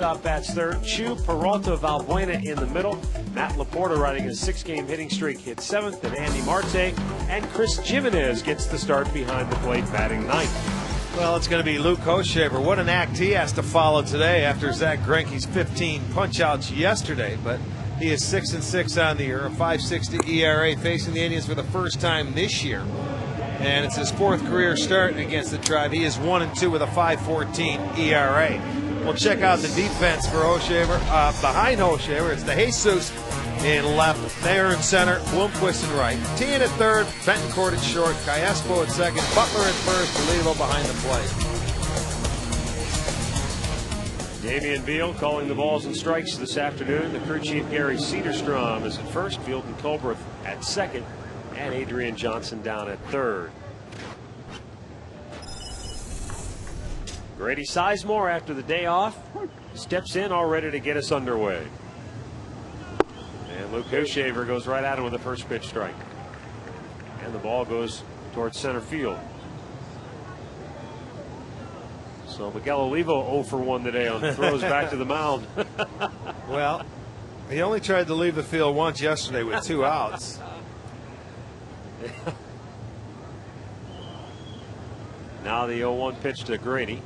Bats third. Chu, Peralta, Valbuena in the middle. Matt Laporta riding a 6-game hitting streak hits 7th, and Andy Marte and Chris Jimenez gets the start behind the plate batting 9th. Well, it's going to be Luke Hochevar. What an act he has to follow today after Zach Greinke's 15 punch-outs yesterday. But he is 6-6 on the year, a 5.60 ERA, facing the Indians for the first time this year. And it's his 4th career start against the Tribe. He is 1-2 with a 5.14 ERA. We'll check out the defense for Hochevar. Behind Hochevar, it's the Jesus in left, Thayer in center, Bloomquist in right. Tien at third, Bentoncourt at short, Callaspo at second, Butler at first, Olivo behind the plate. Damian Beal calling the balls and strikes this afternoon. The crew chief Gary Cedarstrom is at first, Fielden Colbreth at second, and Adrian Johnson down at third. Grady Sizemore, after the day off, steps in all ready to get us underway. And Luke Hochevar goes right at him with the first pitch strike. And the ball goes towards center field. So Miguel Olivo 0 for 1 today on throws back to the mound. Well, he only tried to leave the field once yesterday with 2 outs. Now the 0-1 pitch to Grady.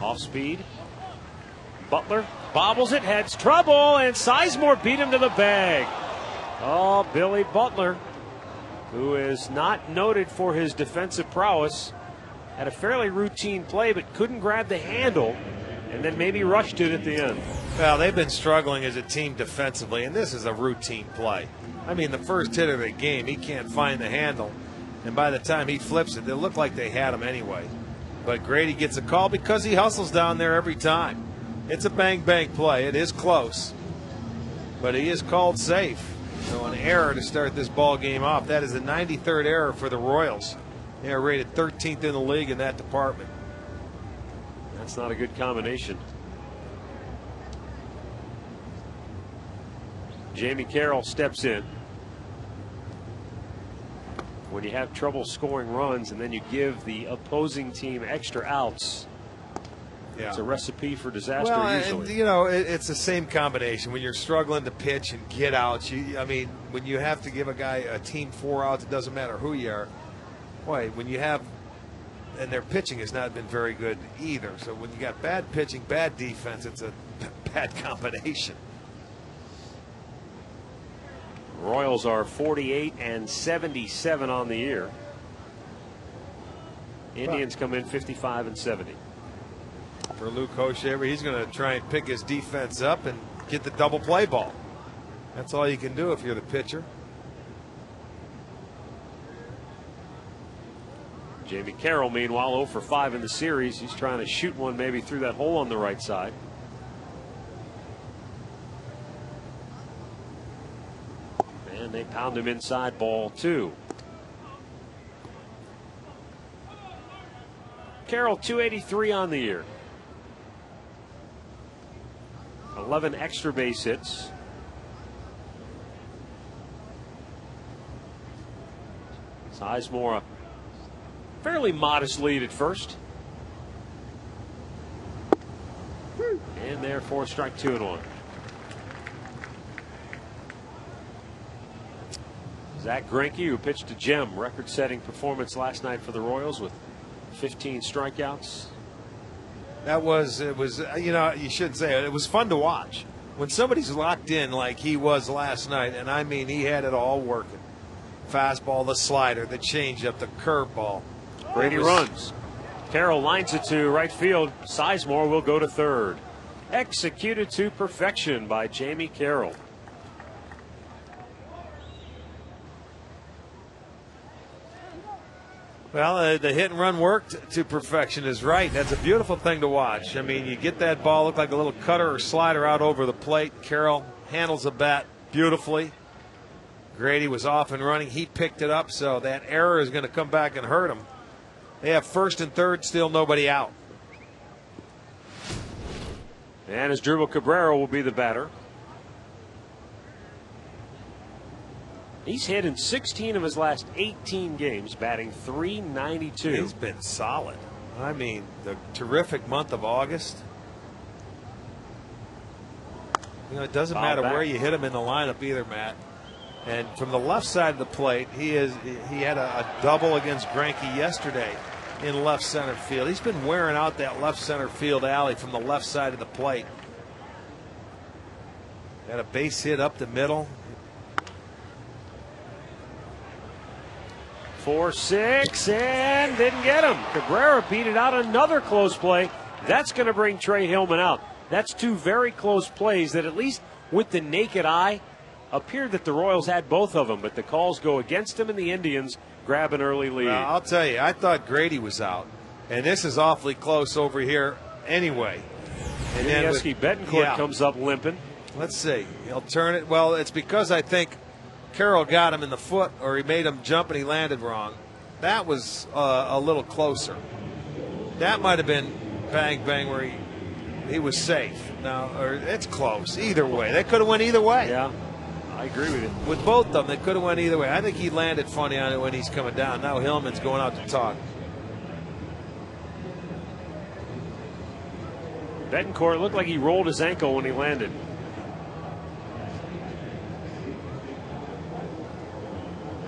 Off speed. Butler bobbles it, heads trouble, and Sizemore beat him to the bag. Oh, Billy Butler, who is not noted for his defensive prowess, had a fairly routine play but couldn't grab the handle and then maybe rushed it at the end. Well, they've been struggling as a team defensively, and this is a routine play. I mean, the first hit of the game, he can't find the handle, and by the time he flips it, they look like they had him anyway. But Grady gets a call because he hustles down there every time. It's a bang-bang play. It is close, but he is called safe. So an error to start this ball game off. That is the 93rd error for the Royals. They are rated 13th in the league in that department. That's not a good combination. Jamie Carroll steps in. When you have trouble scoring runs and then you give the opposing team extra outs, it's a recipe for disaster. Well, usually. And, you know, it's the same combination. When you're struggling to pitch and get outs, I mean, when you have to give a team 4 outs, it doesn't matter who you are. Boy, when you have, and their pitching has not been very good either. So when you got bad pitching, bad defense, it's a bad combination. Royals are 48-77 on the year. Indians come in 55-70. For Luke Hochevar, he's going to try and pick his defense up and get the double play ball. That's all you can do if you're the pitcher. Jamie Carroll, meanwhile, 0 for 5 in the series. He's trying to shoot one maybe through that hole on the right side. And they pound him inside, ball 2. Carroll 283 on the year. 11 extra base hits. Sizemore, a fairly modest lead at first. And therefore strike 2 and 1. Zach Greinke, who pitched a gem, record-setting performance last night for the Royals with 15 strikeouts. It was, you know, you shouldn't say it. It was fun to watch. When somebody's locked in like he was last night, and I mean he had it all working. Fastball, the slider, the changeup, the curveball. Brady runs. Carroll lines it to right field. Sizemore will go to third. Executed to perfection by Jamie Carroll. Well, the hit and run worked to perfection is right. That's a beautiful thing to watch. I mean, you get that ball, look like a little cutter or slider out over the plate. Carroll handles the bat beautifully. Grady was off and running. He picked it up, so that error is going to come back and hurt him. They have first and third, still nobody out. And Asdrubal Cabrera will be the batter. He's hit in 16 of his last 18 games, batting .392. He's been solid. I mean, the terrific month of August. You know, it doesn't matter where you hit him in the lineup either, Matt. And from the left side of the plate, he had a double against Greinke yesterday in left center field. He's been wearing out that left center field alley from the left side of the plate. Got a base hit up the middle. 4-6 and didn't get him. Cabrera beat it out. Another close play. That's going to bring Trey Hillman out. That's two very close plays that, at least with the naked eye, appeared that the Royals had both of them, but the calls go against them, and the Indians grab an early lead. Well, I'll tell you, I thought Grady was out, and this is awfully close over here anyway. And then Betancourt comes up limping. Let's see. He'll turn it. Well, it's because I think Carroll got him in the foot, or he made him jump and he landed wrong. That was a little closer. That might have been bang, bang, where he was safe. Now, or it's close. Either way. They could have went either way. Yeah, I agree with you. With both of them, they could have went either way. I think he landed funny on it when he's coming down. Now Hillman's going out to talk. Betancourt looked like he rolled his ankle when he landed.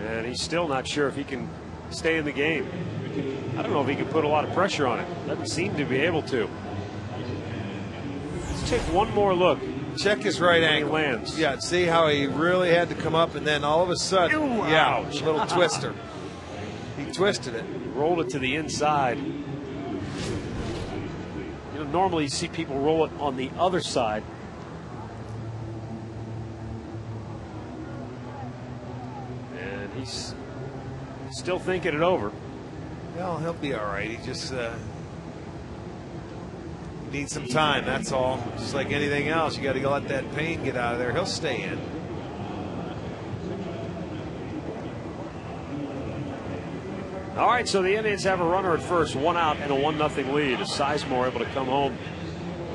And he's still not sure if he can stay in the game. I don't know if he can put a lot of pressure on it. Doesn't seem to be able to. Let's take one more look. Check his right ankle. He lands. Yeah, see how he really had to come up, and then all of a sudden, a little twister. He twisted it. He rolled it to the inside. You know, normally you see people roll it on the other side. And he's still thinking it over. Well, he'll be all right. He just needs some time, that's all. Just like anything else, you got to let that pain get out of there. He'll stay in. All right, so the Indians have a runner at first, one out and a 1-0 lead. As Sizemore able to come home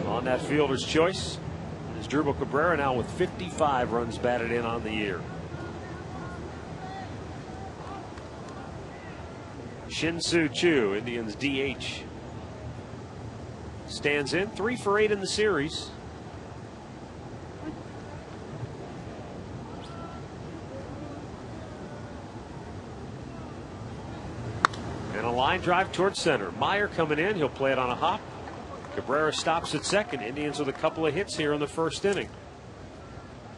on that fielder's choice. As Drupal Cabrera now with 55 runs batted in on the year. Shin-Soo Choo, Indians DH, stands in 3 for 8 in the series. And a line drive towards center. Meyer coming in. He'll play it on a hop. Cabrera stops at second. Indians with a couple of hits here in the first inning.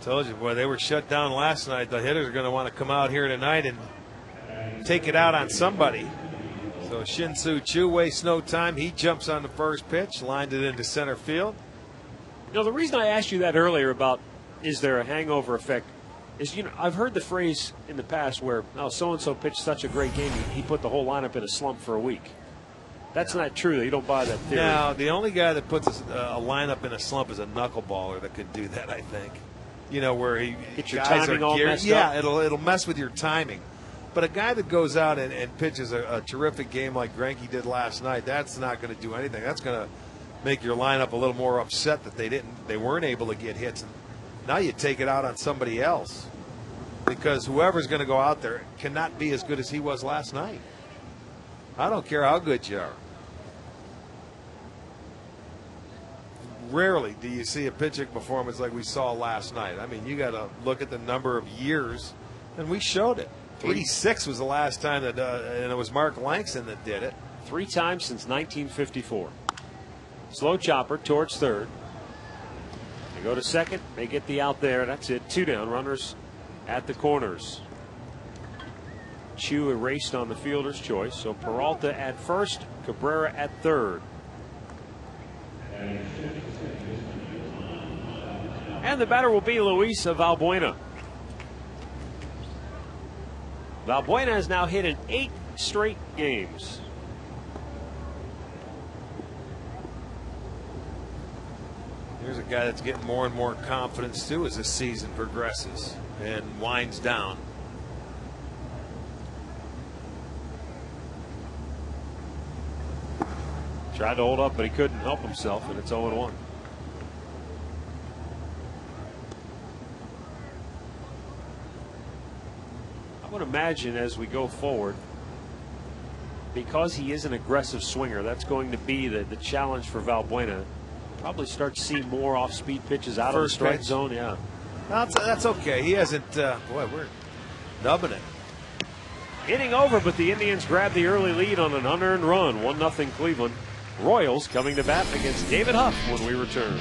Told you, boy, they were shut down last night. The hitters are going to want to come out here tonight and take it out on somebody. So Shin-Soo Choo wastes no time. He jumps on the first pitch, lined it into center field. You know, the reason I asked you that earlier about is there a hangover effect is, you know, I've heard the phrase in the past where, oh, so-and-so pitched such a great game, he put the whole lineup in a slump for a week. That's not true. You don't buy that theory. Now, the only guy that puts a lineup in a slump is a knuckleballer that could do that, I think. You know, where get your timing all messed up. Yeah, it'll mess with your timing. But a guy that goes out and pitches a terrific game like Greinke did last night, that's not going to do anything. That's going to make your lineup a little more upset that they weren't able to get hits. And now you take it out on somebody else because whoever's going to go out there cannot be as good as he was last night. I don't care how good you are. Rarely do you see a pitching performance like we saw last night. I mean, you got to look at the number of years, and we showed it. 86 was the last time that, and it was Mark Langston that did it. 3 times since 1954. Slow chopper towards third. They go to second. They get the out there. That's it. 2 down. Runners at the corners. Choo erased on the fielder's choice. So Peralta at first, Cabrera at third. And the batter will be Luis Valbuena. Valbuena has now hit in 8 straight games. Here's a guy that's getting more and more confidence too as this season progresses and winds down. Tried to hold up, but he couldn't help himself, and it's 0-1. I would imagine as we go forward, because he is an aggressive swinger, that's going to be the challenge for Valbuena. Probably start to see more off-speed pitches out of the First strike pitch. zone. Yeah. That's okay. He hasn't. Boy, we're nubbing it. Inning over, but the Indians grab the early lead on an unearned run. 1-0 Cleveland. Royals coming to bat against David Huff when we return.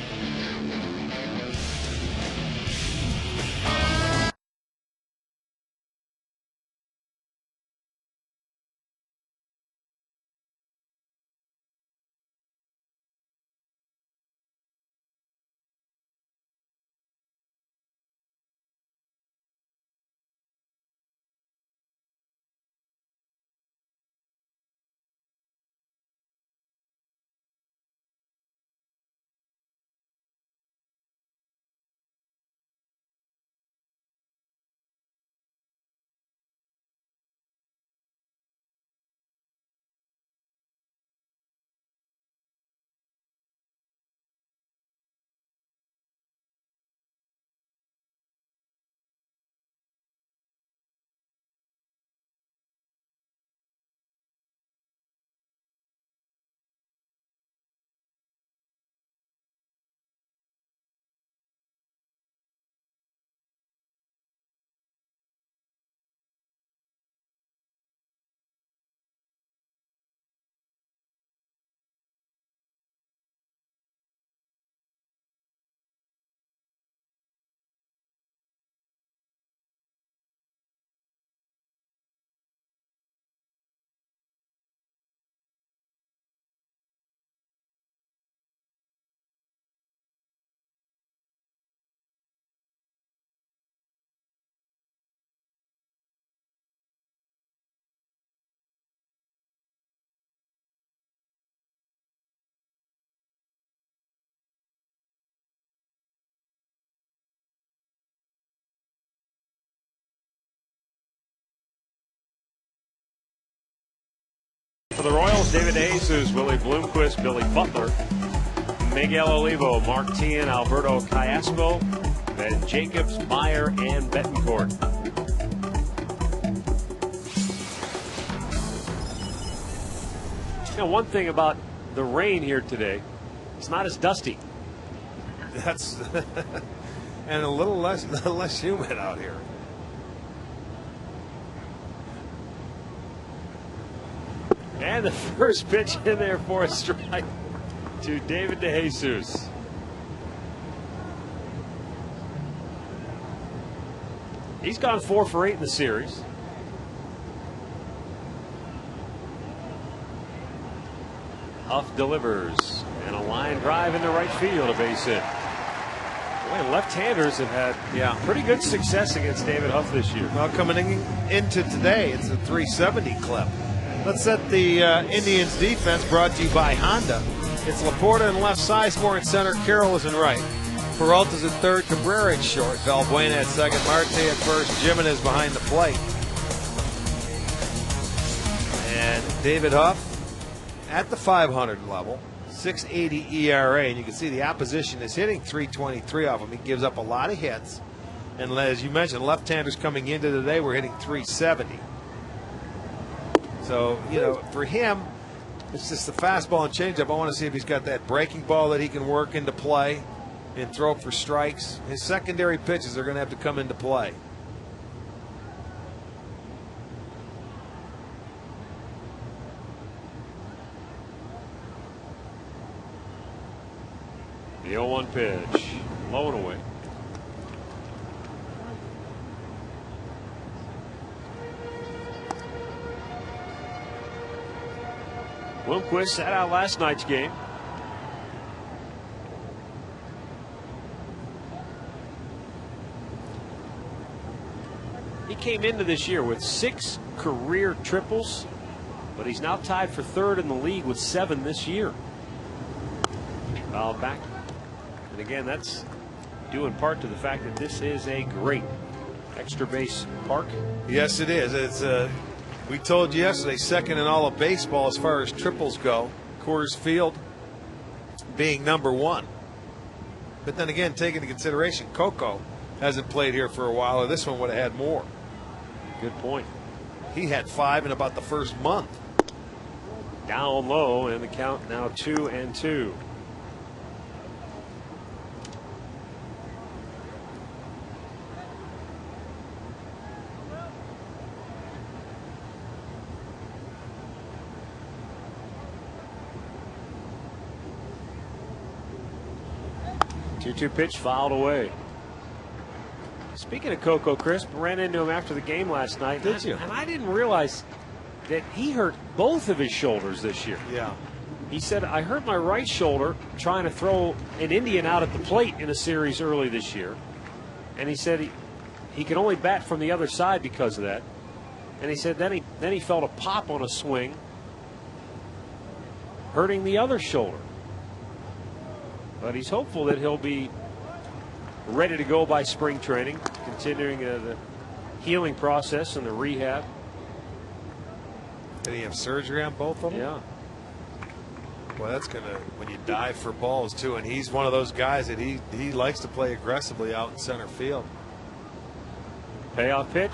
For the Royals, David DeJesus, Willie Bloomquist, Billy Butler, Miguel Olivo, Mark Tian, Alberto Callasco, Ben Jacobs, Meyer, and Betancourt. You know, one thing about the rain here today, it's not as dusty. That's and a little less humid out here. And the first pitch in there for a strike to David DeJesus. He's gone 4 for 8 in the series. Huff delivers, and a line drive into right field, a base hit. Boy, left-handers have had pretty good success against David Huff this year. Well, coming into today, it's a 370 clip. Let's set the Indians defense, brought to you by Honda. It's Laporta in left, Sizemore in center, Carroll is in right. Peralta's at third, Cabrera at short, Valbuena at second, Marte at first, Jimenez behind the plate. And David Huff at the 500 level, 6.80 ERA, and you can see the opposition is hitting 323 off him. He gives up a lot of hits, and as you mentioned, left-handers coming into today, we're hitting 370. So, you know, for him, it's just the fastball and changeup. I want to see if he's got that breaking ball that he can work into play and throw for strikes. His secondary pitches are going to have to come into play. The 0-1 pitch, low and away. Bloomquist sat out last night's game. He came into this year with 6 career triples, but he's now tied for third in the league with 7 this year. Fouled back. And again, that's due in part to the fact that this is a great extra base park. Yes, it is. It's we told you yesterday, second in all of baseball as far as triples go. Coors Field being number 1. But then again, take into consideration, Coco hasn't played here for a while, or this one would have had more. Good point. He had 5 in about the first month. Down low, and the count now 2-2. 2-2 pitch fouled away. Speaking of Coco, Chris, ran into him after the game last night. Did you? And I didn't realize that he hurt both of his shoulders this year. Yeah. He said, I hurt my right shoulder trying to throw an Indian out at the plate in a series early this year. And he said he could only bat from the other side because of that. And he said then he felt a pop on a swing, hurting the other shoulder. But he's hopeful that he'll be ready to go by spring training, continuing the healing process and the rehab. Did he have surgery on both of them? Yeah. Well, that's going to, when you dive for balls, too. And he's one of those guys that he likes to play aggressively out in center field. Payoff pitch.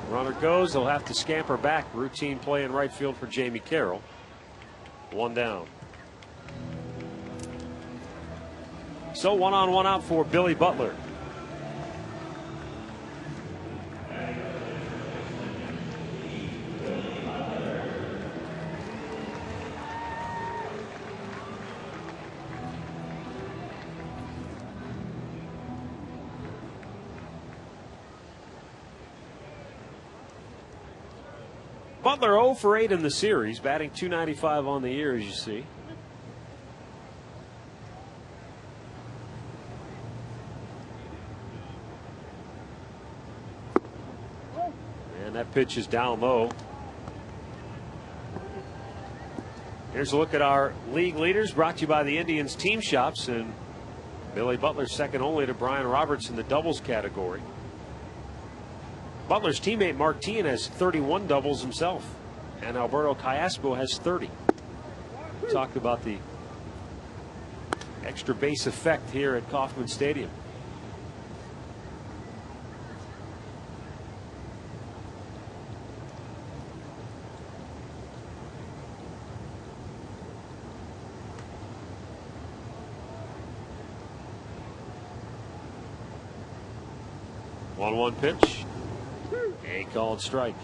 Runner goes. He'll have to scamper back. Routine play in right field for Jamie Carroll. 1 down. So 1 on 1 out for Billy Butler. Butler 0 for 8 in the series, batting .295 on the year, as you see. And that pitch is down low. Here's a look at our league leaders, brought to you by the Indians Team Shops, and Billy Butler second only to Brian Roberts in the doubles category. Butler's teammate Mark Teahan has 31 doubles himself, and Alberto Callaspo has 30. We talked about the extra base effect here at Kauffman Stadium. One pitch. A called strike.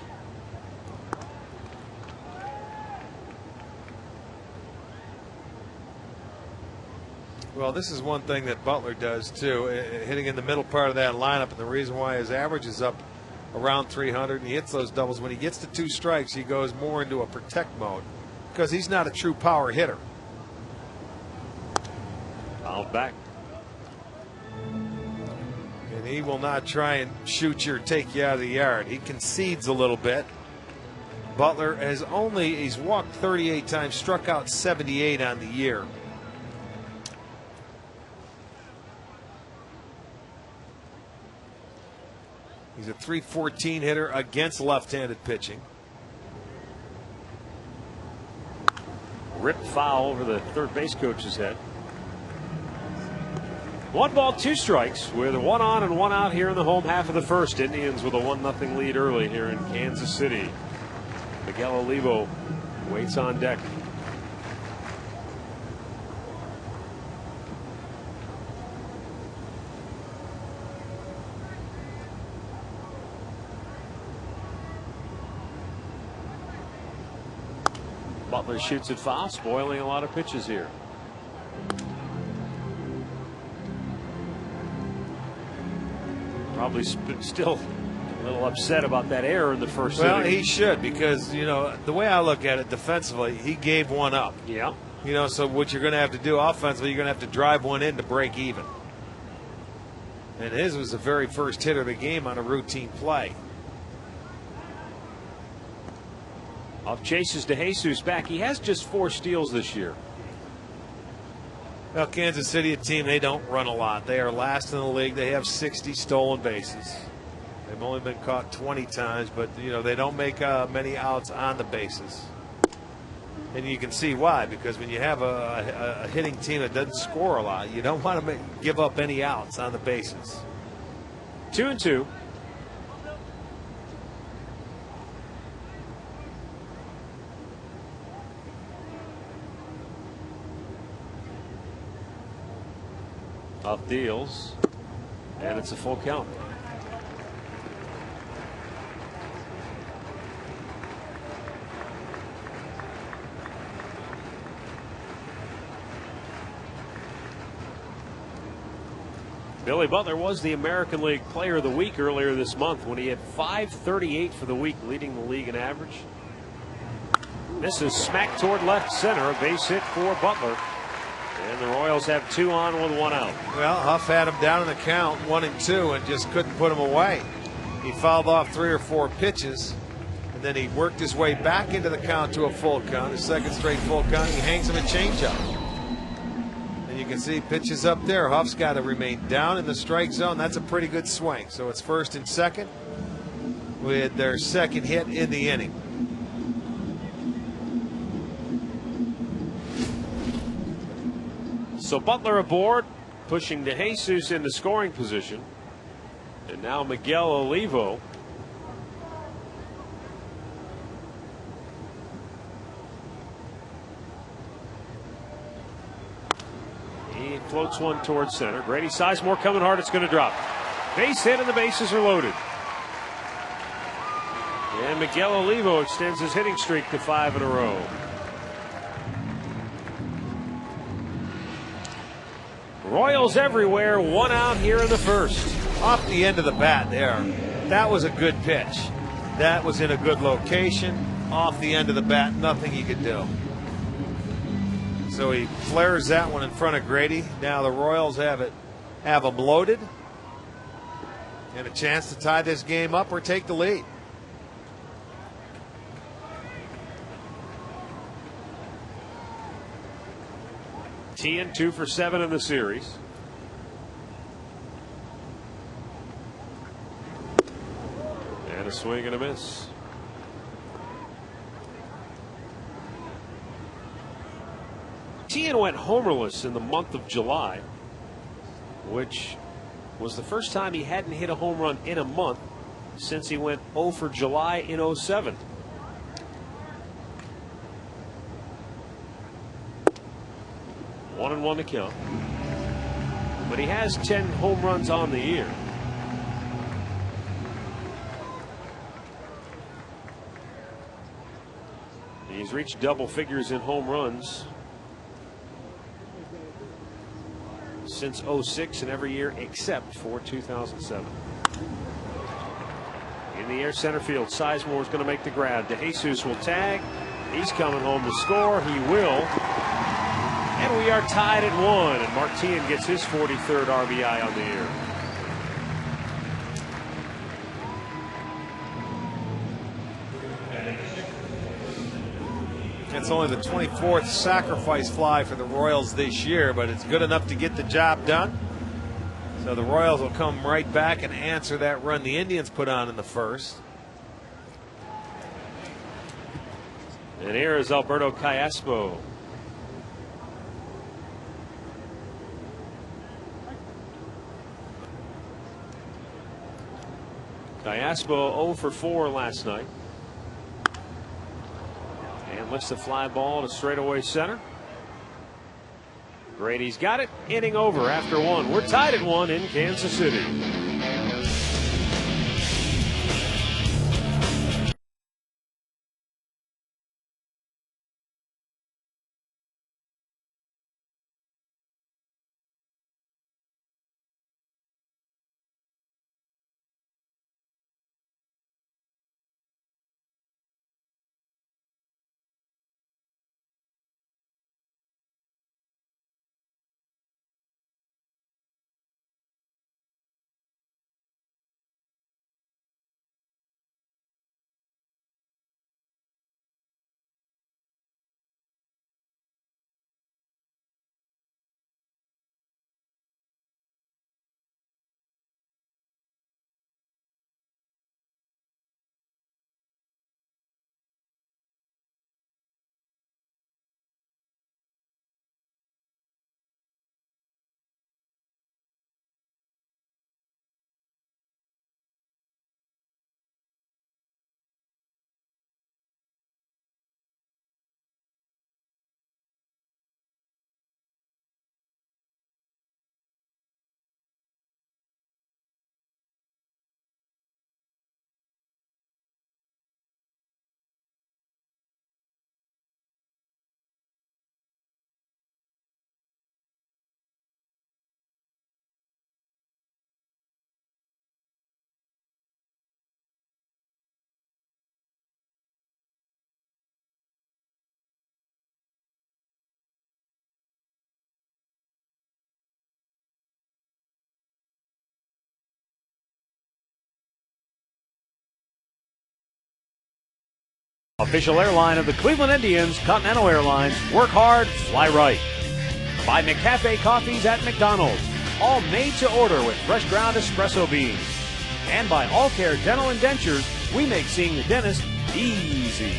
Well, this is one thing that Butler does too, hitting in the middle part of that lineup, and the reason why his average is up around 300 and he hits those doubles. When he gets to 2 strikes, he goes more into a protect mode because he's not a true power hitter. Fouled back. And he will not try and shoot you or take you out of the yard. He concedes a little bit. Butler he's walked 38 times, struck out 78 on the year. He's a .314 hitter against left-handed pitching. Ripped foul over the third base coach's head. 1 ball, 2 strikes with 1 on and 1 out here in the home half of the first. Indians with a 1-0 lead early here in Kansas City. Miguel Olivo waits on deck. Butler shoots it foul, spoiling a lot of pitches here. Probably still a little upset about that error in the first inning. Well, he should, because, you know, the way I look at it defensively, he gave 1 up. Yeah. You know, so what you're going to have to do offensively, you're going to have to drive 1 in to break even. And his was the very first hit of the game on a routine play. Off chases to Jesus back. He has just 4 steals this year. Well, Kansas City, a team, they don't run a lot. They are last in the league. They have 60 stolen bases. They've only been caught 20 times, but, you know, they don't make many outs on the bases. And you can see why, because when you have a hitting team that doesn't score a lot, you don't want to give up any outs on the bases. 2-2. Off deals, and it's a full count. Billy Butler was the American League Player of the Week earlier this month when he had .538 for the week, leading the league in average. Misses smack toward left center, a base hit for Butler. And the Royals have 2 on with 1 out. Well, Huff had him down in the count, 1-2, and just couldn't put him away. He fouled off 3 or 4 pitches, and then he worked his way back into the count to a full count, his second straight full count. He hangs him a changeup. And you can see pitches up there. Huff's got to remain down in the strike zone. That's a pretty good swing. So it's first and second with their second hit in the inning. So Butler aboard, pushing DeJesus into scoring position. And now Miguel Olivo. He floats one towards center. Grady Sizemore coming hard. It's going to drop. Base hit and the bases are loaded. And Miguel Olivo extends his hitting streak to 5 in a row. Royals everywhere, 1 out here in the first. Off the end of the bat there. That was a good pitch. That was in a good location. Off the end of the bat, nothing he could do. So he flares that one in front of Grady. Now the Royals have them loaded. And a chance to tie this game up or take the lead. Tien 2 for 7 in the series. And a swing and a miss. Tien went homerless in the month of July, which was the first time he hadn't hit a home run in a month since he went 0 for July in 07. One and 1 to count. But he has 10 home runs on the year. He's reached double figures in home runs since 06 and every year except for 2007. In the air center field, Sizemore is going to make the grab. DeJesus will tag. He's coming home to score. He will. And we are tied at 1, and Martin gets his 43rd RBI on the year. It's only the 24th sacrifice fly for the Royals this year, but it's good enough to get the job done. So the Royals will come right back and answer that run the Indians put on in the first. And here is Alberto Callaspo. Callaspo 0 for 4 last night. And lifts the fly ball to straightaway center. Grady's got it. Inning over after 1. We're tied at 1 in Kansas City. Official airline of the Cleveland Indians, Continental Airlines. Work hard, fly right. By McCafe Coffees at McDonald's. All made to order with fresh ground espresso beans. And by All Care Dental and Dentures, we make seeing the dentist easy.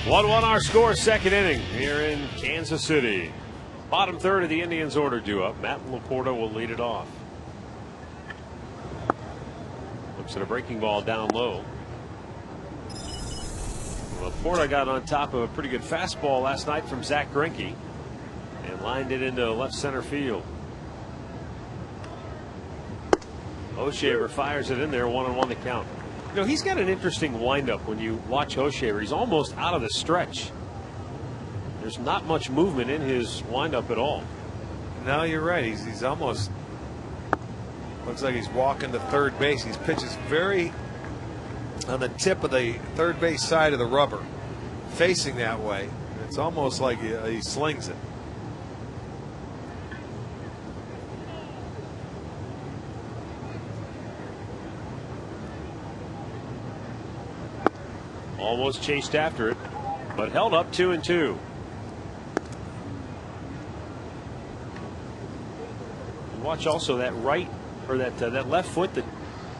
One our score, second inning here in Kansas City. Bottom third of the Indians order due up. Matt Laporta will lead it off. Looks at a breaking ball down low. Laporta got on top of a pretty good fastball last night from Zach Greinke and lined it into left center field. O'Shaver fires it in there, 1-1 the count. You know, he's got an interesting windup when you watch O'Shaver. He's almost out of the stretch. There's not much movement in his windup at all. No, you're right. He's almost looks like he's walking to third base. He pitches very on the tip of the third base side of the rubber, facing that way. It's almost like he slings it. Almost chased after it, but held up 2-2. Watch also that right or that left foot that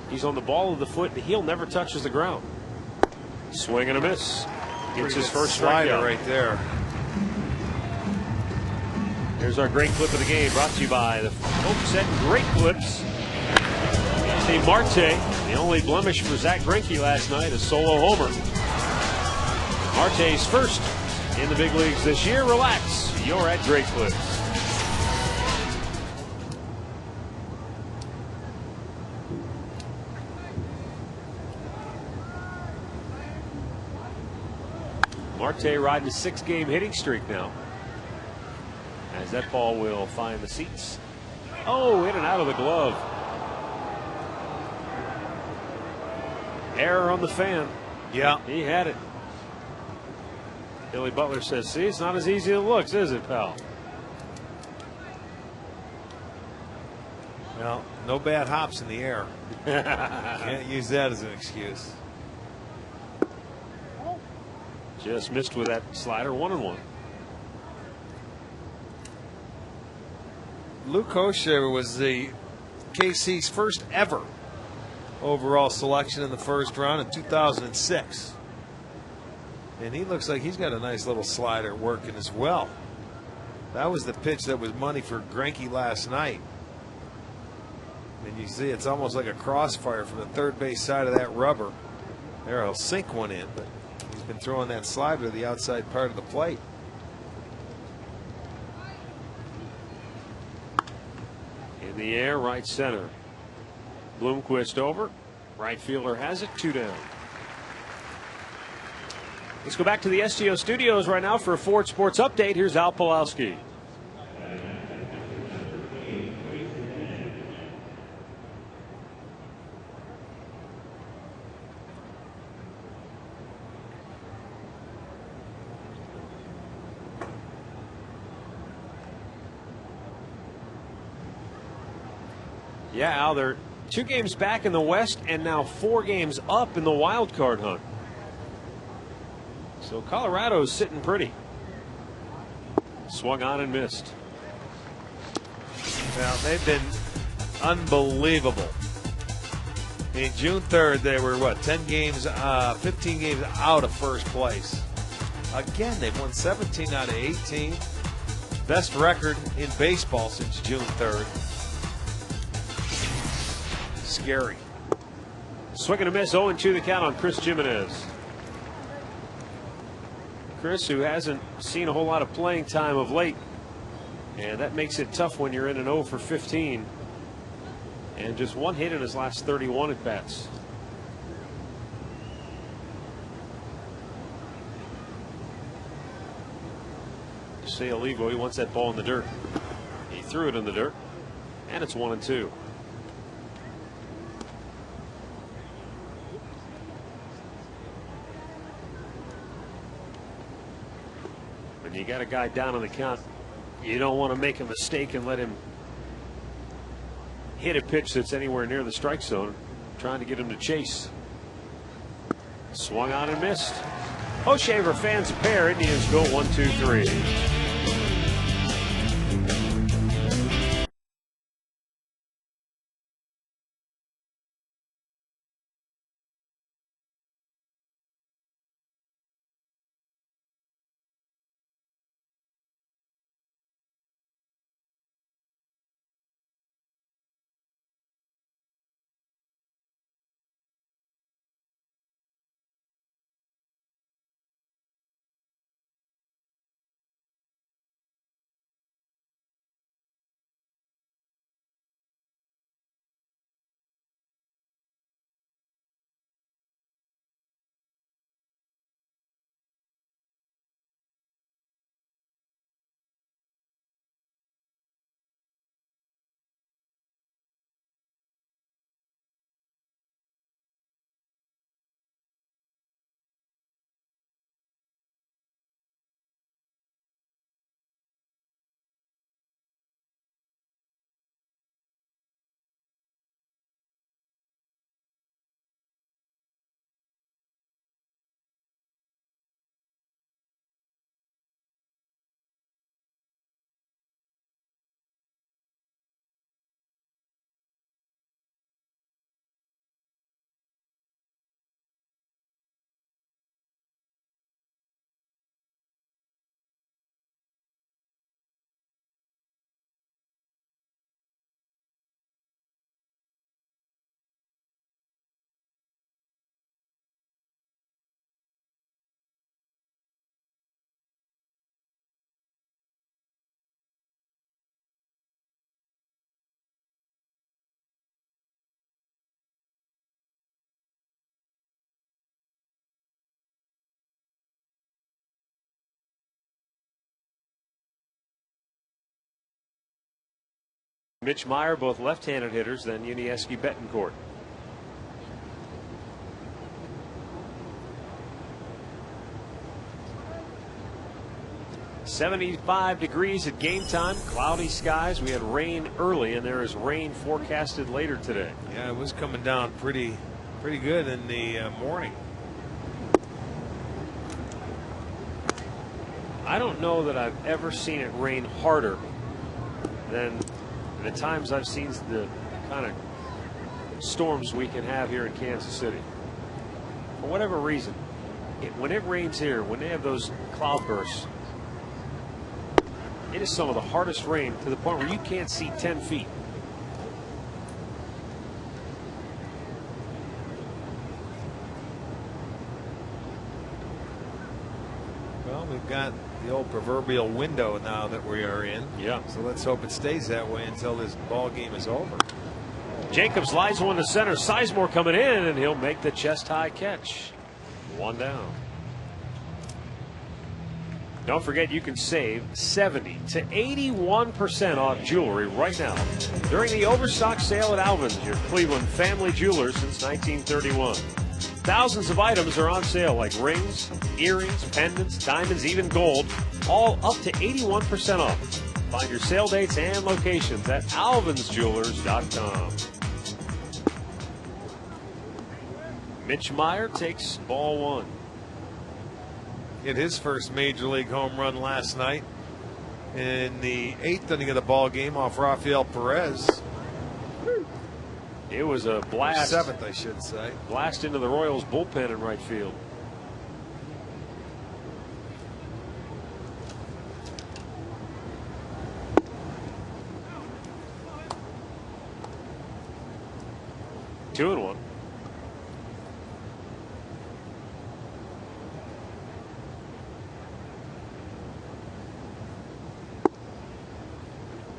he's on the ball of the foot. The heel never touches the ground. Swing and a miss. Gets his first slider strikeout right there. Here's our great clip of the game, brought to you by the folks at Great Clips. Anthony Marte, the only blemish for Zach Greinke last night, a solo homer. Marte's first in the big leagues this year. Relax, you're at Great Clips. Marte riding a 6-game hitting streak now, as that ball will find the seats. Oh, in and out of the glove. Error on the fan. Yeah, he had it. Billy Butler says, see, it's not as easy as it looks, is it, pal? Well, no bad hops in the air. Can't use that as an excuse. Just missed with that slider, 1-1. Luke O'Shaver was the KC's first ever overall selection in the first round in 2006. And he looks like he's got a nice little slider working as well. That was the pitch that was money for Greinke last night. And you see it's almost like a crossfire from the third base side of that rubber. There, he'll sink one in, but he's been throwing that slider to the outside part of the plate. In the air, right center. Bloomquist over. Right fielder has it, 2 down. Let's go back to the STO studios right now for a Ford Sports update. Here's Al Pawlowski. Yeah, Al, they're 2 games back in the West and now 4 games up in the wild card hunt. So Colorado's sitting pretty. Swung on and missed. Well, they've been unbelievable. I mean, June 3rd, they were, what, 15 games out of first place. Again, they've won 17 out of 18. Best record in baseball since June 3rd. Scary. Swing and a miss, 0-2 the count on Chris Jimenez. Chris, who hasn't seen a whole lot of playing time of late, and that makes it tough when you're in an 0 for 15 and just 1 hit in his last 31 at bats. Saligo, he wants that ball in the dirt. He threw it in the dirt, and it's 1-2. When you got a guy down on the count, you don't want to make a mistake and let him hit a pitch that's anywhere near the strike zone. trying to get him to chase. Swung on and missed. Hochevar fans a pair. Indians go 1-2-3. Mitch Meyer, both left-handed hitters, then Unieski Betancourt. .75 at game time. Cloudy skies. We had rain early, and there is rain forecasted later today. Yeah, it was coming down pretty good in the morning. I don't know that I've ever seen it rain harder than the times I've seen the kind of storms we can have here in Kansas City. For whatever reason, when it rains here, when they have those cloudbursts, it is some of the hardest rain, to the point where you can't see 10 feet. Well, we've got the old proverbial window now that we are in. Yeah. So let's hope it stays that way until this ball game is over. Jacobs lies one to center. Sizemore coming in, and he'll make the chest high catch. One down. Don't forget, you can save 70 to 81% off jewelry right now during the overstock sale at Alvin's, your Cleveland family jeweler since 1931. Thousands of items are on sale, like rings, earrings, pendants, diamonds, even gold, all up to 81% off. Find your sale dates and locations at alvinsjewelers.com. Mitch Meyer takes ball one. Hit his first major league home run last night in the 8th inning of the ball game off Rafael Perez. It was a blast. 7th, I should say. Blast into the Royals bullpen in right field. Two and one.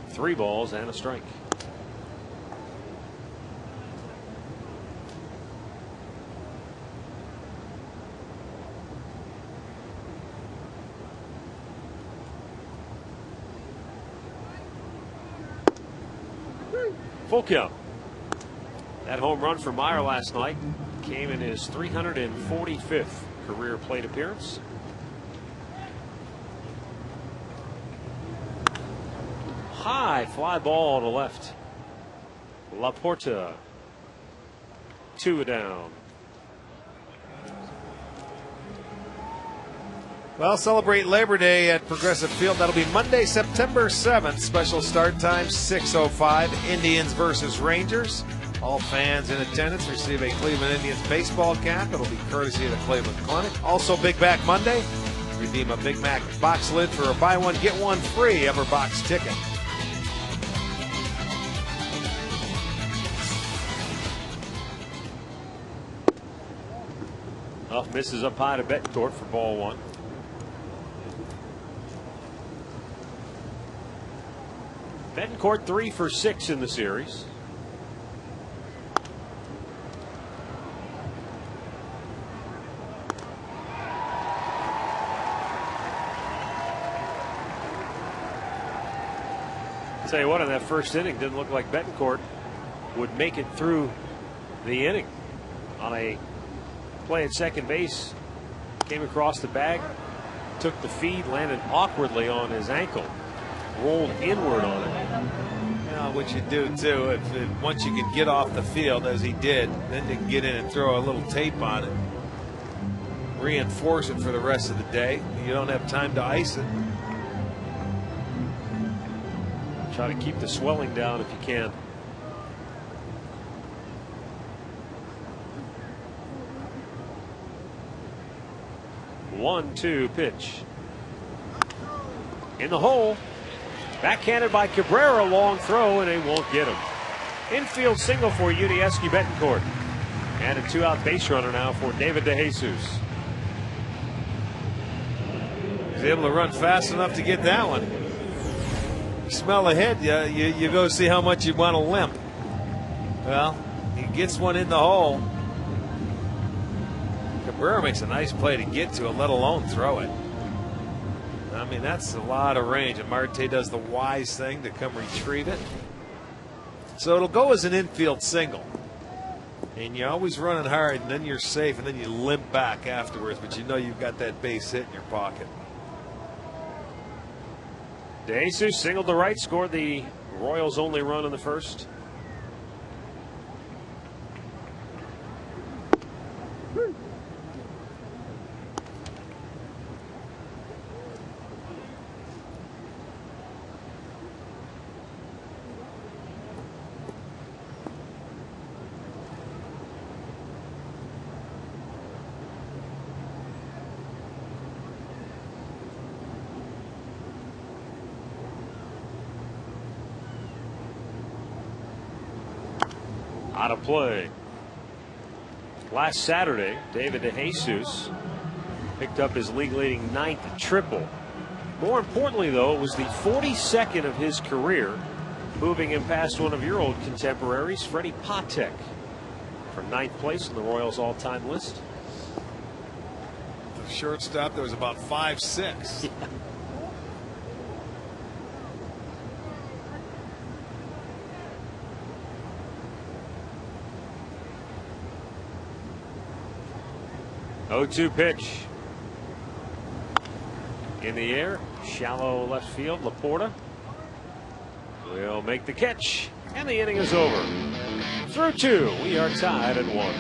Three balls and a strike. Full count. That home run for Meyer last night came in his 345th career plate appearance. High fly ball to left. Laporta. 2 down. Well, celebrate Labor Day at Progressive Field. That'll be Monday, September 7th. Special start time, 6:05. Indians versus Rangers. All fans in attendance receive a Cleveland Indians baseball cap. It'll be courtesy of the Cleveland Clinic. Also, Big Mac Monday. Redeem a Big Mac box lid for a buy one, get one free Everbox ticket. Huff misses up high to Betancourt for ball 1. Betancourt 3 for 6 in the series. Tell you what, in that first inning, didn't look like Betancourt would make it through the inning. On a play at second base, came across the bag, took the feed, landed awkwardly on his ankle, rolled inward on it. Yeah, what you do too, if once you can get off the field as he did, then you can get in and throw a little tape on it, reinforce it for the rest of the day. You don't have time to ice it. Try to keep the swelling down if you can. One, 2 pitch. In the hole. Backhanded by Cabrera. Long throw, and they won't get him. Infield single for Yudieski Betancourt. And a 2-out base runner now for David DeJesus. He's able to run fast enough to get that one. You smell ahead, you go see how much you want to limp. Well, he gets one in the hole. Cabrera makes a nice play to get to it, let alone throw it. I mean, that's a lot of range, and Marte does the wise thing to come retrieve it. So it'll go as an infield single. And you're always running hard, and then you're safe, and then you limp back afterwards, but you know you've got that base hit in your pocket. DeJesus singled to right, scored the Royals' only run in the first. Out of play. Last Saturday, David DeJesus picked up his league-leading 9th triple. More importantly, though, it was the 42nd of his career, moving him past one of your old contemporaries, Freddie Patek, for 9th place in the Royals all-time list. The shortstop, there was about 5'6". Yeah. Oh, 2 pitch. In the air, shallow left field. Laporta will make the catch, and the inning is over. Through 2, we are tied at 1.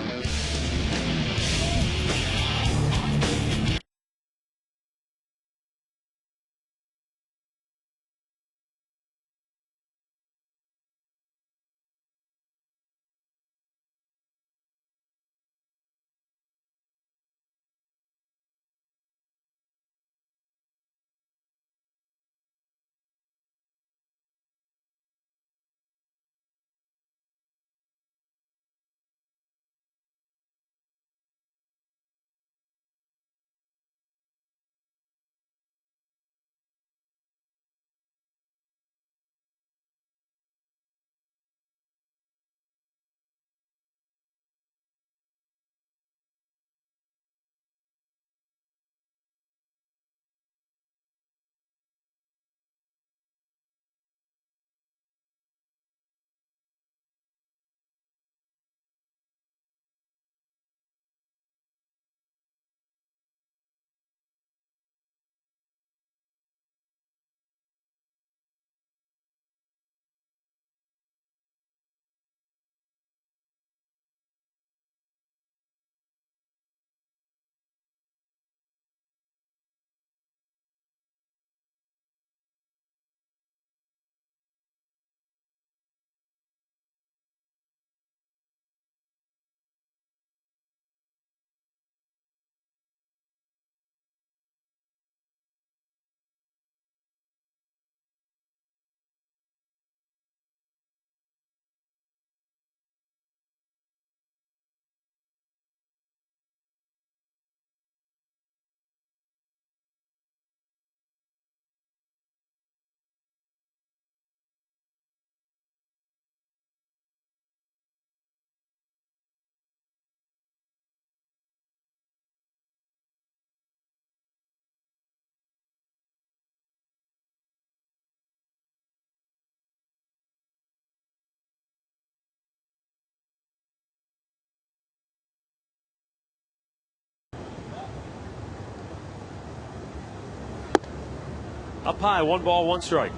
Up high, 1 ball, 1 strike.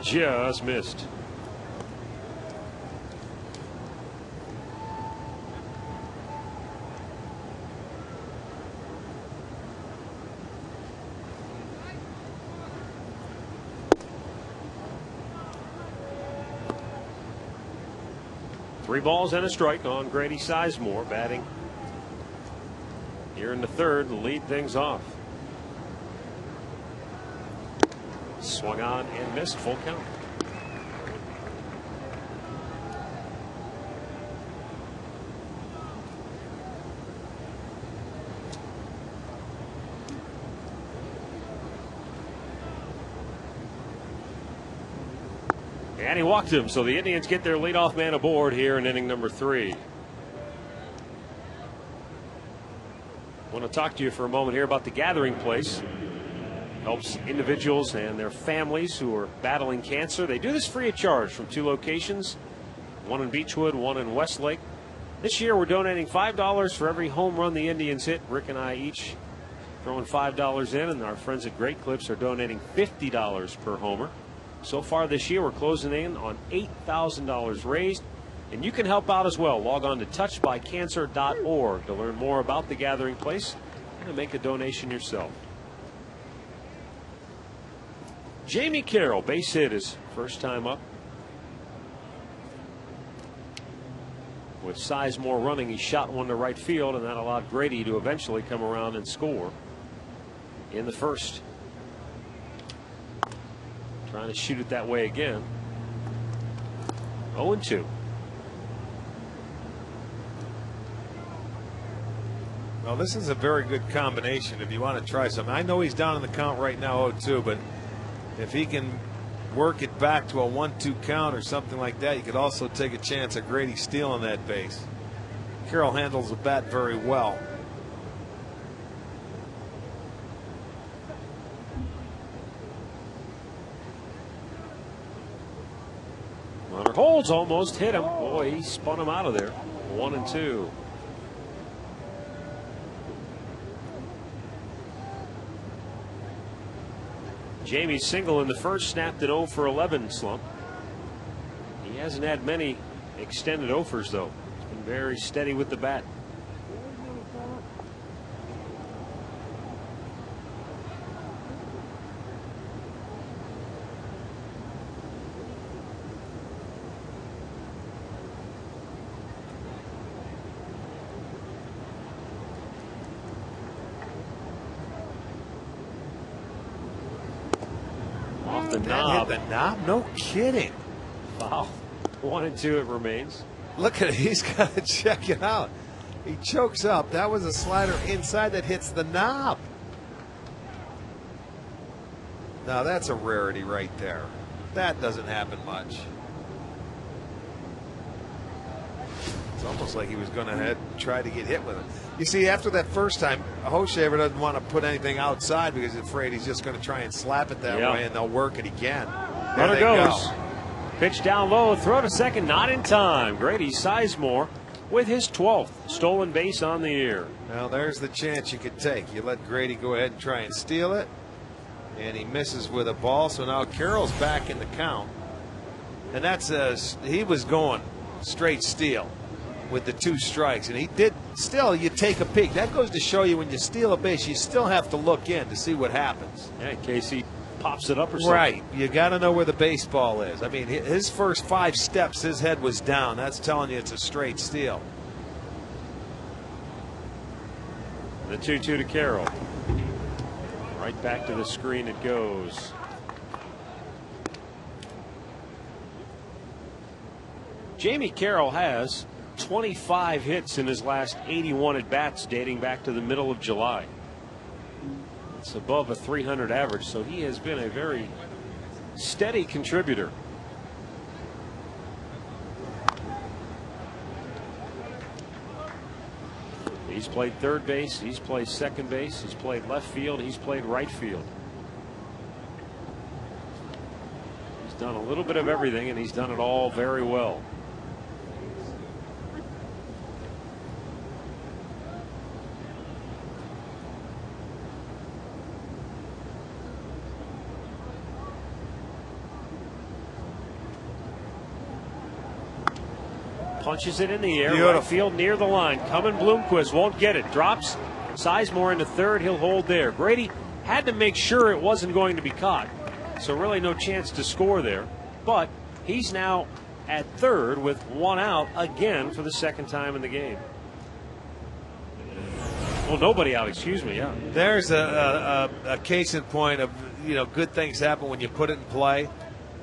Just missed. Three balls and a strike on Grady Sizemore, batting here in the third to lead things off. Swung on and missed, full count. And he walked him, so the Indians get their leadoff man aboard here in inning number 3. I want to talk to you for a moment here about the Gathering Place. Helps individuals and their families who are battling cancer. They do this free of charge from 2 locations, one in Beechwood, one in Westlake. This year we're donating $5 for every home run the Indians hit. Rick and I each throwing $5 in, and our friends at Great Clips are donating $50 per homer. So far this year, we're closing in on $8,000 raised, and you can help out as well. Log on to touchedbycancer.org to learn more about the Gathering Place and to make a donation yourself. Jamie Carroll, base hit, his first time up. With Sizemore running, he shot one to right field, and that allowed Grady to eventually come around and score in the first. Trying to shoot it that way again. 0-2. Well, this is a very good combination if you want to try something. I know he's down in the count right now, 0-2, but if he can work it back to a 1-2 count or something like that, you could also take a chance at Grady stealing that base. Carroll handles the bat very well. Runner holds, almost hit him. Boy, he spun him out of there. 1-2. Jamie's single in the first snapped an 0 for 11 slump. He hasn't had many extended offers, though. He's been very steady with the bat. Off the knob. Hit the knob? No kidding. Wow. 1-2 it remains. Look at it. He's got to check it out. He chokes up. That was a slider inside that hits the knob. Now that's a rarity right there. That doesn't happen much. It's almost like he was going to try to get hit with it. You see, after that first time, Hochevar doesn't want to put anything outside because he's afraid he's just going to try and slap it that way, and they'll work it again. Runner goes. Pitch down low, throw to second, not in time. Grady Sizemore with his 12th stolen base on the year. Well, there's the chance you could take. You let Grady go ahead and try and steal it, and he misses with a ball. So now Carroll's back in the count, and that's he was going straight steal with the 2 strikes, and he did. Still, you take a peek. That goes to show you when you steal a base, you still have to look in to see what happens. Yeah, in case he pops it up or something. Right. You got to know where the baseball is. I mean, his first 5 steps, his head was down. That's telling you it's a straight steal. The 2-2 to Carroll. Right back to the screen it goes. Jamie Carroll has 25 hits in his last 81 at-bats dating back to the middle of July. It's above a 300 average, so he has been a very steady contributor. He's played third base, he's played second base, he's played left field, he's played right field. He's done a little bit of everything, and he's done it all very well. Punches it in the air. Beautiful. Right field near the line. Coming Bloomquist won't get it. Drops Sizemore into third. He'll hold there. Grady had to make sure it wasn't going to be caught. So really no chance to score there. But he's now at third with one out again for the second time in the game. Well, nobody out, excuse me, yeah. There's a case in point of, good things happen when you put it in play.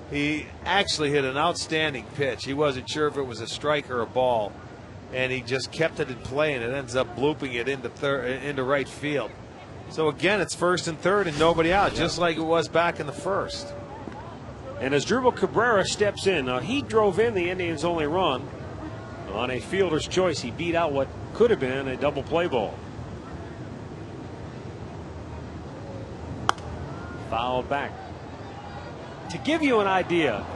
He actually hit an outstanding pitch. He wasn't sure if it was a strike or a ball, and he just kept it in play, and it ends up blooping it into right field. So again, it's first and third and nobody out, just like it was back in the first. And as Drupal Cabrera steps in, he drove in the Indians' only run on a fielder's choice. He beat out what could have been a double play ball. Fouled back. To give you an idea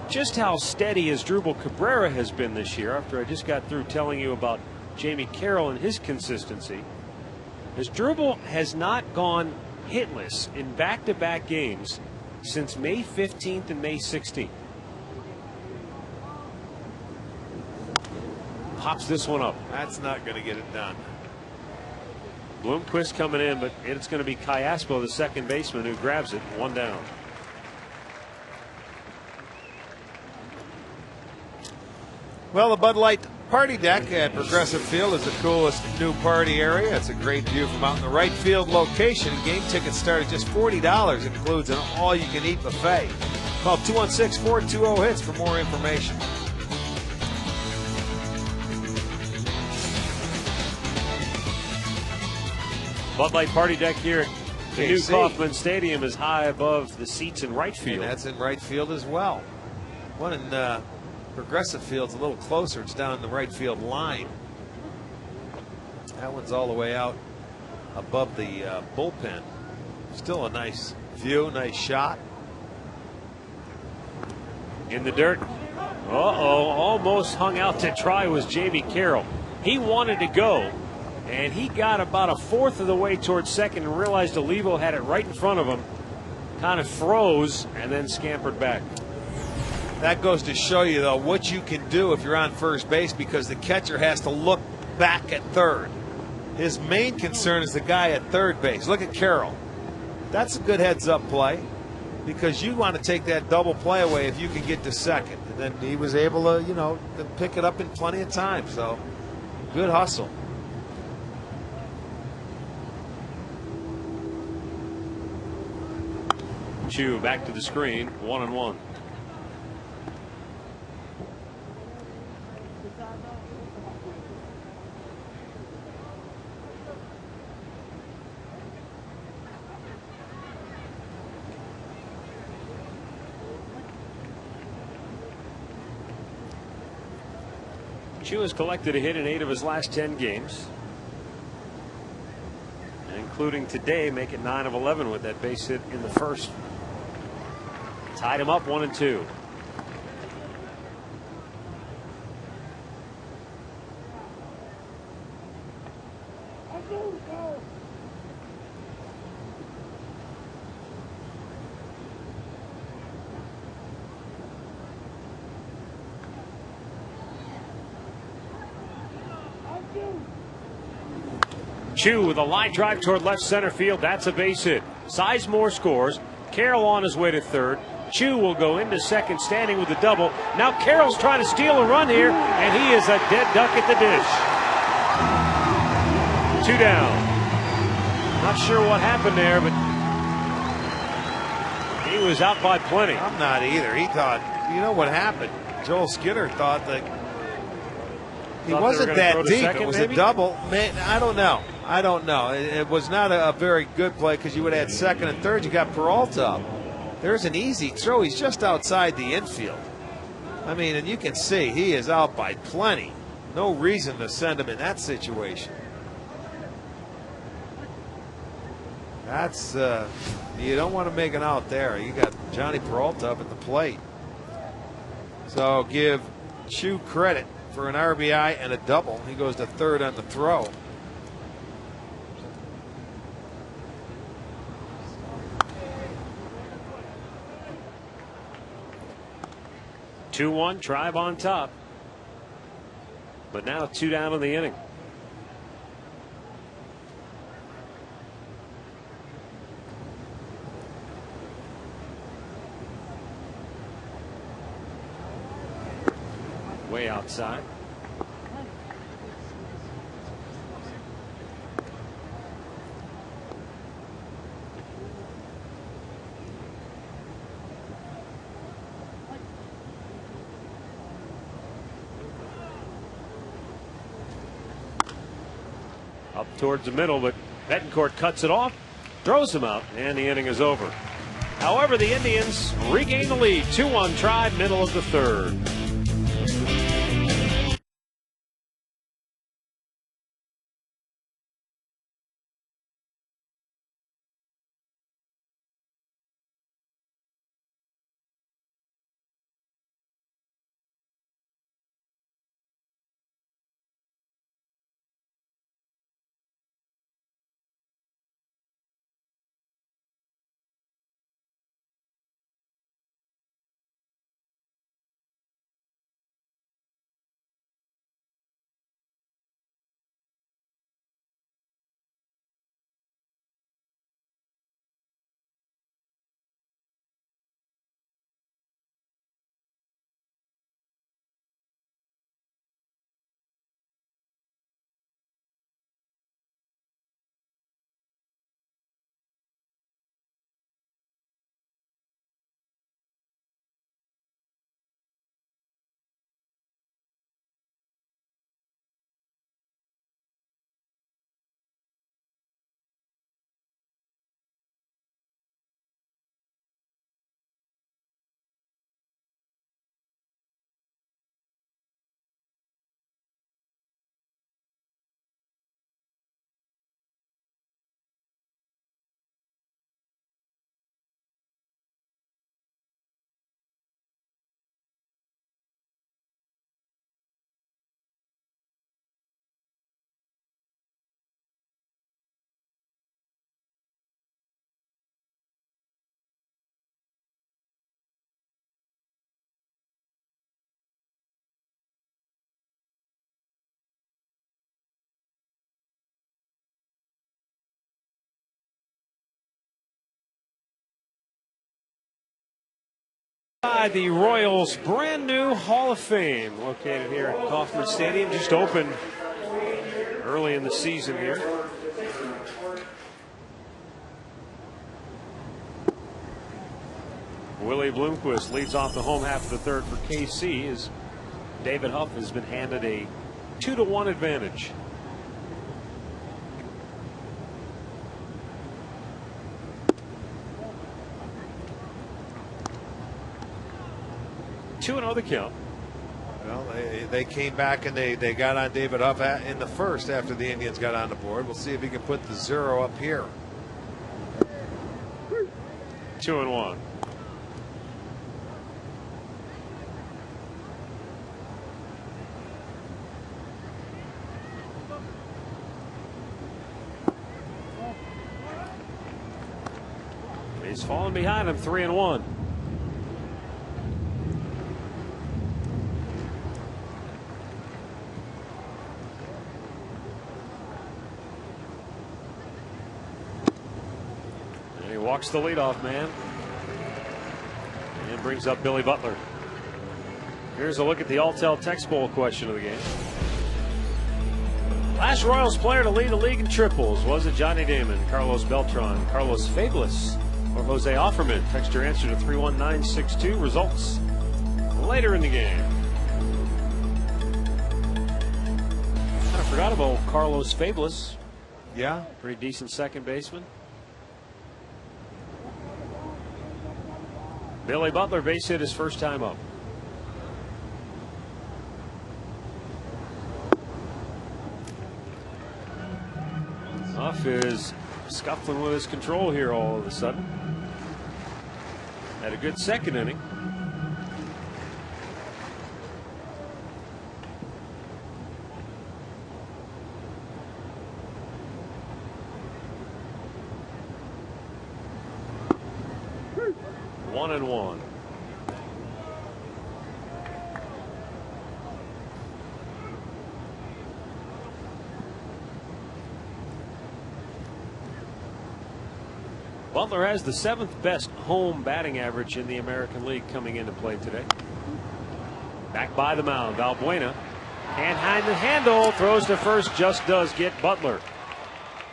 just how steady as Drupal Cabrera has been this year, after I just got through telling you about Jamie Carroll and his consistency, as Drupal has not gone hitless in back-to-back games since May 15th and May 16th. Pops this one up. That's not going to get it done. Bloomquist coming in, but it's going to be Cayaspo, the second baseman, who grabs it. One down. Well, the Bud Light party deck at Progressive Field is the coolest new party area. It's a great view from out in the right field location. Game tickets start at just $40. It includes an all-you-can-eat buffet. Call 216-420-HITS for more information. Bud Light party deck here at the new KC. Kauffman Stadium is high above the seats in right field. And that's in right field as well. One in Progressive Field's a little closer. It's down the right field line. That one's all the way out above the bullpen. Still a nice view, nice shot. In the dirt. Almost hung out to try was Jamie Carroll. He wanted to go, and he got about a fourth of the way towards second and realized Olivo had it right in front of him. Kind of froze and then scampered back. That goes to show you, though, what you can do if you're on first base, because the catcher has to look back at third. His main concern is the guy at third base. Look at Carroll. That's a good heads-up play, because you want to take that double play away if you can get to second. And then he was able to, to pick it up in plenty of time. So, good hustle. Chu back to the screen, 1-1. Chu has collected a hit in 8 of his last 10 games, including today, make it 9 of 11 with that base hit in the first. Tied him up 1-2. Chu with a line drive toward left center field. That's a base hit. Sizemore scores. Carroll on his way to third. Chu will go into second, standing with the double. Now Carroll's trying to steal a run here, and he is a dead duck at the dish. 2 down. Not sure what happened there, but he was out by plenty. I'm not either. He thought, what happened? Joel Skinner thought that he wasn't that deep. Second, it was maybe? a double. Man, I don't know. It was not a very good play, because you would have had second and third. You got Peralta up. There's an easy throw. He's just outside the infield. I mean, and you can see he is out by plenty. No reason to send him in that situation. That's you don't want to make an out there. You got Johnny Peralta up at the plate. So give Chu credit for an RBI and a double. He goes to third on the throw. Two-one, Tribe on top. But now 2 down in the inning. Way outside. Up towards the middle, but Betancourt cuts it off, throws him out, and the inning is over. However, the Indians regain the lead. 2-1 Tribe, middle of the third. By the Royals' brand new Hall of Fame, located here at Kauffman Stadium, just opened early in the season here. Willie Bloomquist leads off the home half of the third for KC as David Huff has been handed a 2-1 advantage. Two and the count. Well, they came back and they got on David Huff in the first after the Indians got on the board. We'll see if he can put the 0 up here. 2-1. He's falling behind him, 3-1. Walks the leadoff man and brings up Billy Butler. Here's a look at the Alltel Text Bowl question of the game. Last Royals player to lead the league in triples. Was it Johnny Damon, Carlos Beltran, Carlos Fabulous, or Jose Offerman? Text your answer to 31962. Results later in the game. Kind of forgot about Carlos Fabulous. Yeah. Pretty decent second baseman. Billy Butler base hit his first time up. Huff is scuffling with his control here all of a sudden. Had a good second inning. 1-1. Butler has the 7th best home batting average in the American League coming into play today. Back by the mound, Valbuena. And behind the handle, throws to first, just does get Butler.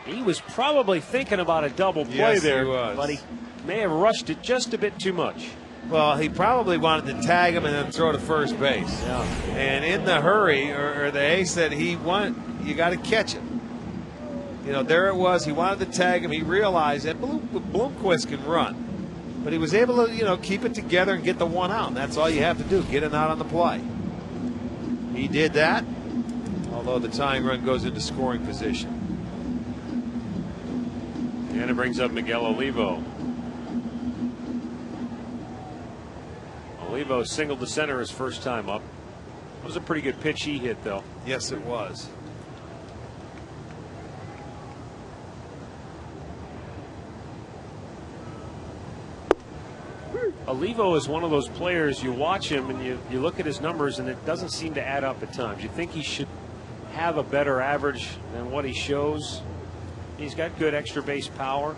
He was probably thinking about a double play there, but he may have rushed it just a bit too much. Well, he probably wanted to tag him and then throw to first base. Yeah. And in the hurry, or the ace that you got to catch it. You know, there it was. He wanted to tag him. He realized that Bloomquist can run. But he was able to, you know, keep it together and get the one out. And that's all you have to do, get it out on the play. He did that, although the tying run goes into scoring position. And it brings up Miguel Olivo. Olivo singled to center his first time up. It was a pretty good pitch he hit, though. Yes, it was. Olivo is one of those players, you watch him and you look at his numbers and it doesn't seem to add up at times. You think he should have a better average than what he shows. He's got good extra base power.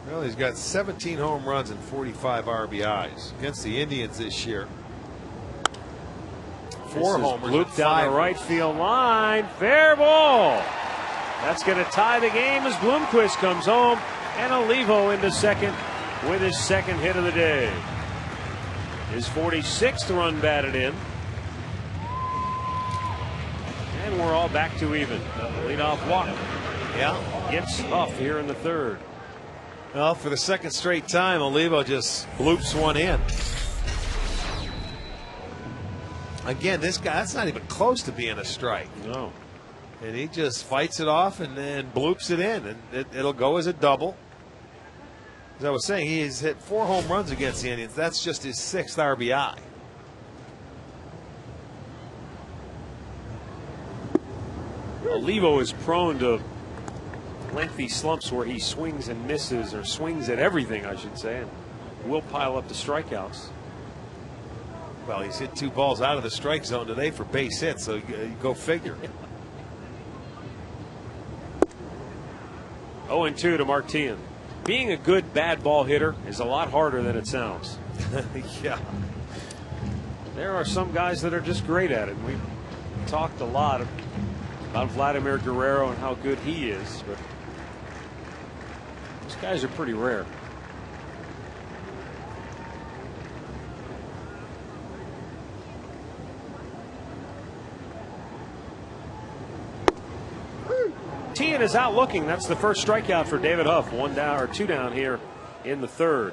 Well, he's got 17 home runs and 45 RBIs against the Indians this year. 4 homers. Looped down the right field line. Fair ball. That's going to tie the game as Bloomquist comes home and Olivo into second with his second hit of the day. His 46th run batted in. And we're all back to even. Leadoff walk. Yeah. Gets Huff here in the third. Well, for the second straight time, Olivo just bloops one in. Again, this guy, that's not even close to being a strike. No. And he just fights it off and then bloops it in. And it'll go as a double. As I was saying, he has hit 4 home runs against the Indians. That's just his 6th RBI. Olivo is prone to lengthy slumps where he swings and misses, or swings at everything, I should say, and will pile up the strikeouts. Well, he's hit 2 balls out of the strike zone today for base hits, so you go figure. 0-2 to Martin. Being a good bad ball hitter is a lot harder than it sounds. Yeah. There are some guys that are just great at it. We've talked a lot about Vladimir Guerrero and how good he is, but these guys are pretty rare. Tian is out looking. That's the first strikeout for David Huff. 1 down or 2 down here in the third.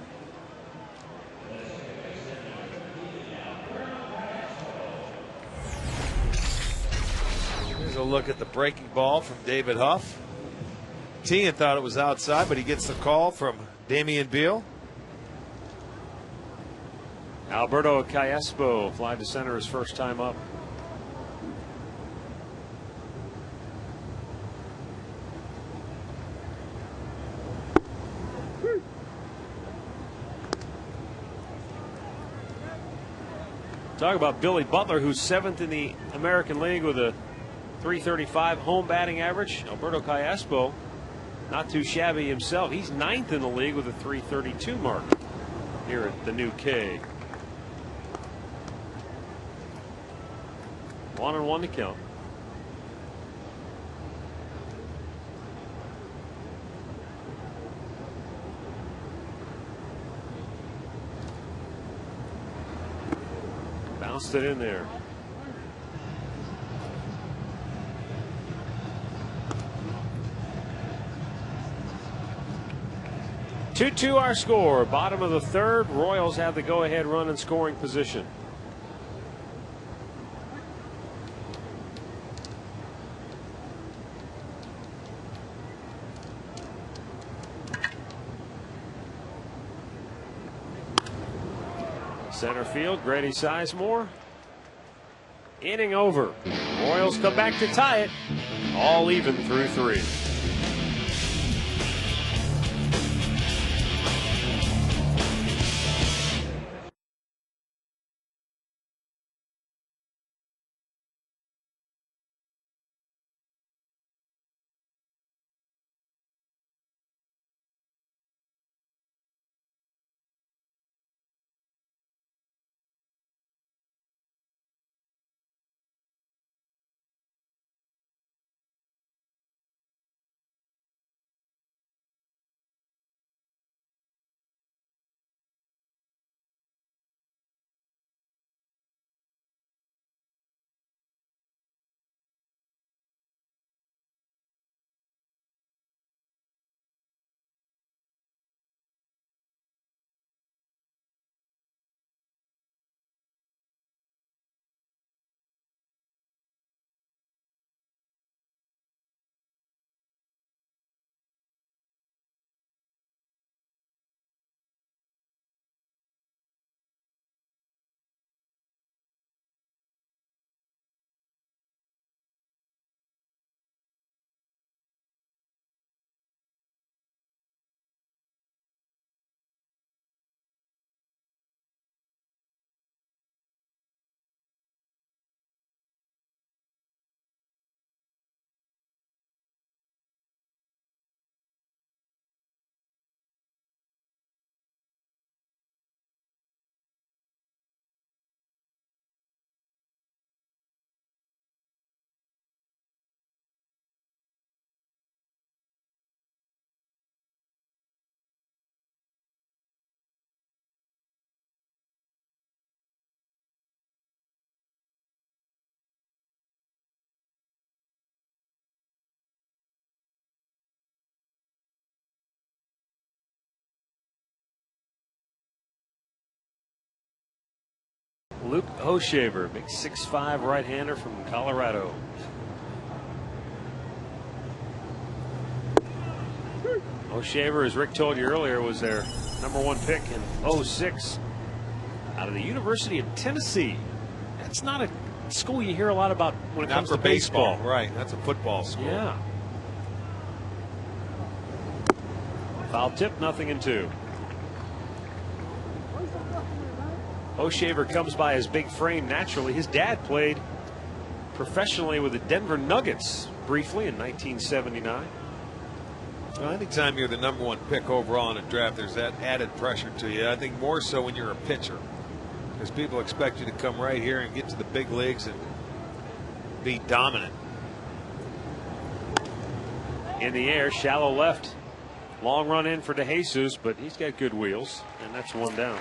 Here's a look at the breaking ball from David Huff. Tian thought it was outside, but he gets the call from Damian Beal. Alberto Callaspo fly to center his first time up. Talk about Billy Butler, who's 7th in the American League with a .335 home batting average. Alberto Callaspo, not too shabby himself. He's 9th in the league with a .332 mark here at the new K. 1-1 to count. Bounced it in there. Two our score. Bottom of the third. Royals have the go-ahead run in scoring position. Center field, Grady Sizemore. Inning over. Royals come back to tie it. All even through 3. Luke Hoshaver, big 6'5" right-hander from Colorado. Hoshaver, as Rick told you earlier, was their #1 pick in '06 out of the University of Tennessee. That's not a school you hear a lot about when it comes to baseball. Right, that's a football school. Yeah. Foul tip, 0-2. Hoshaver comes by his big frame naturally. His dad played professionally with the Denver Nuggets briefly in 1979. Well, anytime you're the #1 pick overall in a draft, there's that added pressure to you. I think more so when you're a pitcher, because people expect you to come right here and get to the big leagues and be dominant. In the air, shallow left. Long run in for DeJesus, but he's got good wheels, and that's 1 down.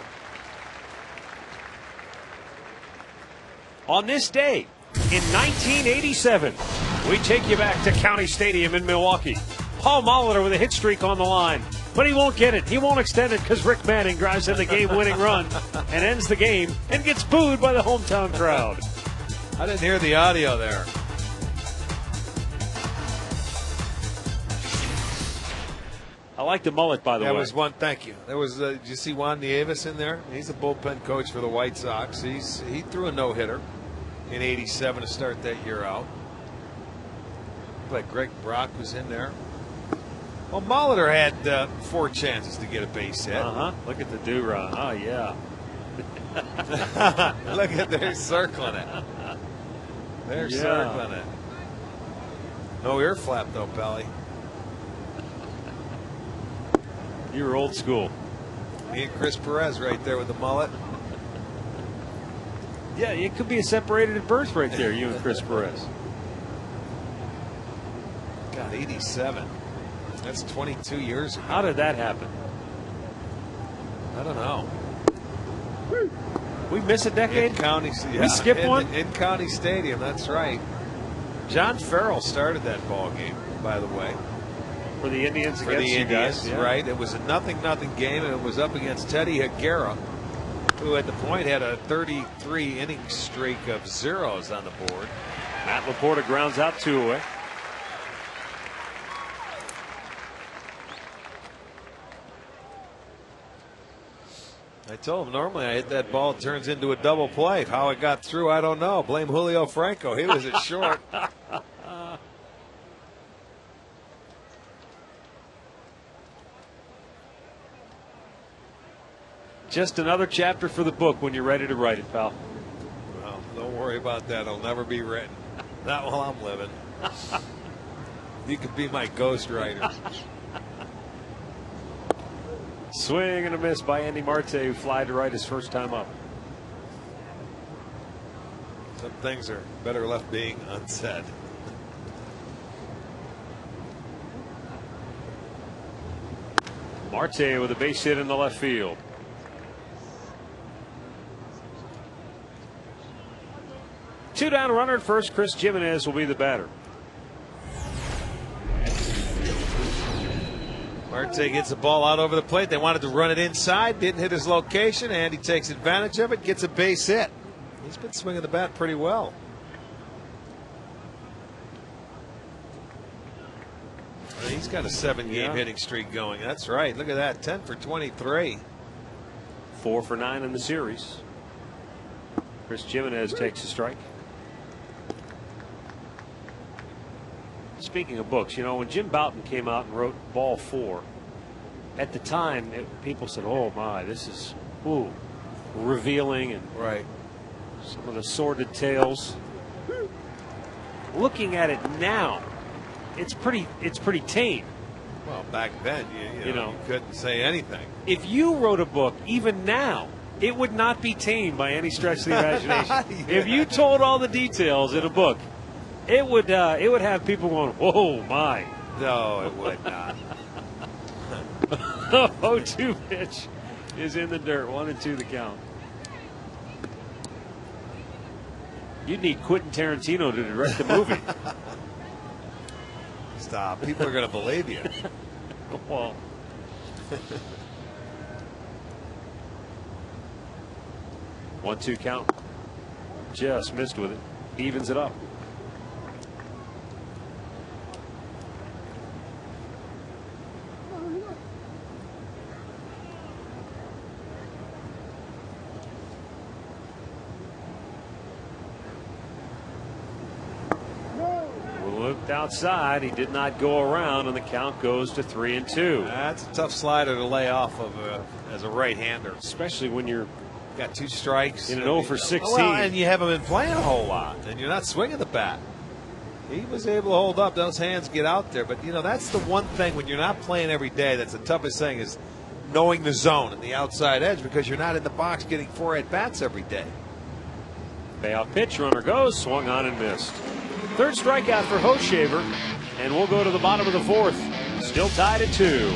On this day in 1987, we take you back to County Stadium in Milwaukee. Paul Molitor with a hit streak on the line, but he won't get it. He won't extend it because Rick Manning drives in the game-winning run and ends the game and gets booed by the hometown crowd. I didn't hear the audio there. I like the mullet, by the way. That was one. Thank you. There was. Did you see Juan Nieves in there? He's a bullpen coach for the White Sox. He threw a no-hitter in '87 to start that year out. Like Greg Brock was in there. Well, Molitor had 4 chances to get a base hit. Look at the do-rah. Oh, yeah. Look at, they're circling it. They're circling it. No ear flap though, Pelly. You were old school. Me and Chris Perez right there with the mullet. Yeah, it could be a separated at birth right there, you and Chris Perez. God, 87. That's 22 years ago. How did that happen? I don't know. We miss a decade? In County, we skipped one? In County Stadium, that's right. John Farrell started that ball game, by the way. For the Indians For against the you Indians, guys. Yeah. Right. It was a 0-0 game, and it was up against Teddy Higuera, who at the point had a 33-inning streak of zeros on the board. Matt Laporta grounds out 2 away. I told him normally I hit that ball, it turns into a double play. How it got through, I don't know. Blame Julio Franco. He was at short. Just another chapter for the book when you're ready to write it, pal. Well, don't worry about that. It'll never be written. Not while I'm living. You could be my ghostwriter. Swing and a miss by Andy Marte, who fly to right his first time up. Some things are better left being unsaid. Marte with a base hit in the left field. Two down, runner at first. Chris Jimenez will be the batter. Marte gets the ball out over the plate. They wanted to run it inside, didn't hit his location, and he takes advantage of it, gets a base hit. He's been swinging the bat pretty well. He's got a 7-game hitting streak going. That's right. Look at that. 10 for 23. 4 for 9 in the series. Chris Jimenez takes a strike. Speaking of books, you know, when Jim Bouton came out and wrote Ball 4, at the time, people said, oh my, this is revealing and some of the sordid tales. Looking at it now, it's pretty tame. Well, back then, you know, you couldn't say anything. If you wrote a book, even now, it would not be tame by any stretch of the imagination. If you told all the details in a book, it would have people going, whoa, my. No, it would not. 0-2 pitch is in the dirt. 1-2 the count. You'd need Quentin Tarantino to direct the movie. Stop. People are going to believe you. Well. 1-2 count. Just missed with it. Evens it up. Looked outside. He did not go around, and the count goes to 3-2. That's a tough slider to lay off of as a right-hander, especially when you're got 2 strikes in an 0 for 16. Well, and you haven't been playing a whole lot, and you're not swinging the bat. He was able to hold up. Those hands get out there, but you know that's the one thing when you're not playing every day. That's the toughest thing is knowing the zone and the outside edge because you're not in the box getting 4 at bats every day. Payoff pitch, runner goes, swung on and missed. Third strikeout for Hochevar, and we'll go to the bottom of the 4th. Still tied at 2.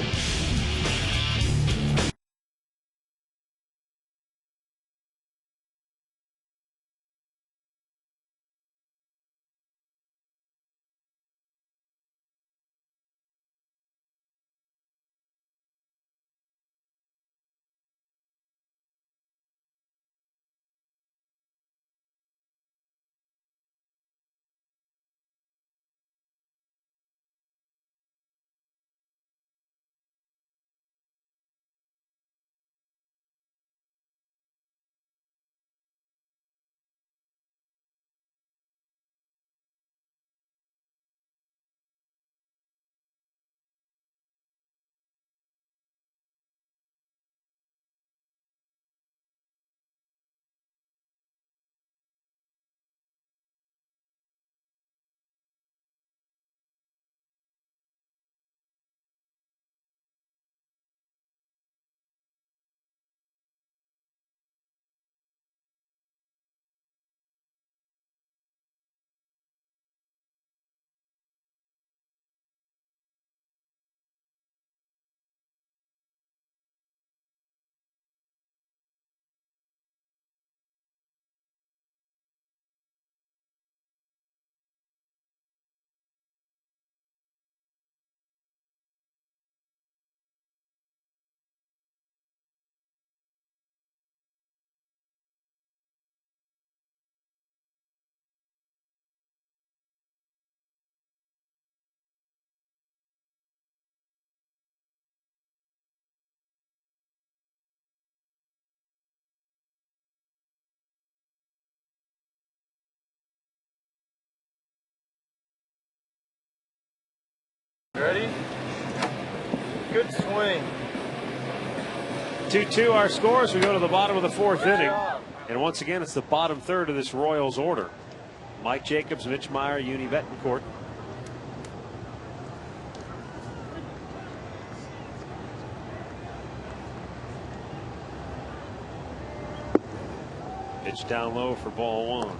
Ready? Good swing. 2-2 our scores. We go to the bottom of the 4th inning. And once again, it's the bottom third of this Royals order. Mike Jacobs, Mitch Meyer, Uni Betancourt. Pitch down low for ball 1.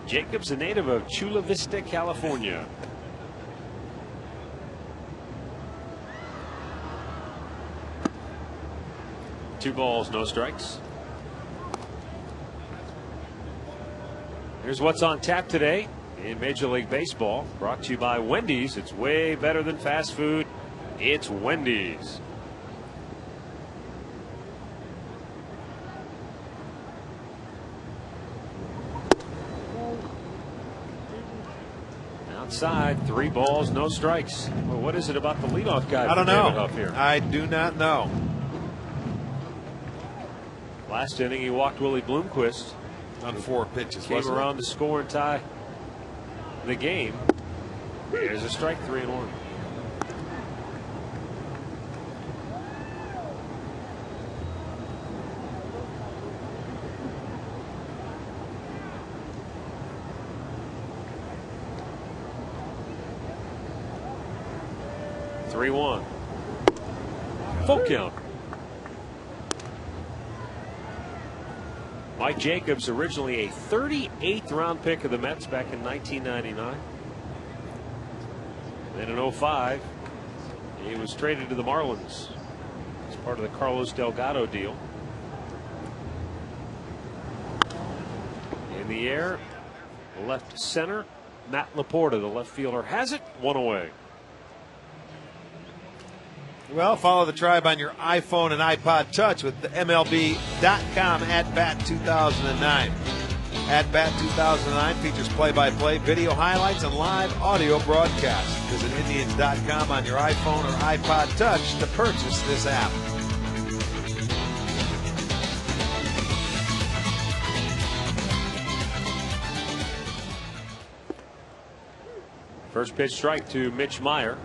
Jacobs, a native of Chula Vista, California. Two balls, no strikes. Here's what's on tap today in Major League Baseball. Brought to you by Wendy's. It's way better than fast food. It's Wendy's. Outside, 3 balls, no strikes. Well, what is it about the leadoff guy? I don't know. Up here? I do not know. Last inning, he walked Willie Bloomquist on 4 pitches. Came around to score and tie the game. There's a strike, 3-1. Full count. Mike Jacobs, originally a 38th round pick of the Mets back in 1999. Then in 05, he was traded to the Marlins as part of the Carlos Delgado deal. In the air, left center, Matt Laporta, the left fielder, has it, 1 away. Well, follow the Tribe on your iPhone and iPod Touch with the MLB.com At Bat 2009. At Bat 2009 features play-by-play, video highlights, and live audio broadcasts. Visit Indians.com on your iPhone or iPod Touch to purchase this app. First pitch strike to Mitch Meyer.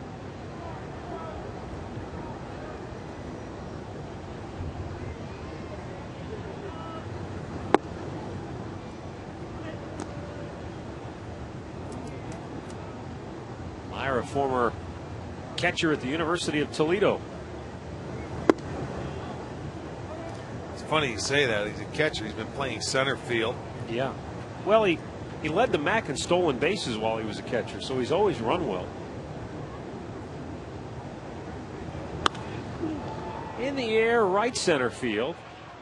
Meyer, a former catcher at the University of Toledo. It's funny you say that. He's a catcher. He's been playing center field. Yeah. Well, he led the MAC in stolen bases while he was a catcher, so he's always run well. In the air, right center field.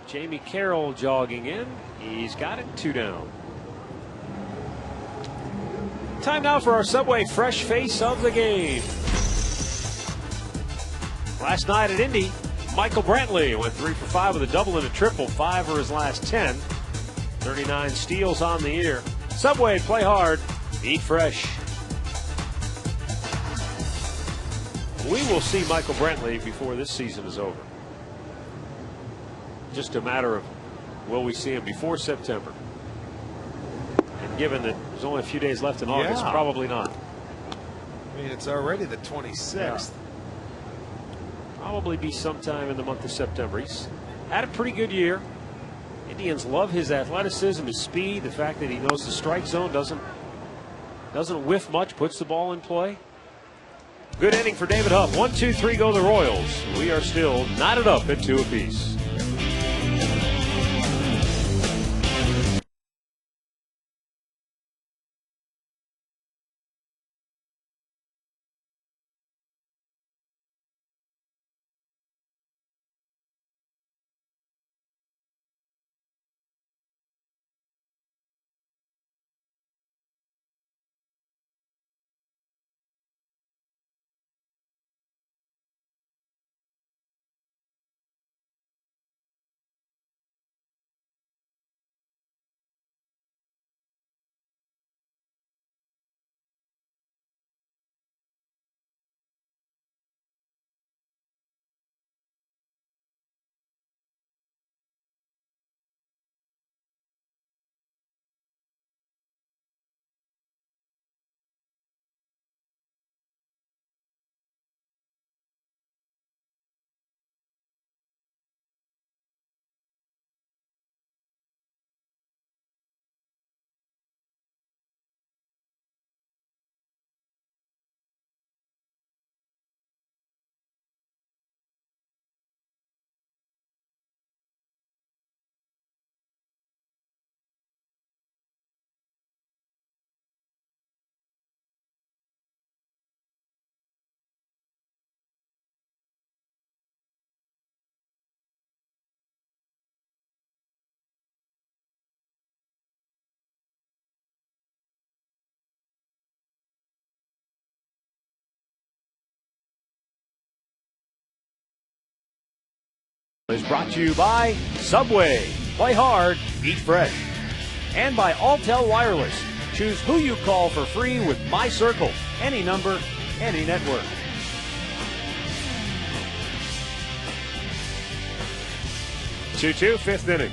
Jamie Carroll jogging in. He's got it, 2 down. Time now for our Subway Fresh Face of the game. Last night at Indy, Michael Brantley went 3 for 5 with a double and a triple, 5 for his last 10. 39 steals on the year. Subway, play hard, eat fresh. We will see Michael Brantley before this season is over. Just a matter of, will we see him before September? And given that there's only a few days left in August, probably not. I mean, it's already the 26th. Yeah. Probably be sometime in the month of September. He's had a pretty good year. Indians love his athleticism, his speed, the fact that he knows the strike zone, doesn't whiff much, puts the ball in play. Good inning for David Huff. 1, 2, 3 go the Royals. We are still knotted up at 2 apiece. Is brought to you by Subway. Play hard, eat fresh. And by Alltel Wireless. Choose who you call for free with My Circle. Any number, any network. Two-two, 5th inning.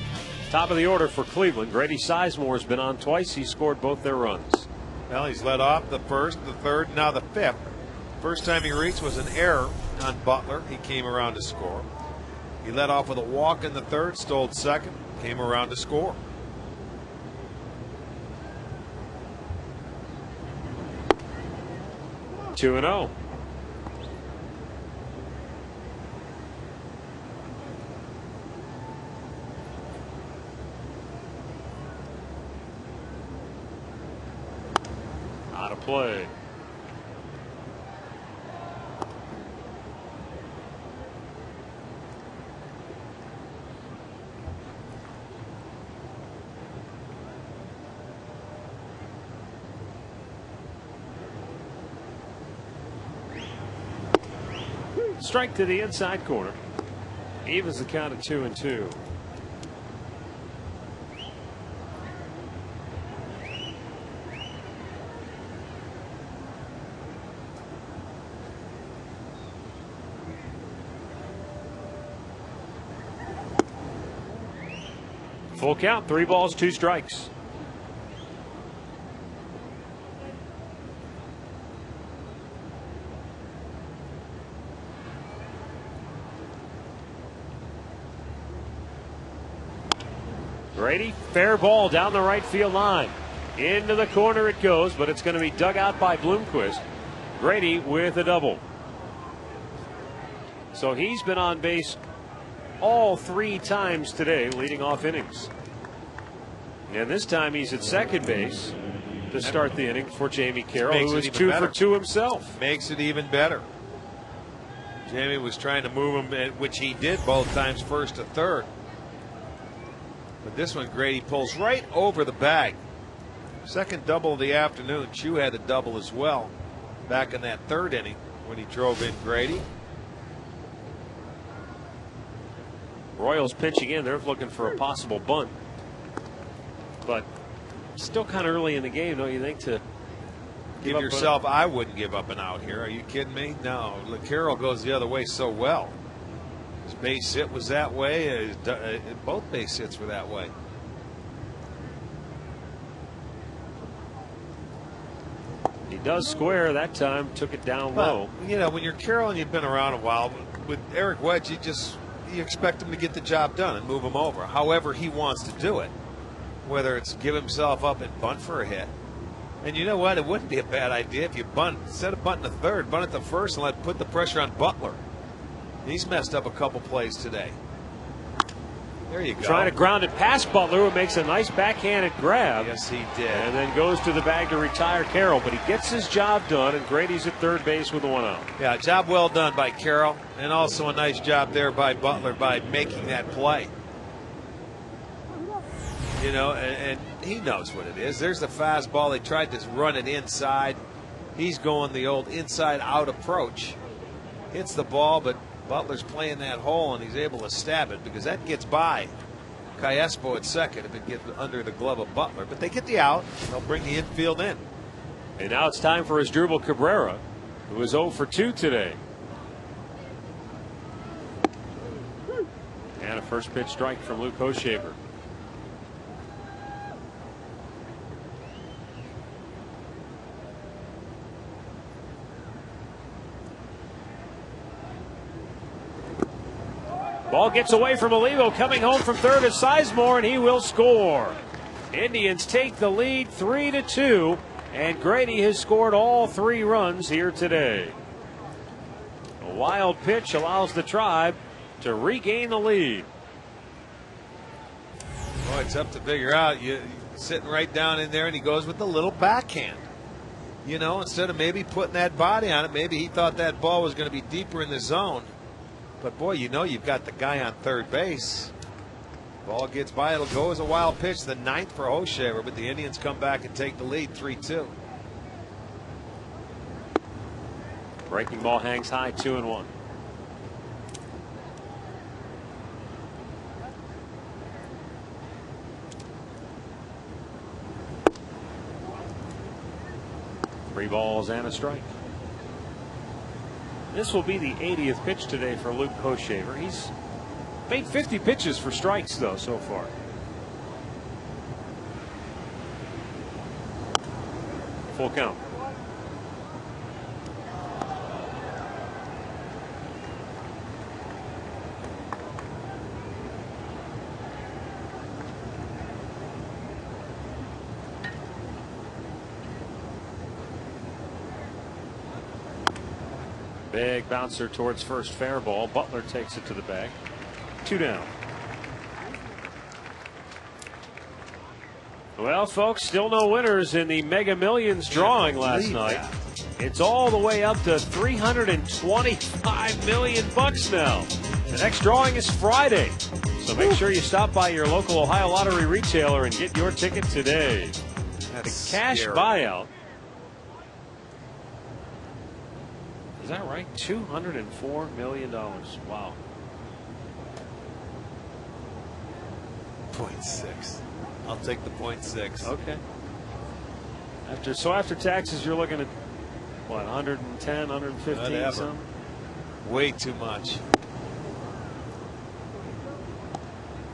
Top of the order for Cleveland. Grady Sizemore has been on twice. He scored both their runs. Well, he's led off the 1st, the 3rd, now the 5th. First time he reached was an error on Butler. He came around to score. He led off with a walk in the 3rd, stole 2nd, came around to score. Two and 0. Out of play. strike to the inside corner. Evens the count at 2-2. Full count, 3 balls, 2 strikes. Grady, fair ball down the right field line. Into the corner it goes, but it's going to be dug out by Bloomquist. Grady with a double. So he's been on base all 3 times today, leading off innings. And this time he's at second base to start the inning for Jamie Carroll, who is 2 for 2 himself. Makes it even better. Jamie was trying to move him, which he did both times, first to third. But this one, Grady pulls right over the bag. Second double of the afternoon. Chu had a double as well back in that 3rd inning when he drove in Grady. Royals pitching in. They're looking for a possible bunt. But still kind of early in the game, don't you think, to give yourself? I wouldn't give up an out here. Are you kidding me? No. Carroll goes the other way so well. His base hit was that way. Both base hits were that way. He does square that time. Took it down low. You know, when you're Carroll and you've been around a while, with Eric Wedge, you expect him to get the job done and move him over. However he wants to do it, whether it's give himself up and bunt for a hit. And you know what? It wouldn't be a bad idea if you bunt, instead of bunting the 3rd, bunt at the 1st and put the pressure on Butler. He's messed up a couple plays today. There you go. Trying to ground it past Butler, who makes a nice backhanded grab. Yes, he did. And then goes to the bag to retire Carroll. But he gets his job done, and Grady's at third base with a 1 out. Yeah, job well done by Carroll. And also a nice job there by Butler by making that play. You know, and he knows what it is. There's the fastball. They tried to run it inside. He's going the old inside-out approach. Hits the ball, but Butler's playing that hole, and he's able to stab it because that gets by Cayespo at second if it gets under the glove of Butler. But they get the out. They'll bring the infield in. And now it's time for Asdrubal Cabrera, who was 0 for 2 today. And a first pitch strike from Luke Hochevar. Ball gets away from Olivo. Coming home from third is Sizemore, and he will score. Indians take the lead 3-2, and Grady has scored all 3 runs here today. A wild pitch allows the Tribe to regain the lead. Boy, it's up to figure out. You're sitting right down in there, and he goes with the little backhand. You know, instead of maybe putting that body on it, maybe he thought that ball was going to be deeper in the zone. But, boy, you know you've got the guy on third base. Ball gets by. It'll go as a wild pitch, the 9th for Hochevar, but the Indians come back and take the lead 3-2. Breaking ball hangs high, 2-1. Three balls and a strike. This will be the 80th pitch today for Luke Hochevar. He's made 50 pitches for strikes, though, so far. Full count. Big bouncer towards first, fair ball. Butler takes it to the bag. 2 down. Well, folks, still no winners in the Mega Millions drawing last night. It's all the way up to $325 million now. The next drawing is Friday, so make sure you stop by your local Ohio Lottery retailer and get your ticket today. The cash buyout is that right? $204 million. Wow. 0.6. I'll take the 0.6. Okay. After taxes, you're looking at what, 110, 115, something? Way too much.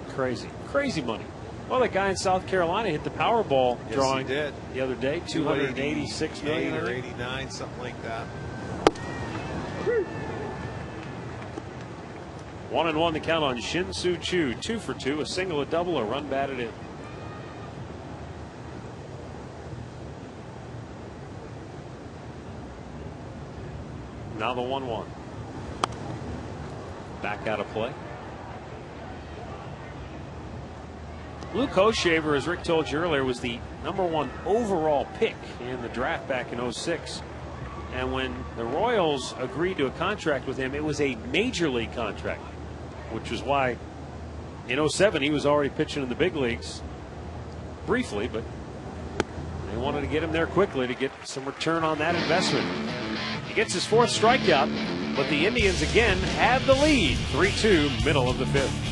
Crazy money. Well, the guy in South Carolina hit the Powerball drawing the other day, 286 million or 89, something like that. 1-1 to count on Shin Soo Choo. 2 for 2, a single, a double, a run batted in. Now the 1-1. Back out of play. Luke Hochevar, as Rick told you earlier, was the #1 overall pick in the draft back in '06. And when the Royals agreed to a contract with him, it was a major league contract, which was why in '07 he was already pitching in the big leagues briefly, but they wanted to get him there quickly to get some return on that investment. He gets his 4th strikeout, but the Indians again have the lead. 3-2, middle of the 5th.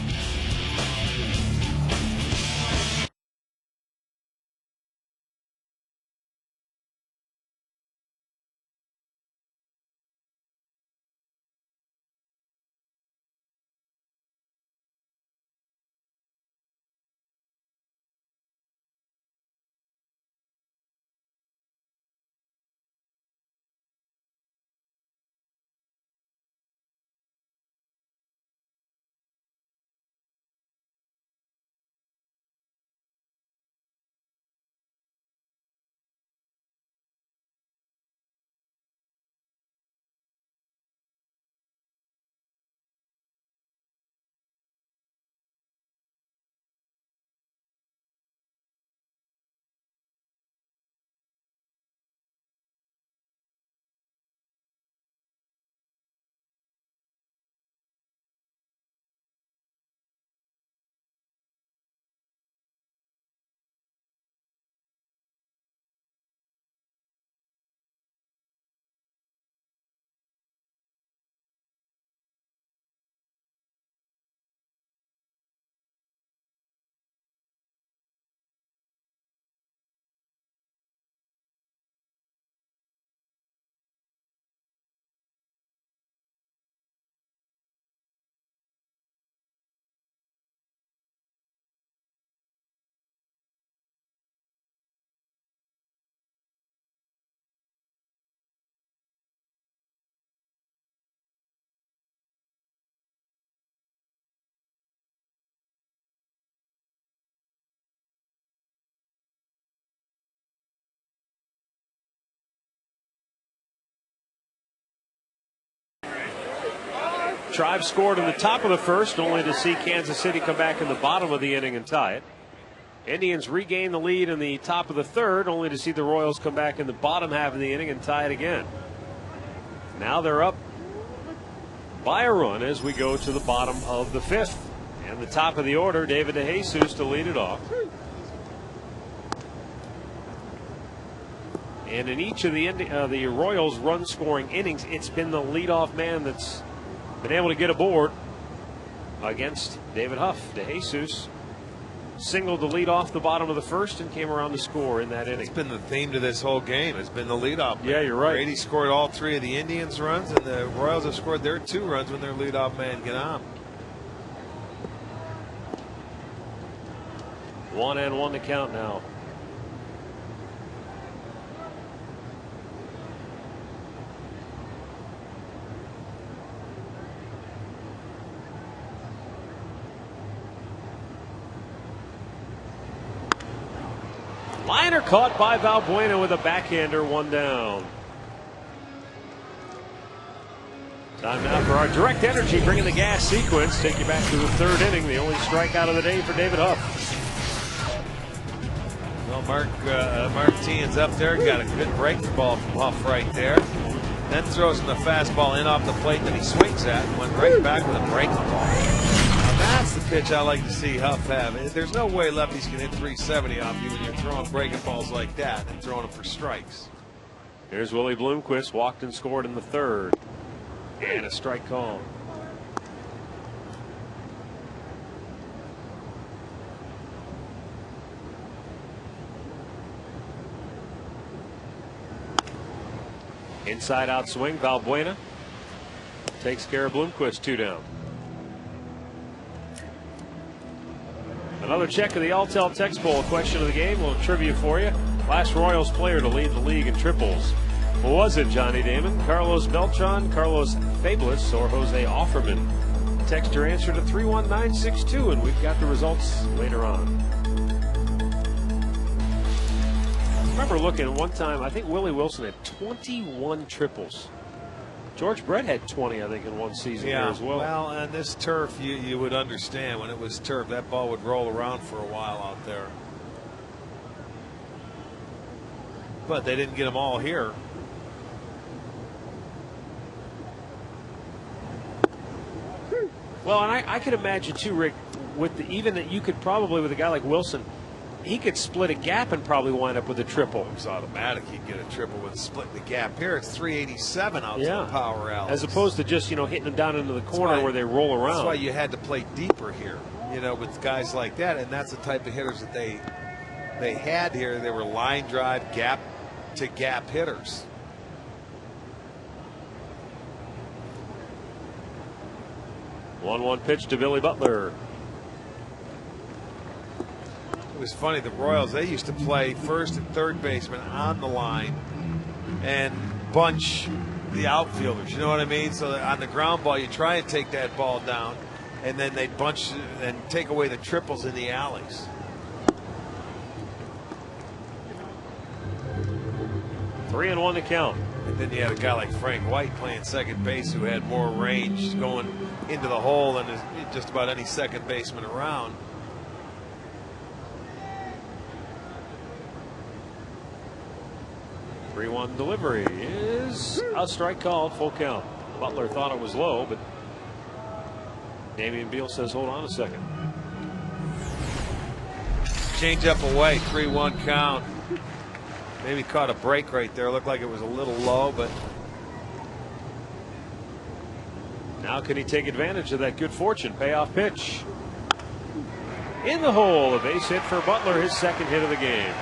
Tribe scored in the top of the 1st, only to see Kansas City come back in the bottom of the inning and tie it. Indians regain the lead in the top of the 3rd, only to see the Royals come back in the bottom half of the inning and tie it again. Now they're up by a run as we go to the bottom of the 5th. And the top of the order, David DeJesus to lead it off. And in each of the Royals' run-scoring innings, it's been the leadoff man that's been able to get aboard against David Huff. DeJesus singled the lead off the bottom of the 1st and came around to score in that inning. It's been the theme to this whole game. It's been the leadoff man. Yeah, you're right. Brady scored all 3 of the Indians' runs, and the Royals have scored their 2 runs when their leadoff man get on. 1-1 to count now. Liner caught by Valbuena with a backhander, 1 down. Time now for our direct energy, bringing the gas sequence. Take you back to the 3rd inning, the only strikeout of the day for David Huff. Well, Martinez up there, got a good breaking ball from Huff right there. Then throws him the fastball in off the plate that he swings at and went right back with a breaking ball. Now that's the pitch I like to see Huff have. There's no way lefties can hit 370 off you when you're throwing breaking balls like that and throwing them for strikes. Here's Willie Bloomquist, walked and scored in the third. And a strike call. Inside out swing, Valbuena takes care of Bloomquist, 2 down. Another check of the Alltel text poll. Question of the game, a little trivia for you. Last Royals player to lead the league in triples. Was it Johnny Damon, Carlos Beltran, Carlos Fabulous, or Jose Offerman? Text your answer to 31962, and we've got the results later on. I remember looking at one time, I think Willie Wilson had 21 triples. George Brett had 20, I think, in one season here as well. Well, on this turf, you would understand when it was turf, that ball would roll around for a while out there. But they didn't get them all here. Well, and I could imagine too, Rick, with even that you could probably, with a guy like Wilson, he could split a gap and probably wind up with a triple. It's automatic. He'd get a triple with splitting the gap. Here it's 387 out to the power alley. As opposed to just, hitting them down into the corner where they roll around. That's why you had to play deeper here, with guys like that. And that's the type of hitters that they had here. They were line drive, gap to gap hitters. One pitch to Billy Butler. It was funny, the Royals, they used to play first and third baseman on the line and bunch the outfielders, you know what I mean? So that on the ground ball, you try and take that ball down, and then they bunch and take away the triples in the alleys. Three and one to count. And then you had a guy like Frank White playing second base who had more range going into the hole than just about any second baseman around. Three-one delivery is a strike called, full count. Butler thought it was low, but Damian Beal says, hold on a second. Change up away, 3-1 count. Maybe caught a break right there. Looked like it was a little low, but now can he take advantage of that good fortune? Payoff pitch. In the hole, a base hit for Butler, his second hit of the game.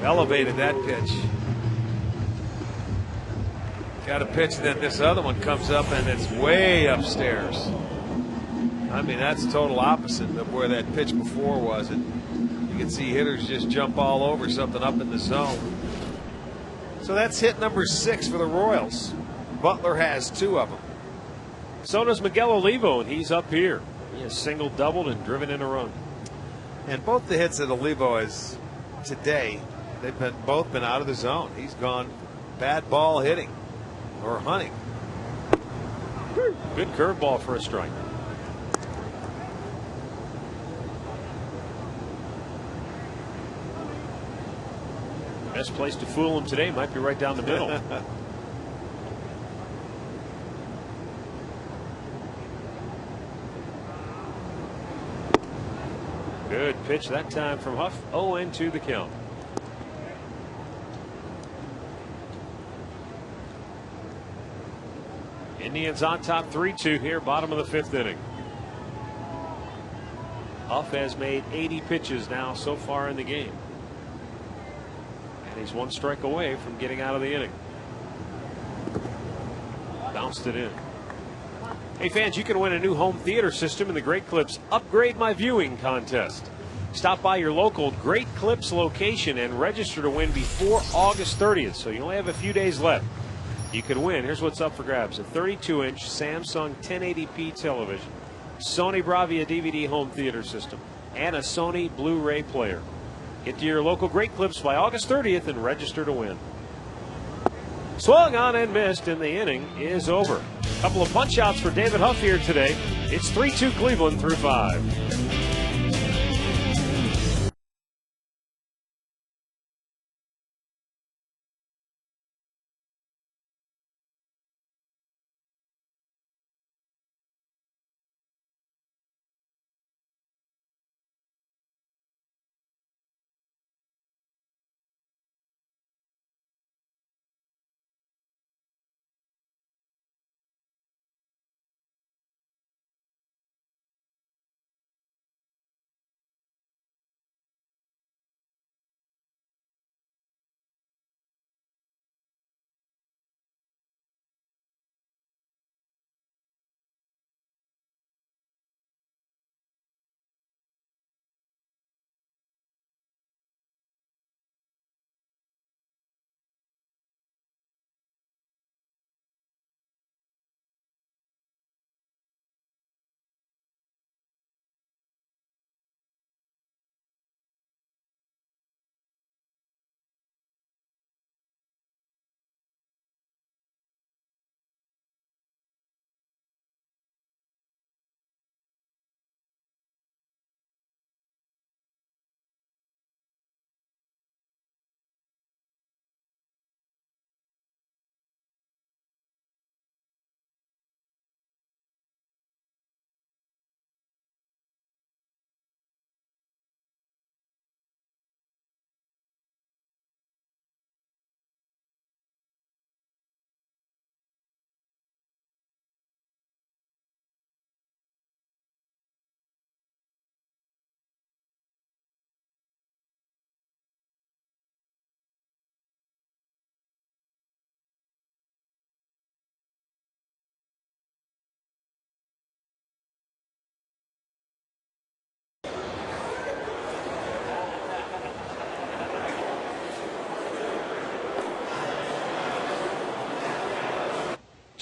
Elevated that pitch. Got a pitch, then this other one comes up and it's way upstairs. I mean, that's total opposite of where that pitch before was. You can see hitters just jump all over something up in the zone. So that's hit number 6 for the Royals. Butler has 2 of them. So does Miguel Olivo, and he's up here. He has single, doubled, and driven in a run. And both the hits that Olivo has today, they've both been out of the zone. He's gone bad ball hitting or hunting. Good curveball for a strike. Best place to fool him today might be right down the middle. Good pitch that time from Huff. 0-2 the count. Indians on top 3-2 here, bottom of the 5th inning. Huff has made 80 pitches now so far in the game. And he's 1 strike away from getting out of the inning. Bounced it in. Hey fans, you can win a new home theater system in the Great Clips Upgrade My Viewing contest. Stop by your local Great Clips location and register to win before August 30th. So you only have a few days left. You can win. Here's what's up for grabs: a 32-inch Samsung 1080p television, Sony Bravia DVD home theater system, and a Sony Blu-ray player. Get to your local Great Clips by August 30th and register to win. Swung on and missed, and the inning is over. A couple of punch outs for David Huff here today. It's 3-2 Cleveland through 5.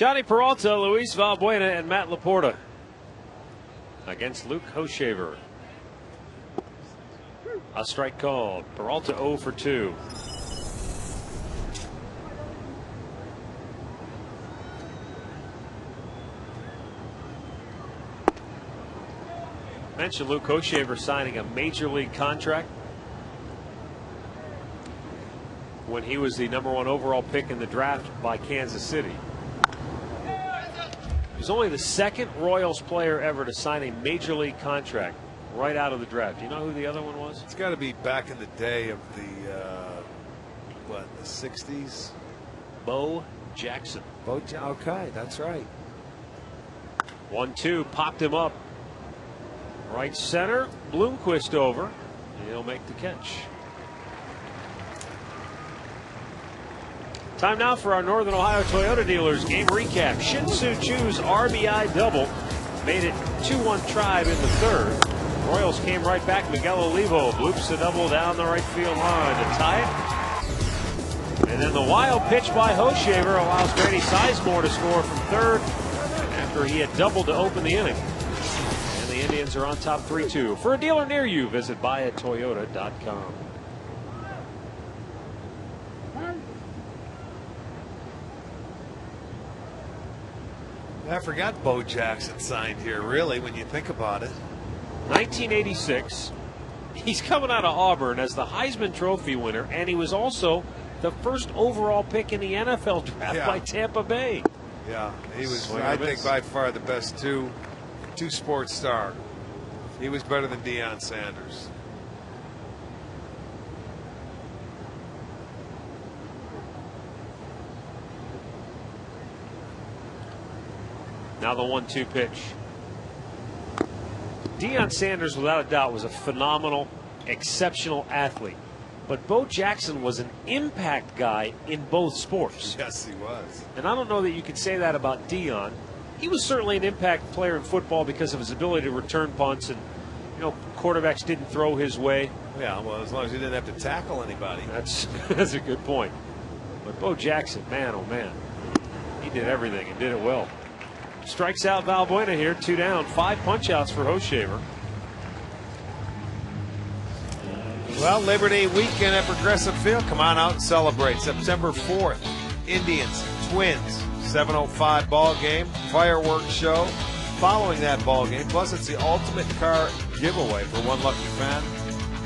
Johnny Peralta, Luis Valbuena, and Matt Laporta against Luke Hochevar. A strike called. Peralta 0 for 2. Mentioned Luke Hochevar signing a major league contract when he was the #1 overall pick in the draft by Kansas City. He was only the second Royals player ever to sign a major league contract right out of the draft. Do you know who the other one was? It's got to be back in the day of the the 60s. Bo Jackson. Okay, that's right. 1-2, popped him up. Right center, Bloomquist over, and he'll make the catch. Time now for our Northern Ohio Toyota dealers game recap. Shin-Soo Choo's RBI double made it 2-1 Tribe in the third. Royals came right back. Miguel Olivo bloops the double down the right field line to tie it. And then the wild pitch by Hochevar allows Grady Sizemore to score from third after he had doubled to open the inning. And the Indians are on top 3-2. For a dealer near you, visit buyatoyota.com. I forgot Bo Jackson signed here, really, when you think about it. 1986. He's coming out of Auburn as the Heisman Trophy winner, and he was also the first overall pick in the NFL draft by Tampa Bay. Yeah, he was, I think, by far the best two-sport star. He was better than Deion Sanders. Now the 1-2 pitch. Deion Sanders, without a doubt, was a phenomenal, exceptional athlete. But Bo Jackson was an impact guy in both sports. Yes, he was. And I don't know that you could say that about Deion. He was certainly an impact player in football because of his ability to return punts, and quarterbacks didn't throw his way. Yeah, well, as long as he didn't have to tackle anybody. That's a good point. But Bo Jackson, man, oh man, he did everything and did it well. Strikes out Valbuena here, 2 down, 5 punch-outs for Hochevar. Well, Labor Day weekend at Progressive Field. Come on out and celebrate. September 4th, Indians, Twins, 7:05 ball game, fireworks show following that ball game. Plus, it's the ultimate car giveaway for one lucky fan.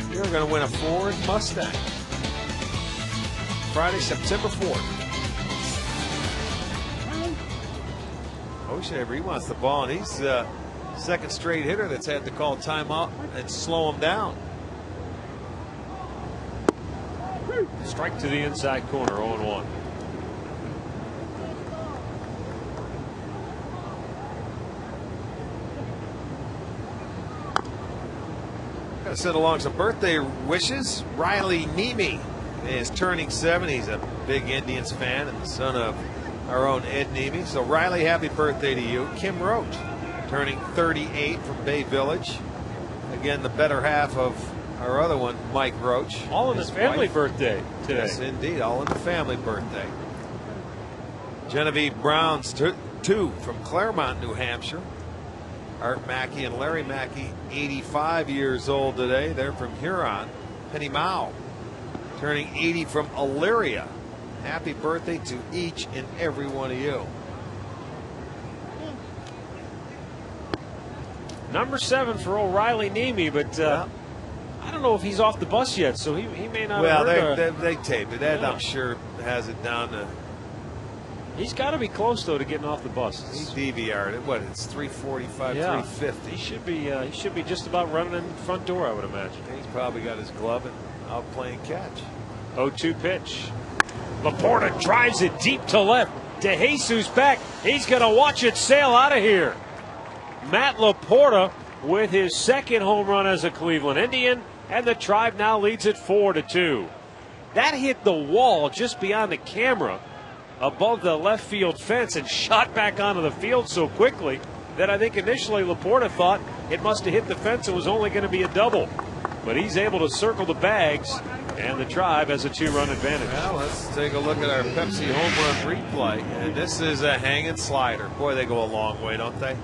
You're going to win a Ford Mustang. Friday, September 4th. Hochevar, he wants the ball, and he's the second straight hitter that's had to call timeout and slow him down. Strike to the inside corner, 0-1. Gotta send along some birthday wishes. Riley Nemi is turning 7. He's a big Indians fan and the son of our own Ed Nemi. So Riley, happy birthday to you. Kim Roach turning 38 from Bay Village. Again, the better half of our other one, Mike Roach. All in his family birthday today. Yes, indeed. All in the family birthday. Genevieve Brown's 2 from Claremont, New Hampshire. Art Mackey and Larry Mackey, 85 years old today. They're from Huron. Penny Mao turning 80 from Elyria. Happy birthday to each and every one of you. Number 7 for O'Reilly Nemi, but I don't know if he's off the bus yet, so he may not. Well, they tape it. Ed, I'm sure, has it down to. He's got to be close though to getting off the bus. He DVR'd it. What? It's 3:45, 3:50. He should be just about running in the front door, I would imagine. He's probably got his glove and out playing catch. 0-2 pitch. Laporta drives it deep to left. DeJesus back. He's going to watch it sail out of here. Matt Laporta with his second home run as a Cleveland Indian, and the Tribe now leads it 4-2. That hit the wall just beyond the camera above the left field fence and shot back onto the field so quickly that I think initially Laporta thought it must have hit the fence and was only going to be a double. But he's able to circle the bags And the Tribe has a 2-run advantage. Well, let's take a look at our Pepsi home run replay. And this is a hanging slider. Boy, they go a long way, don't they?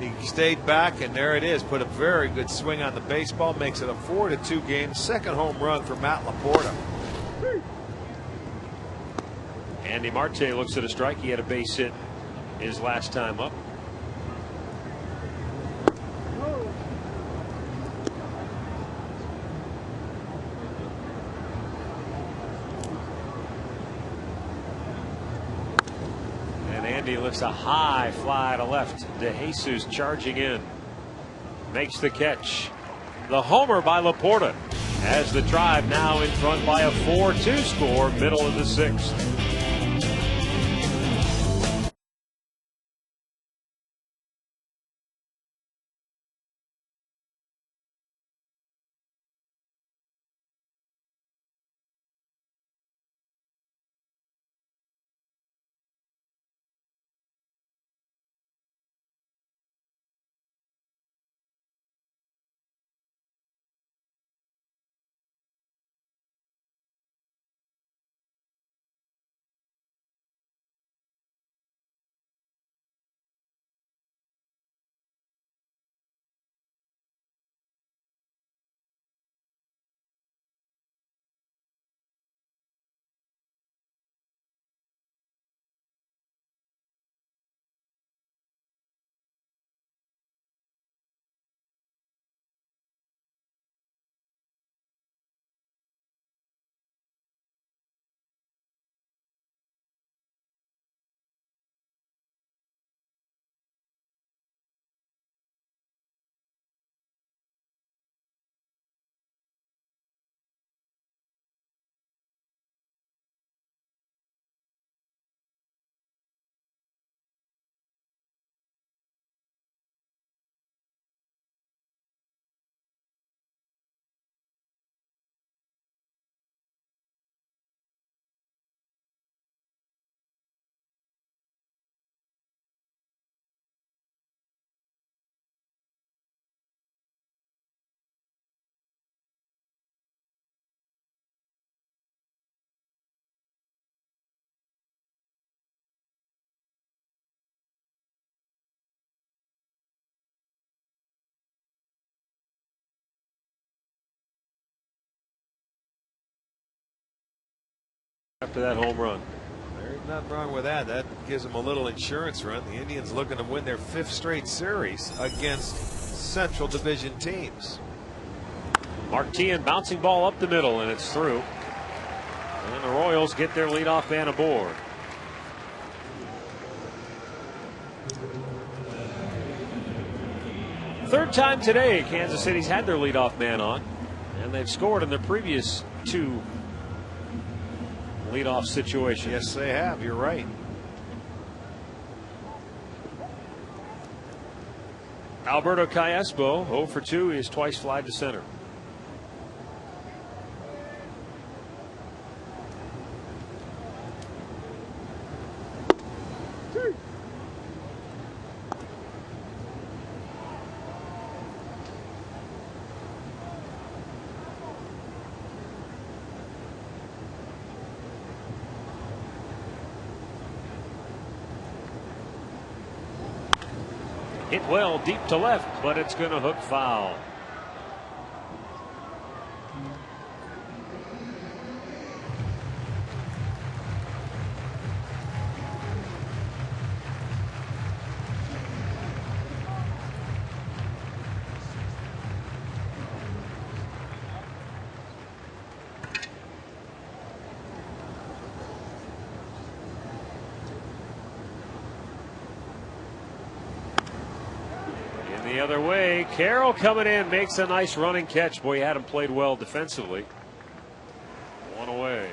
He stayed back, and there it is. Put a very good swing on the baseball. Makes it a 4-2 game. Second home run for Matt Laporta. Andy Marte looks at a strike. He had a base hit his last time up. Andy lifts a high fly to left. DeJesus charging in. Makes the catch. The homer by Laporta. As the Tribe now in front by a 4-2 score, middle of the 6th. After that home run. There's nothing wrong with that. That gives them a little insurance run. The Indians looking to win their 5th straight series against Central Division teams. Martian bouncing ball up the middle, and it's through. And the Royals get their leadoff man aboard. Third time today Kansas City's had their leadoff man on, and they've scored in their previous 2 leadoff situations. Yes, they have. You're right. Alberto Callaspo, 0 for 2, is twice flied to center. Hit well deep to left, but it's going to hook foul. The other way, Carroll coming in, makes a nice running catch. Boy, he had him played well defensively. 1 away.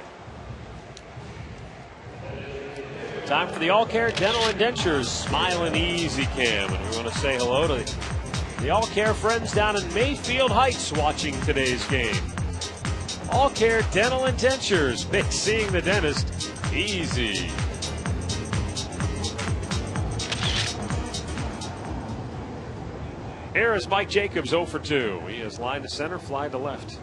Time for the All Care Dental Indentures Smiling Easy Cam. And we want to say hello to the All Care friends down in Mayfield Heights watching today's game. All Care Dental Indentures makes seeing the dentist easy. Here is Mike Jacobs, 0 for 2. He is line to center, fly to left.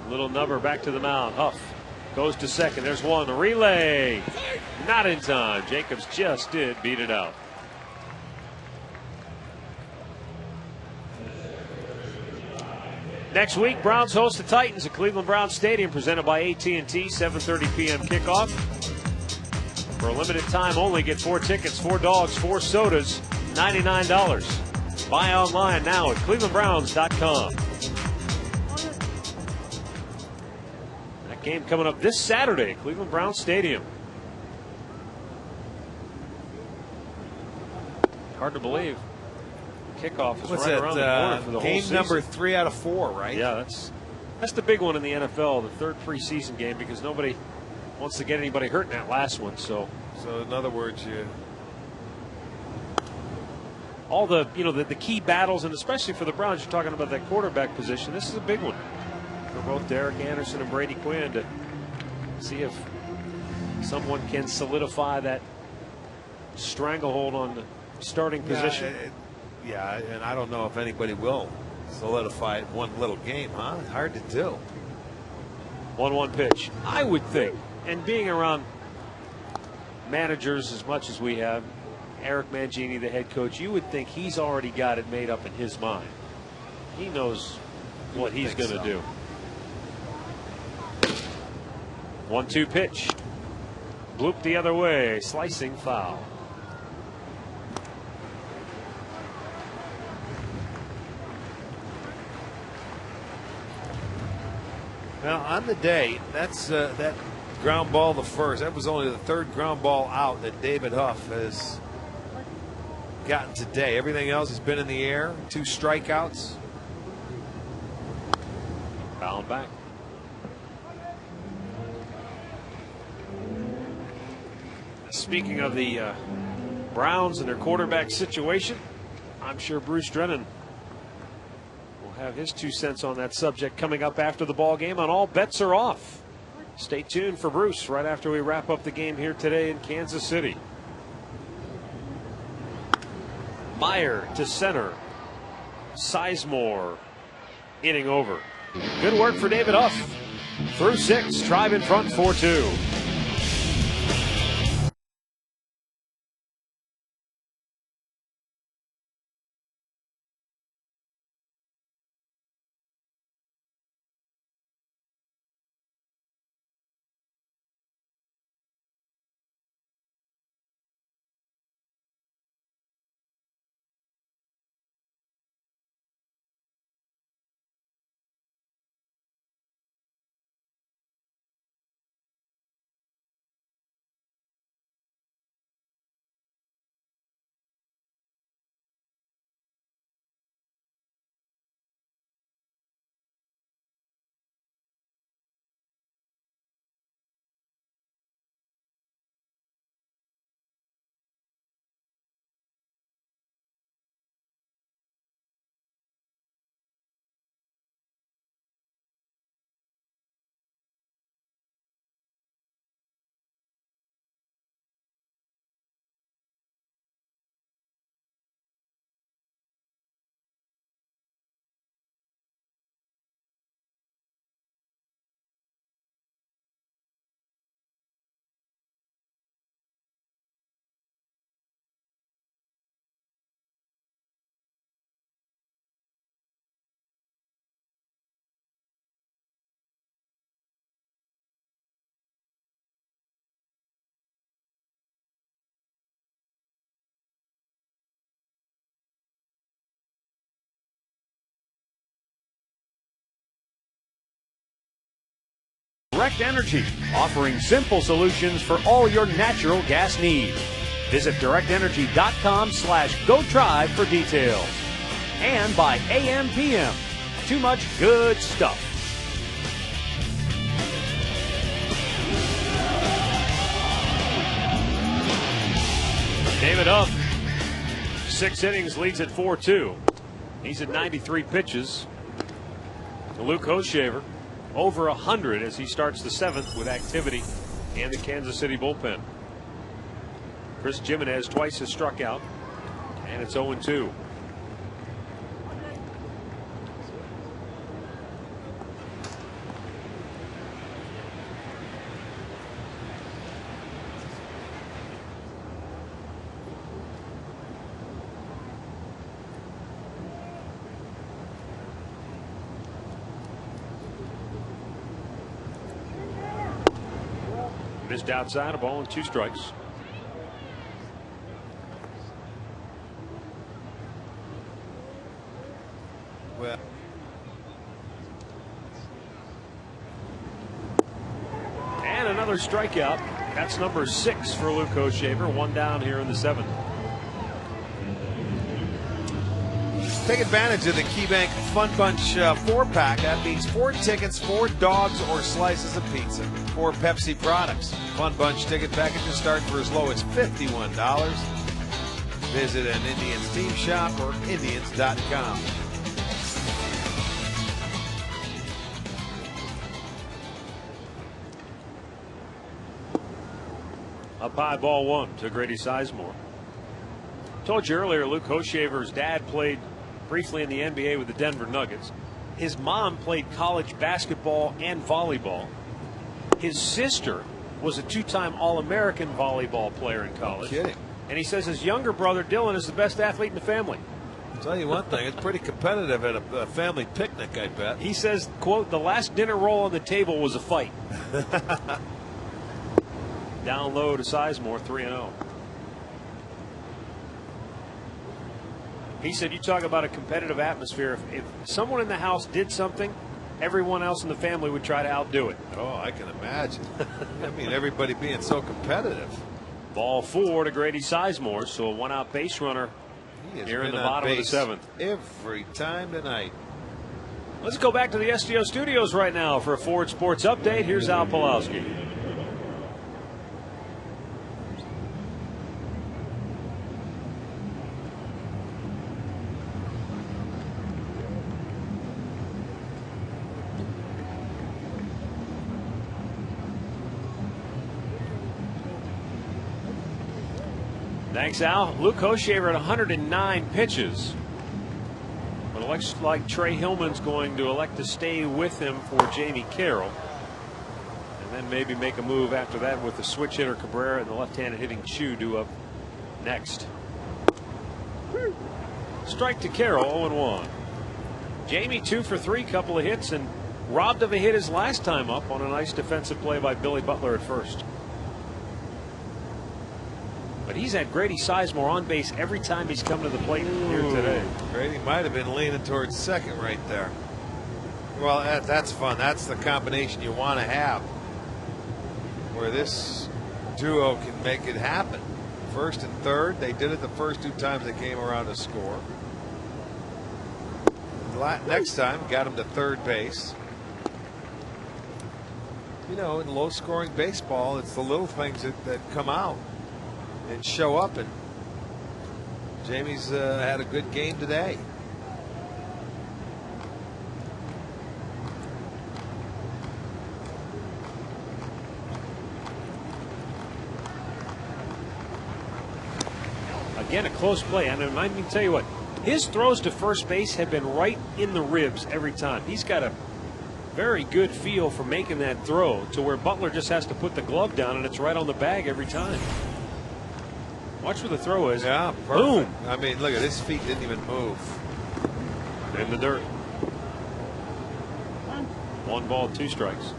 Little number back to the mound. Huff goes to second. There's one. Relay. Not in time. Jacobs just did beat it out. Next week, Browns host the Titans at Cleveland Browns Stadium, presented by AT&T, 7:30 p.m. kickoff. For a limited time only, get 4 tickets, 4 dogs, 4 sodas, $99. Buy online now at clevelandbrowns.com. That game coming up this Saturday at Cleveland Browns Stadium. Hard to believe. Kickoff is right around the corner for the whole season. Game number 3 out of 4, right? Yeah, that's the big one in the NFL, the third preseason game, because nobody wants to get anybody hurt in that last one. So in other words, all the the key battles, and especially for the Browns, you're talking about that quarterback position. This is a big one for both Derek Anderson and Brady Quinn to see if someone can solidify that stranglehold on the starting position. Yeah, and I don't know if anybody will solidify it in one little game, huh? Hard to do. 1-1 pitch. I would think, and being around managers as much as we have, Eric Mangini, the head coach, you would think he's already got it made up in his mind. He knows what he's going to do. 1-2 pitch. Bloop the other way. Slicing foul. Now, on the day, that's that ground ball the first. That was only the 3rd ground ball out that David Huff has gotten today. Everything else has been in the air. 2 strikeouts. Fouled back. Speaking of the Browns and their quarterback situation, I'm sure Bruce Drennan have his 2 cents on that subject coming up after the ball game on All Bets Are Off. Stay tuned for Bruce right after we wrap up the game here today in Kansas City. Meyer to center. Sizemore inning over. Good work for David Huff. Through 6, Tribe in front 4-2. Direct Energy, offering simple solutions for all your natural gas needs. Visit directenergy.com/GoTribe for details. And by AM/PM, too much good stuff. David Huff, 6 innings, leads at 4-2. He's at 93 pitches. Luke Hochevar, over 100 as he starts the 7th with activity and the Kansas City bullpen. Chris Jimenez twice has struck out, and it's 0-2. Missed outside, a ball and 2 strikes. Well, and another strikeout. That's number 6 for Luke O'Shaver. 1 down here in the 7th. take advantage of the KeyBank Fun Bunch 4-pack. That means 4 tickets, 4 dogs, or slices of pizza. 4 Pepsi products. Fun Bunch ticket packages start for as low as $51. Visit an Indians team shop or Indians.com. Up high, ball 1 to Grady Sizemore. Told you earlier, Luke O'Shaver's dad played briefly in the NBA with the Denver Nuggets. His mom played college basketball and volleyball. His sister was a 2-time All-American volleyball player in college. No kidding. And he says his younger brother Dylan is the best athlete in the family. I'll tell you one thing, it's pretty competitive at a family picnic, I bet. He says, quote, the last dinner roll on the table was a fight. Down low to Sizemore, 3-0. He said, you talk about a competitive atmosphere. If someone in the house did something, everyone else in the family would try to outdo it. Oh, I can imagine. I mean, everybody being so competitive. Ball 4 to Grady Sizemore, so a 1-out base runner here in the bottom of the 7th. Every time tonight. Let's go back to the STO studios right now for a Ford Sports update. Here's Al Pulowski. Thanks, Al. Luke O'Shaver at 109 pitches. But it looks like Trey Hillman's going to elect to stay with him for Jamie Carroll. And then maybe make a move after that with the switch hitter Cabrera and the left-handed hitting Chu due up next. Strike to Carroll, 0-1. Jamie 2 for 3, couple of hits, and robbed of a hit his last time up on a nice defensive play by Billy Butler at first. But he's had Grady Sizemore on base every time he's come to the plate here today. Grady might have been leaning towards second right there. Well, that's fun. That's the combination you want to have, where this duo can make it happen. First and third, they did it the first 2 times they came around to score. Next time, got him to third base. You know, in low-scoring baseball, it's the little things that come out and show up, and Jamie's had a good game today. Again, a close play. And I can tell you what, his throws to first base have been right in the ribs every time. He's got a very good feel for making that throw to where Butler just has to put the glove down and it's right on the bag every time. Watch where the throw is. Yeah, perfect. Boom. I mean, look at his feet didn't even move. In the dirt. 1 ball, 2 strikes.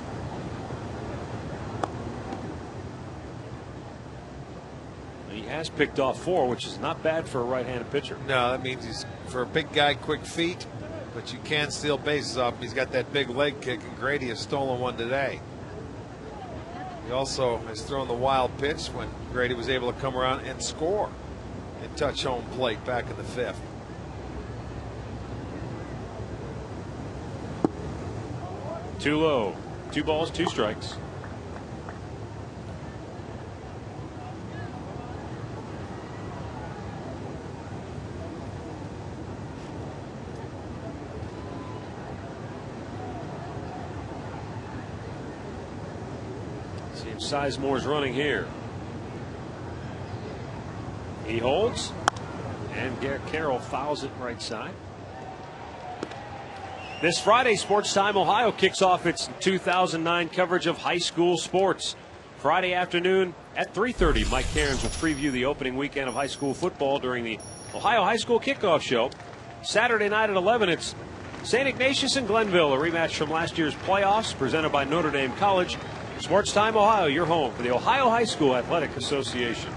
He has picked off 4, which is not bad for a right-handed pitcher. No, that means he's, for a big guy, quick feet, but you can steal bases off him. He's got that big leg kick, and Grady has stolen one today. He also has thrown the wild pitch when Grady was able to come around and score and touch home plate back in the 5th. Too low. 2 balls, 2 strikes. See if Sizemore's running here. He holds, and Carroll fouls it right side. This Friday, Sports Time Ohio kicks off its 2009 coverage of high school sports. Friday afternoon at 3:30, Mike Cairns will preview the opening weekend of high school football during the Ohio High School Kickoff Show. Saturday night at 11, it's St. Ignatius and Glenville, a rematch from last year's playoffs presented by Notre Dame College. Sports Time Ohio, your home for the Ohio High School Athletic Association.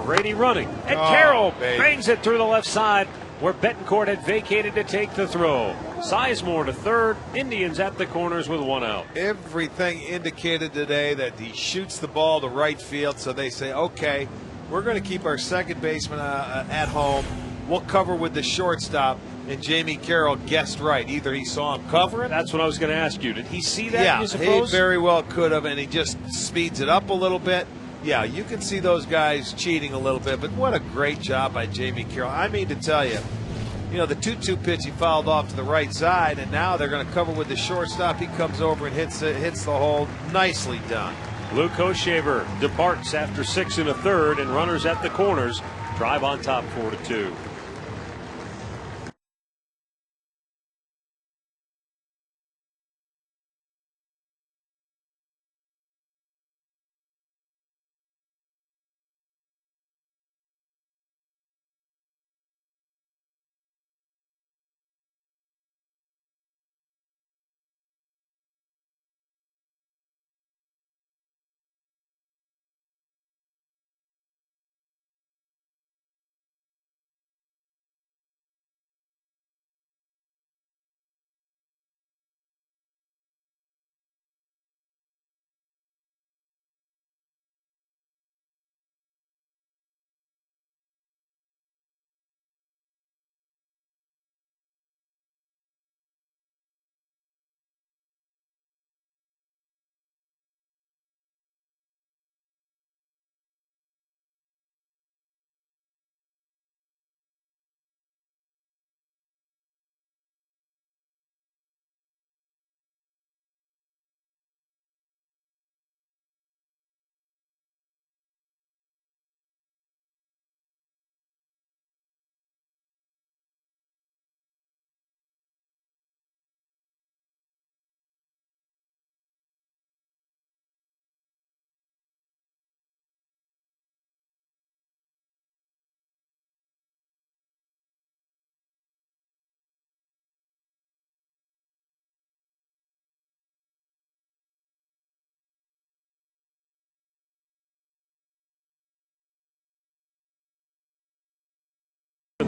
Grady running, and Carroll bangs it through the left side where Betancourt had vacated to take the throw. Sizemore to third, Indians at the corners with 1 out. Everything indicated today that he shoots the ball to right field, so they say, okay, we're going to keep our second baseman at home. We'll cover with the shortstop. And Jamie Carroll guessed right. Either he saw him covering. That's what I was going to ask you. Did he see that? Yeah, you suppose? He very well could have, and he just speeds it up a little bit. Yeah, you can see those guys cheating a little bit, but what a great job by Jamie Carroll. I mean to tell you, the 2-2 pitch he fouled off to the right side, and now they're going to cover with the shortstop. He comes over and hits the hole. Nicely done. Luke Koshaver departs after 6 1/3, and runners at the corners drive on top 4-2.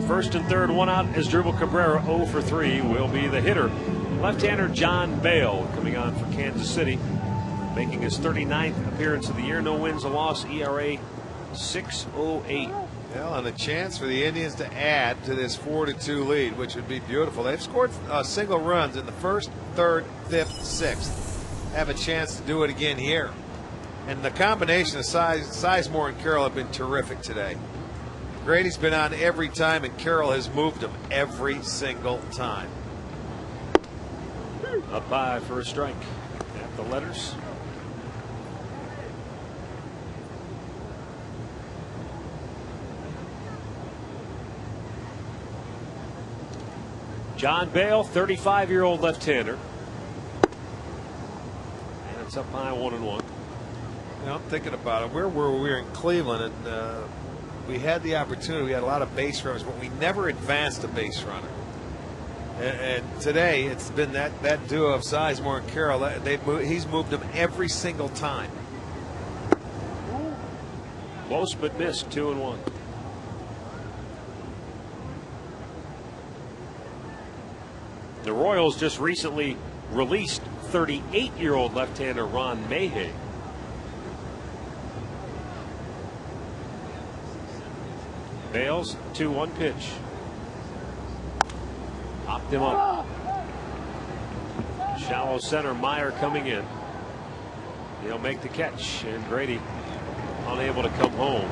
First and third, 1 out as Dribble Cabrera 0 for 3 will be the hitter. Left-hander John Bale coming on for Kansas City, making his 39th appearance of the year. No wins, a loss, ERA 6.08. Well, and a chance for the Indians to add to this 4-2 lead, which would be beautiful. They've scored single runs in the first, third, fifth, sixth. Have a chance to do it again here. And the combination of Sizemore and Carroll have been terrific today. Grady's been on every time, and Carroll has moved him every single time. Up high for a strike at the letters. John Bale, 35-year-old left-hander. And it's up high 1-1. I'm thinking about it. Where were we in Cleveland? And we had the opportunity. We had a lot of base runners, but we never advanced a base runner. And today it's been that duo of Sizemore and Carroll. He's moved them every single time. Close but missed, 2-1. The Royals just recently released 38-year-old left-hander Ron Mayhew. Bale's 2-1 pitch. Popped him up. Shallow center, Meyer coming in. He'll make the catch, and Grady unable to come home.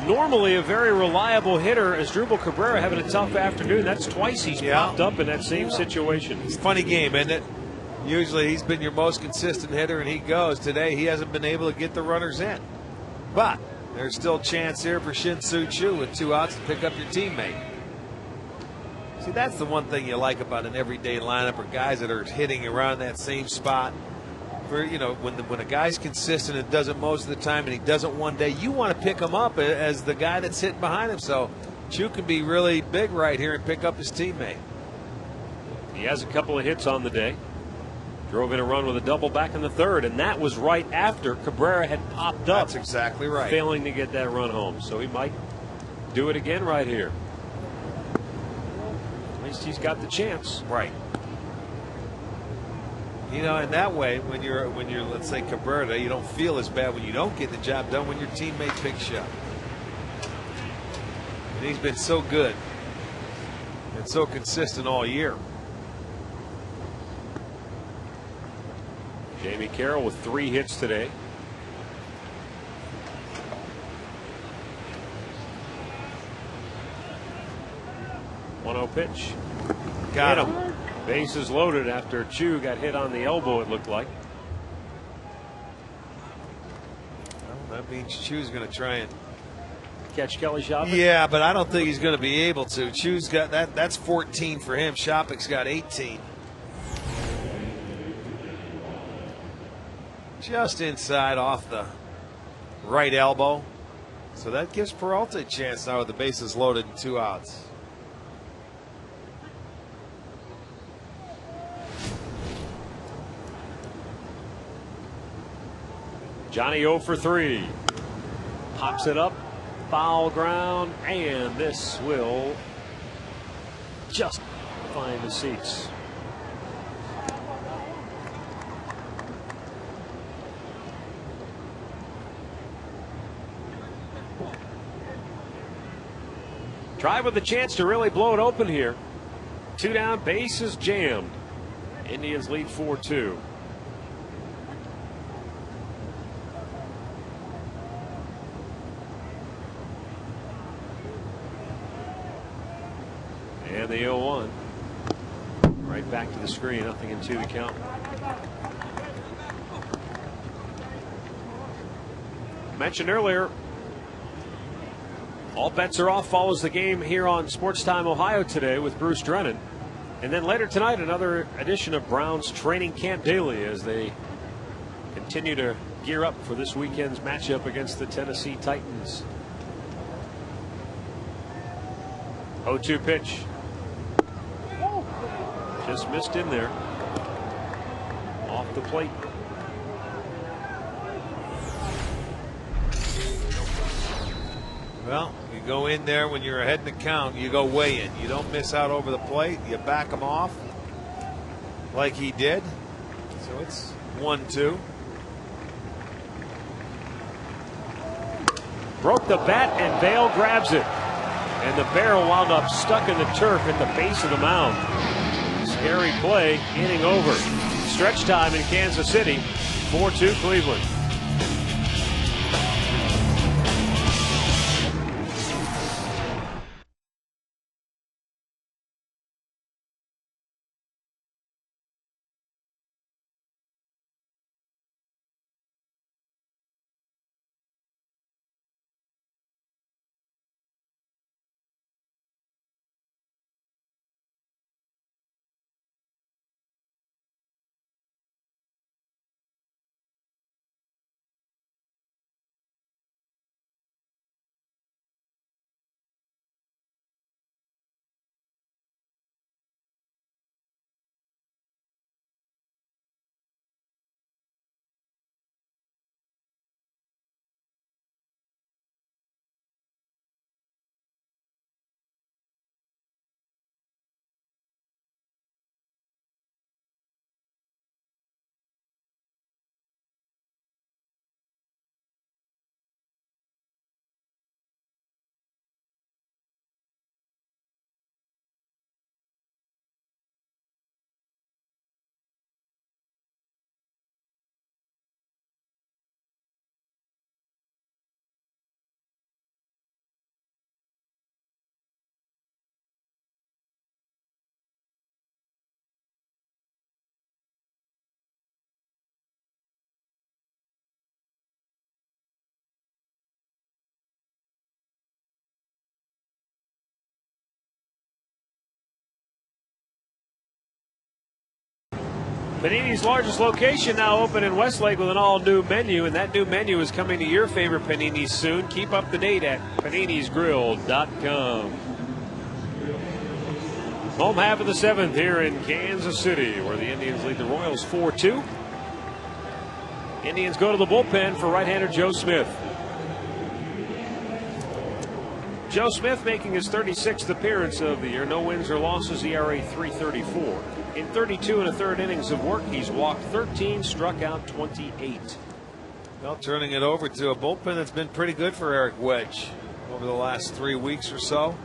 Normally a very reliable hitter, as Dribble Cabrera having a tough afternoon. That's twice he's popped up in that same situation. It's a funny game, isn't it? Usually he's been your most consistent hitter, and he goes. Today he hasn't been able to get the runners in. But there's still a chance here for Shin-Soo Choo with 2 outs to pick up your teammate. See, that's the one thing you like about an everyday lineup, or guys that are hitting around that same spot. For, when a guy's consistent and does it most of the time, and he does it one day, you want to pick him up as the guy that's hitting behind him. So Choo can be really big right here and pick up his teammate. He has a couple of hits on the day. Drove in a run with a double back in the third, and that was right after Cabrera had popped up. That's exactly right. Failing to get that run home. So he might do it again right here. At least he's got the chance. Right. You know, in that way, when you're let's say Cabrera, you don't feel as bad when you don't get the job done when your teammate's big shot. And he's been so good and so consistent all year. Jamie Carroll with 3 hits today. One-0 pitch. Got Hit him. Bases loaded after Chu got hit on the elbow, it looked like. Well, that means Chu's going to try and Catch Kelly Shopping? Yeah, but I don't think he's going to be able to. Chu's got that. That's 14 for him. Shopping's got 18. Just inside off the right elbow. So that gives Peralta a chance now with the bases loaded and 2 outs. Johnny 0 for 3. Pops it up. Foul ground. And this will just find the seats. Drive with a chance to really blow it open here. 2 down, bases jammed. Indians lead 4-2. And the 0-1. Right back to the screen, nothing in 2 to count. Mentioned earlier, all bets are off follows the game here on Sports Time Ohio today with Bruce Drennan. And then later tonight, another edition of Browns Training Camp Daily as they continue to gear up for this weekend's matchup against the Tennessee Titans. 0-2 pitch. Just missed in there. Off the plate. Well, you go in there when you're ahead in the count, you go way in. You don't miss out over the plate. You back them off like he did. So it's 1-2. Broke the bat and Vail grabs it. And the barrel wound up stuck in the turf at the base of the mound. Scary play, inning over. Stretch time in Kansas City, 4-2 Cleveland. Panini's largest location now open in Westlake with an all-new menu, and that new menu is coming to your favorite Paninis soon. Keep up to date at paninisgrill.com. Home half of the 7th here in Kansas City, where the Indians lead the Royals 4-2. Indians go to the bullpen for right-hander Joe Smith. Joe Smith making his 36th appearance of the year. No wins or losses, ERA 3.34. In 32 and a third innings of work, he's walked 13, struck out 28. Well, turning it over to a bullpen that's been pretty good for Eric Wedge over the last 3 weeks or so.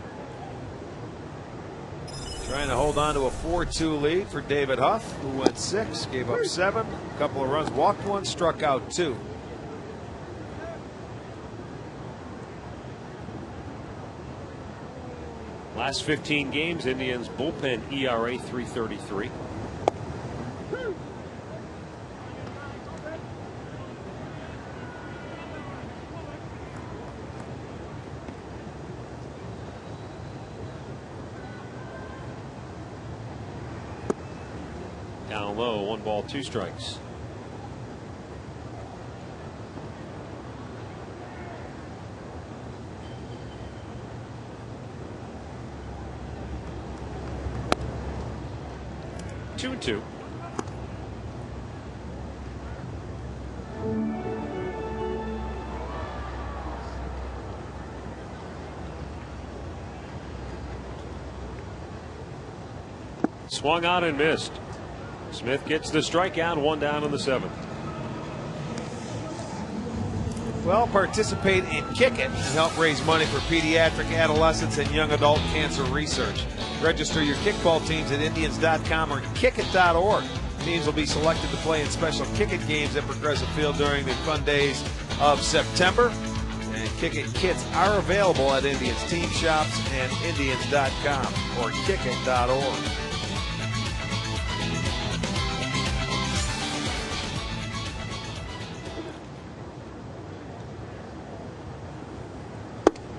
Trying to hold on to a 4-2 lead for David Huff, who went 6, gave up 7, a couple of runs, walked 1, struck out 2. Last 15 games, Indians bullpen ERA 3.33. Down low, 1 ball, 2 strikes. Two and 2. Swung out and missed. Smith gets the strikeout, 1 down in the 7th. Well, participate in Kick It and help raise money for pediatric, adolescents, and young adult cancer research. Register your kickball teams at Indians.com or kickit.org. Teams will be selected to play in special Kick It games at Progressive Field during the fun days of September. And Kick It kits are available at Indians team shops and Indians.com or kickit.org.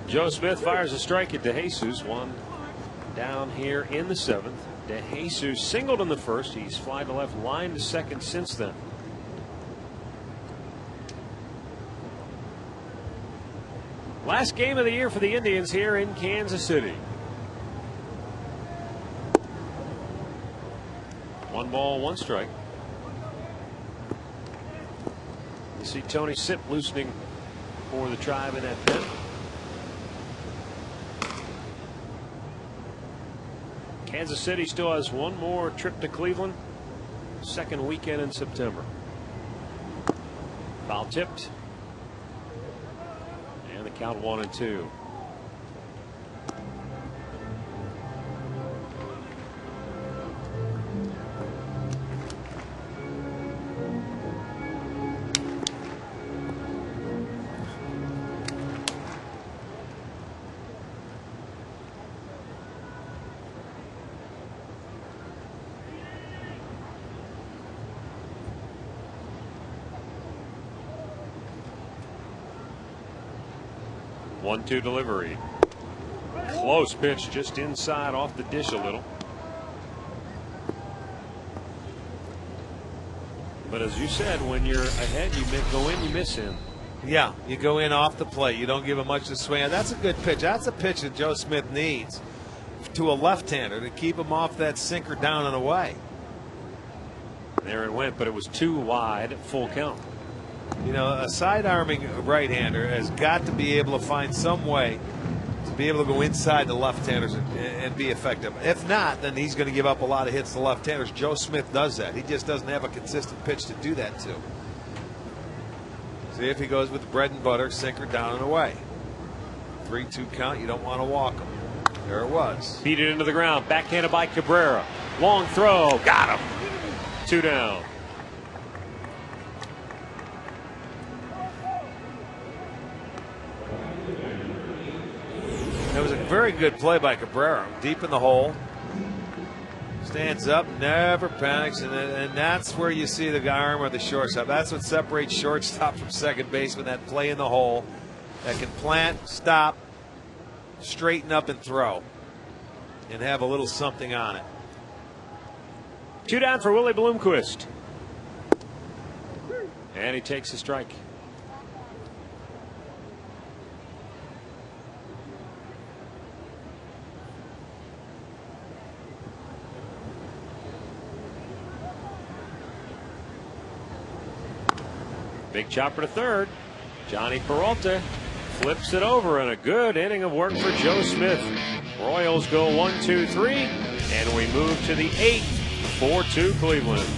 Joe Smith fires a strike at DeJesus, 1 down here in the 7th. DeJesus singled in the 1st. He's fly to left, line to 2nd since then. Last game of the year for the Indians here in Kansas City. 1 ball, 1 strike. You see Tony Sipp loosening for the Tribe in that pen. Kansas City still has 1 more trip to Cleveland, 2nd weekend in September. Foul tipped, and the count 1-2. One-two delivery. Close pitch just inside off the dish a little. But as you said, when you're ahead, you go in, you miss in. Yeah, you go in off the plate. You don't give him much to swing. That's a good pitch. That's a pitch that Joe Smith needs to a left-hander to keep him off that sinker down and away. There it went, but it was too wide, full count. You know, a side-arming right-hander has got to be able to find some way to be able to go inside the left-handers and be effective. If not, then he's going to give up a lot of hits to left-handers. Joe Smith does that. He just doesn't have a consistent pitch to do that to. See if he goes with the bread and butter, sinker down and away. 3-2 count. You don't want to walk him. There it was. Beat it into the ground. Backhanded by Cabrera. Long throw. Got him. 2 down. That was a very good play by Cabrera. Deep in the hole. Stands up, never panics, and that's where you see the arm of the shortstop. That's what separates shortstop from second baseman, that play in the hole that can plant, stop, straighten up, and throw, and have a little something on it. 2 down for Willie Bloomquist. And he takes a strike. Big chopper to third. Johnny Peralta flips it over, and a good inning of work for Joe Smith. Royals go 1-2-3, and we move to the 8th. 4-2 Cleveland.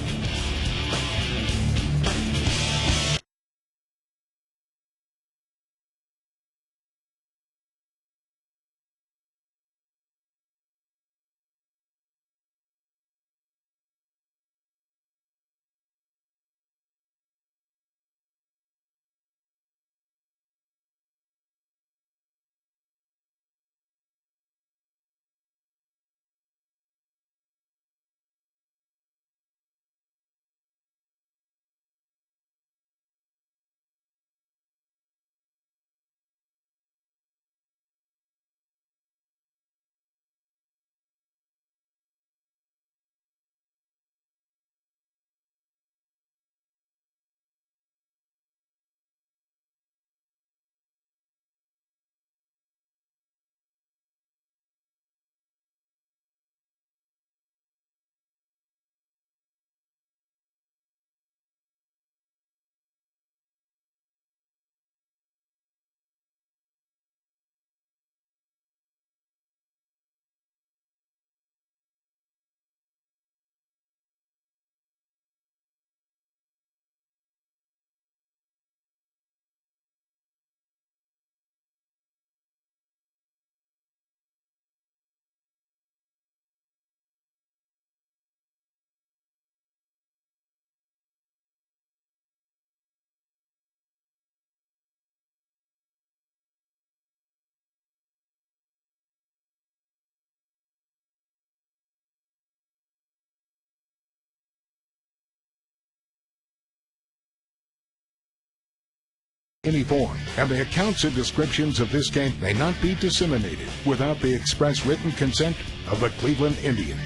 Any form, and the accounts and descriptions of this game may not be disseminated without the express written consent of the Cleveland Indians.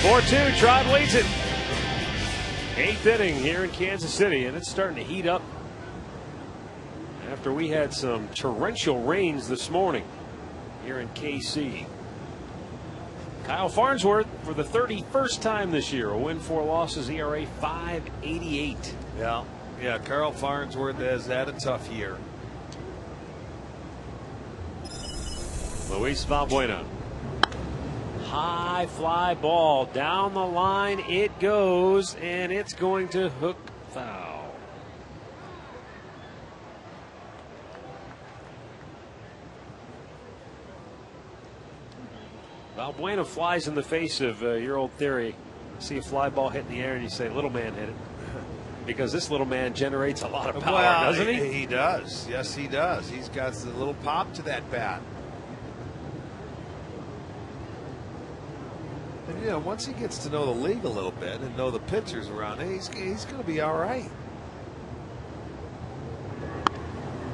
4-2, Trot leads it. 8th inning here in Kansas City, and it's starting to heat up after we had some torrential rains this morning here in KC. Kyle Farnsworth for the 31st time this year, a win, 4 losses, ERA 5.88. Yeah, Carl Farnsworth has had a tough year. Luis Valbuena. High fly ball down the line it goes, and it's going to hook foul. Valbuena flies in the face of your old theory. See a fly ball hit in the air and you say little man hit it, because this little man generates a lot of power, doesn't he? He does. Yes, he does. He's got a little pop to that bat. And you know, once he gets to know the league a little bit and know the pitchers around it, he's going to be all right.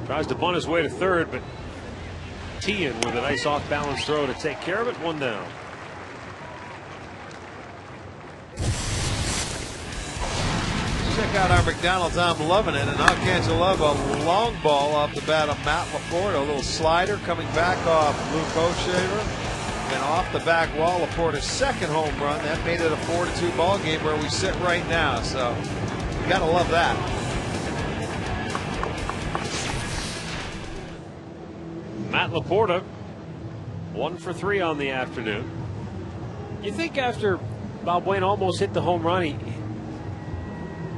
Tries to bunt his way to third, but Tian with a nice off-balance throw to take care of it. 1 down. Check out our McDonald's. I'm loving it. And how can't you love a long ball off the bat of Matt Laporta? A little slider coming back off Luke O'Shaver. And off the back wall, Laporta's second home run. That made it a 4-2 ball game where we sit right now. So you got to love that. Matt Laporta 1 for 3 on the afternoon. You think after Valbuena almost hit the home run,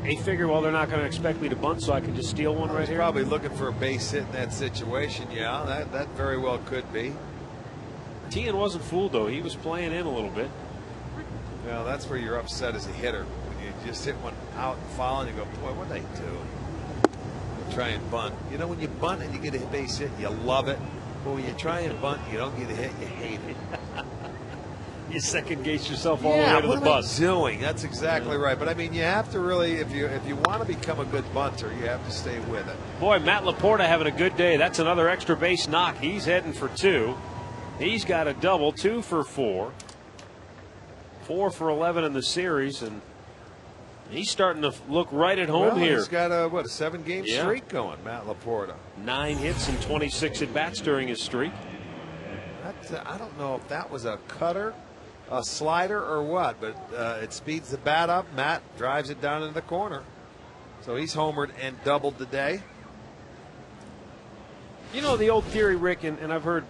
he figured, well, they're not going to expect me to bunt, so I can just steal one right here. Probably looking for a base hit in that situation. Yeah, that very well could be. Tian wasn't fooled, though. He was playing in a little bit. Well, that's where you're upset as a hitter. When you just hit one out and foul and you go, boy, what are they doing? Try and bunt. You know, when you bunt and you get a base hit, you love it. But when you try and bunt, you don't get a hit, you hate it. You second guess yourself all the way to the bus. Doing that's exactly right. But I mean, you have to really, if you want to become a good bunter, you have to stay with it. Boy, Matt Laporta having a good day. That's another extra base knock. He's heading for 2. He's got a double, 2 for 4, 4 for 11 in the series, and he's starting to look right at home here. He's got a 7-game streak going, Matt Laporta. 9 hits and 26 at bats during his streak. I don't know if that was a cutter a slider or what, but it speeds the bat up. Matt drives it down into the corner. So he's homered and doubled today. You know, the old theory, Rick, and I've heard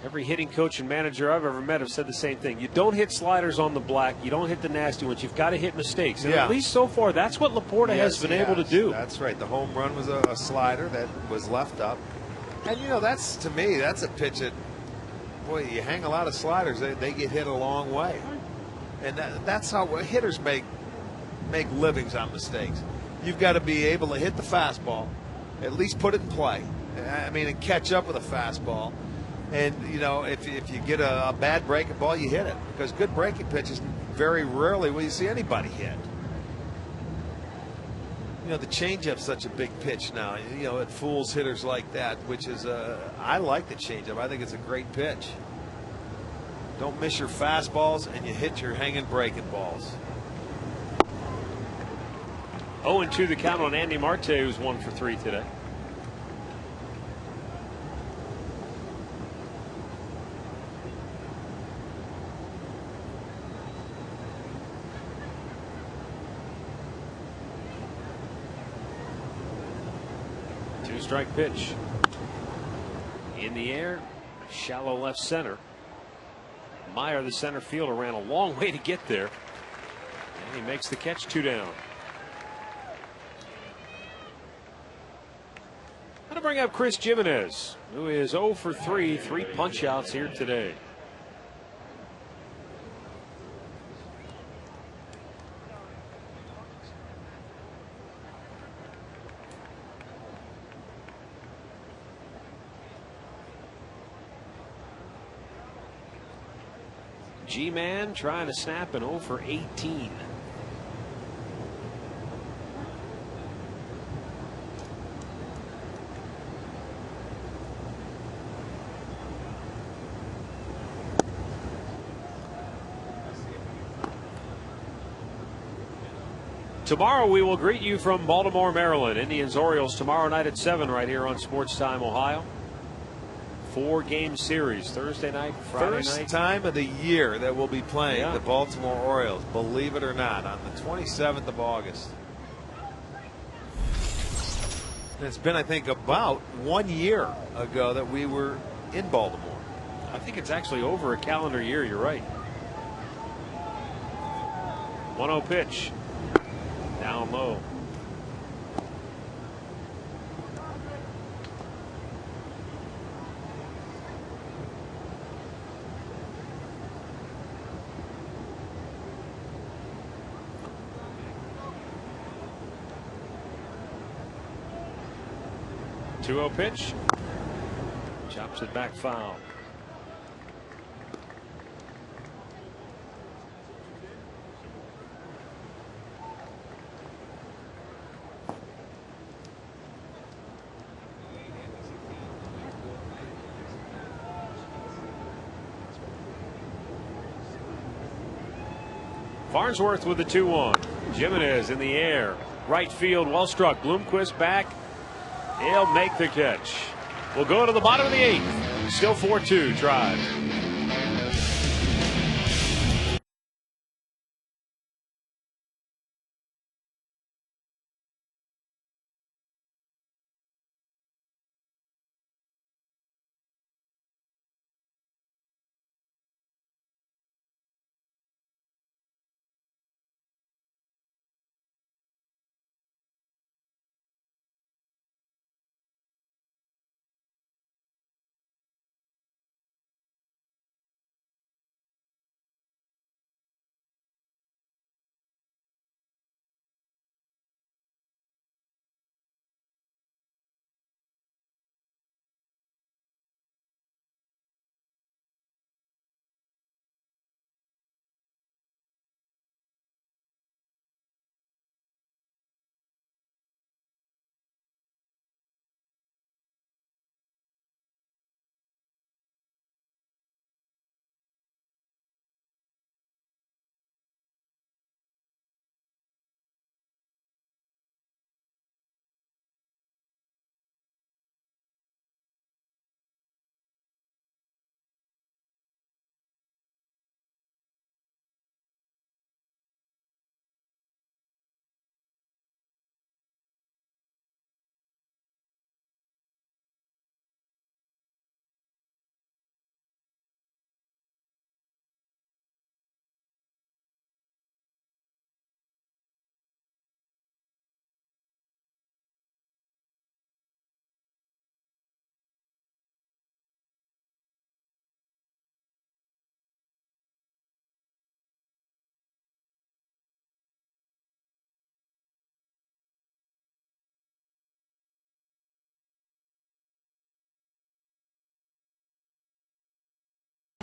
every hitting coach and manager I've ever met have said the same thing. You don't hit sliders on the black. You don't hit the nasty ones. You've got to hit mistakes. And at least so far, that's what Laporta has been able to do. That's right. The home run was a slider that was left up. And, you know, that's, to me, that's a pitch that, boy, you hang a lot of sliders, they get hit a long way. And that's how hitters make livings on mistakes. You've got to be able to hit the fastball, at least put it in play. I mean, and catch up with a fastball. And, you know, if you get a bad breaking ball, you hit it. Because good breaking pitches, very rarely will you see anybody hit. You know, the changeup's such a big pitch now. You know, it fools hitters like that, which is, I like the changeup. I think it's a great pitch. Don't miss your fastballs, and you hit your hanging breaking balls. 0-2 the count on Andy Marte, who's 1 for 3 today. Two-strike pitch. In the air, shallow left center. Meyer, the center fielder, ran a long way to get there. And he makes the catch, 2 down. I'm going to bring up Chris Jimenez, who is 0 for 3, 3 punch outs here today. G-Man trying to snap an 0 for 18. Tomorrow we will greet you from Baltimore, Maryland. Indians Orioles tomorrow night at 7 right here on Sports Time Ohio. 4-game series, Thursday night, Friday night. First time of the year that we'll be playing the Baltimore Orioles, believe it or not, on the 27th of August. And it's been, I think, about 1 year ago that we were in Baltimore. I think it's actually over a calendar year. You're right. 1-0 pitch. Down low. Two-0 pitch. Chops it back foul. Farnsworth with the 2-1. Jimenez in the air. Right field, well struck. Bloomquist back. He'll make the catch. We'll go to the bottom of the 8th. Still 4-2 Tribe.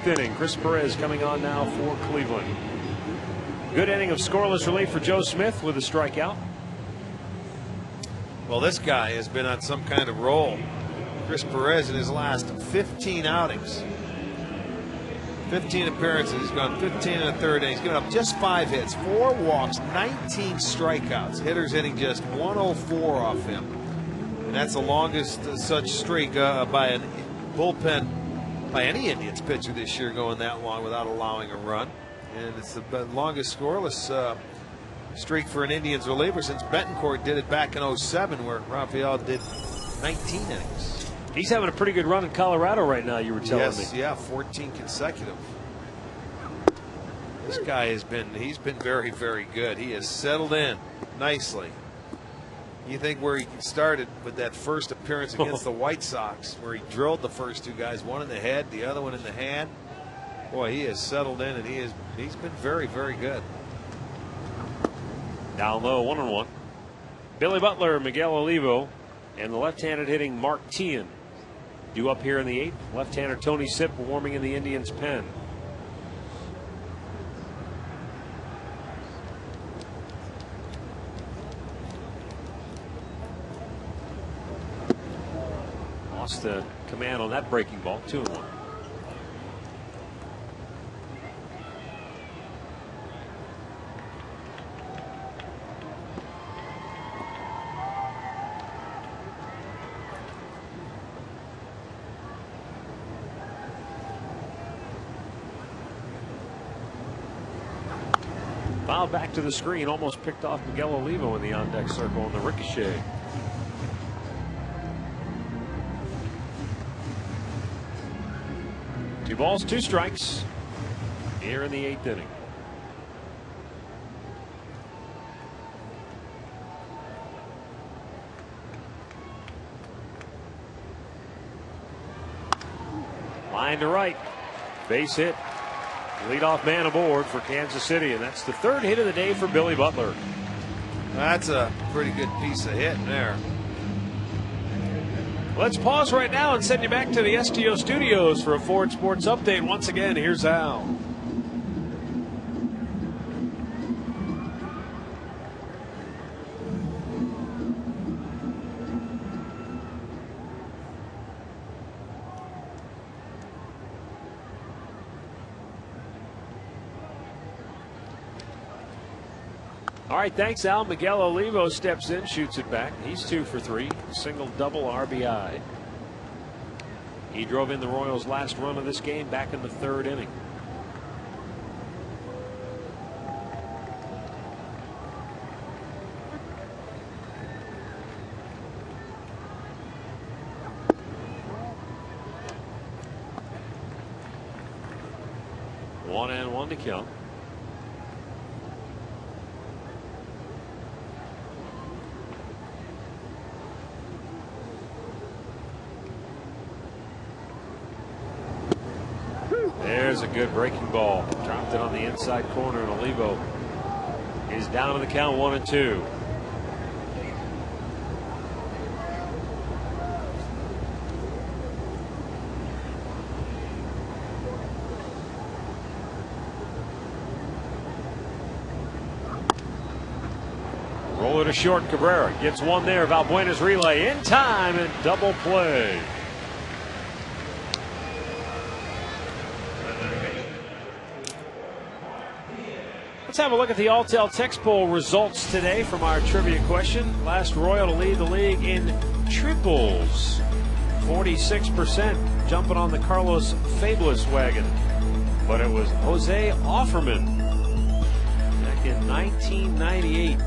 inning. Chris Perez coming on now for Cleveland. Good inning of scoreless relief for Joe Smith with a strikeout. Well, this guy has been on some kind of roll. Chris Perez in his last 15 outings. 15 appearances. He's gone 15 and a third innings. He's given up just 5 hits, 4 walks, 19 strikeouts. Hitters hitting just 104 off him. And that's the longest such streak by an bullpen, by any Indians pitcher this year, going that long without allowing a run. And it's the longest scoreless streak for an Indians reliever since Betancourt did it back in 07, where Rafael did 19 innings. He's having a pretty good run in Colorado right now, you were telling me. Yeah, 14 consecutive. This guy he's been very, very good. He has settled in nicely. You think where he started with that first appearance against the White Sox, where he drilled the first 2 guys, one in the head, the other one in the hand. Boy, he has settled in, and he's been very, very good. Down low, 1-1. Billy Butler, Miguel Olivo, and the left-handed hitting Mark Teahan. Due up here in the 8th. Left-hander Tony Sipp warming in the Indians' pen. Lost the command on that breaking ball. 2-1. Fouled back to the screen, almost picked off Miguel Olivo in the on-deck circle on the ricochet. Two balls, 2 strikes here in the 8th inning. Line to right, base hit. Leadoff man aboard for Kansas City, and that's the 3rd hit of the day for Billy Butler. That's a pretty good piece of hitting there. Let's pause right now and send you back to the STO studios for a Ford Sports update. Once again, here's Al. All right, thanks, Al. Miguel Olivo steps in, shoots it back. He's 2 for 3, single, double, RBI. He drove in the Royals' last run of this game back in the 3rd inning. One and one to count. There's a good breaking ball. Dropped it on the inside corner, and Olivo is down in the count, 1-2. Roller to short. Cabrera gets one there. Valbuena's relay in time and double play. Let's have a look at the Alltel text poll results today from our trivia question. Last Royal to lead the league in triples. 46% jumping on the Carlos Fabulous wagon. But it was Jose Offerman back in 1998.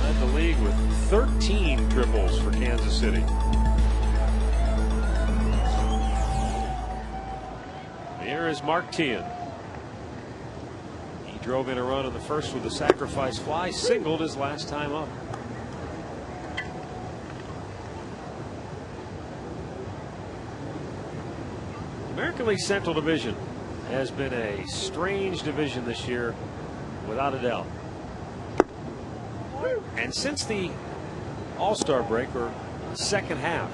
Led the league with 13 triples for Kansas City. Here is Mark Teahan. Drove in a run in the first with a sacrifice fly, singled his last time up. American League Central Division has been a strange division this year, without a doubt. And since the All-Star break, or second half,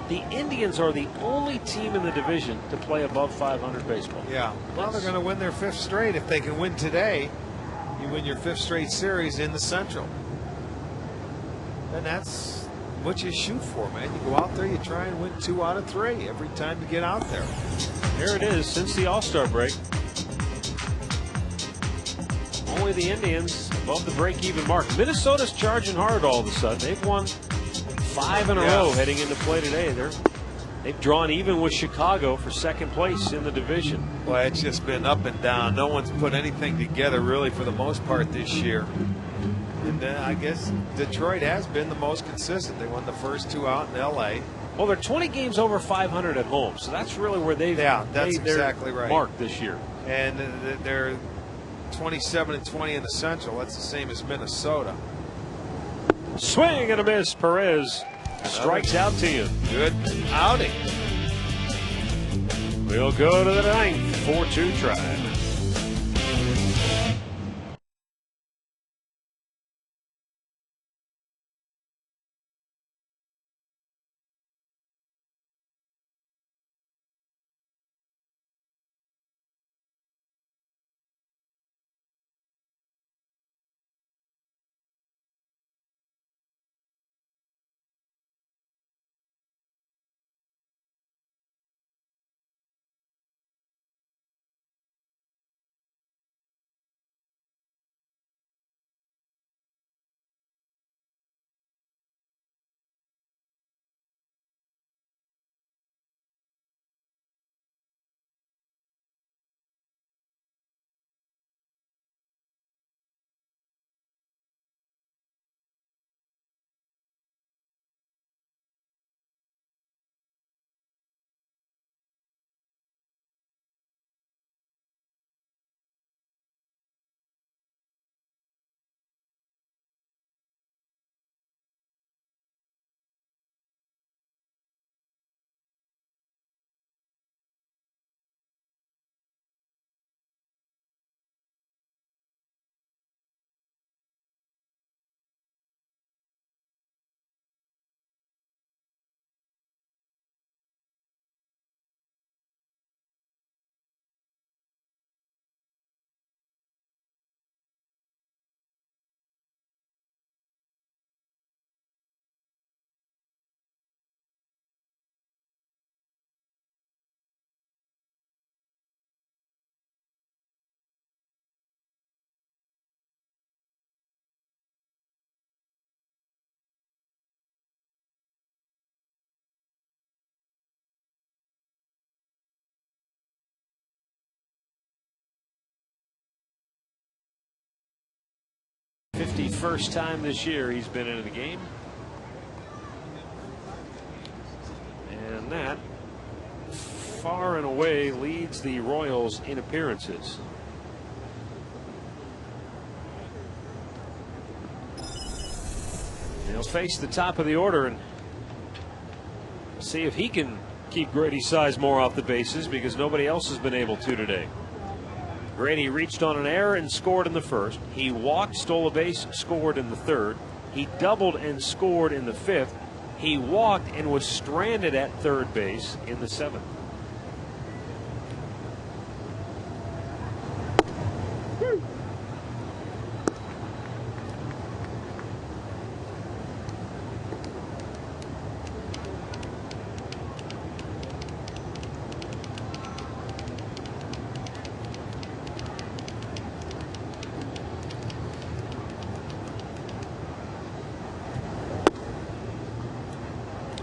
The Indians are the only team in the division to play above 500 baseball. Yeah. Well, they're going to win their 5th straight. If they can win today, you win your 5th straight series in the Central. And that's what you shoot for, man. You go out there, you try and win 2 out of 3 every time you get out there. There it is since the All-Star break. Only the Indians above the break-even mark. Minnesota's charging hard all of a sudden. They've won 5 in a row heading into play today. They've drawn even with Chicago for 2nd place in the division. Well, it's just been up and down. No one's put anything together really for the most part this year. And I guess Detroit has been the most consistent. They won the first 2 out in L.A. Well, they're 20 games over 500 at home, so that's really where they've that's made their exactly right. mark this year. And they're 27-20 in the Central. That's the same as Minnesota. Swing and a miss. Perez strikes out to you. Good outing. We'll go to the 9th. 4-2 try. First time this year he's been in the game. And that far and away leads the Royals in appearances. He'll face the top of the order and see if he can keep Grady Sizemore off the bases, because nobody else has been able to today. Grady reached on an error and scored in the 1st. He walked, stole a base, scored in the 3rd. He doubled and scored in the 5th. He walked and was stranded at 3rd base in the 7th.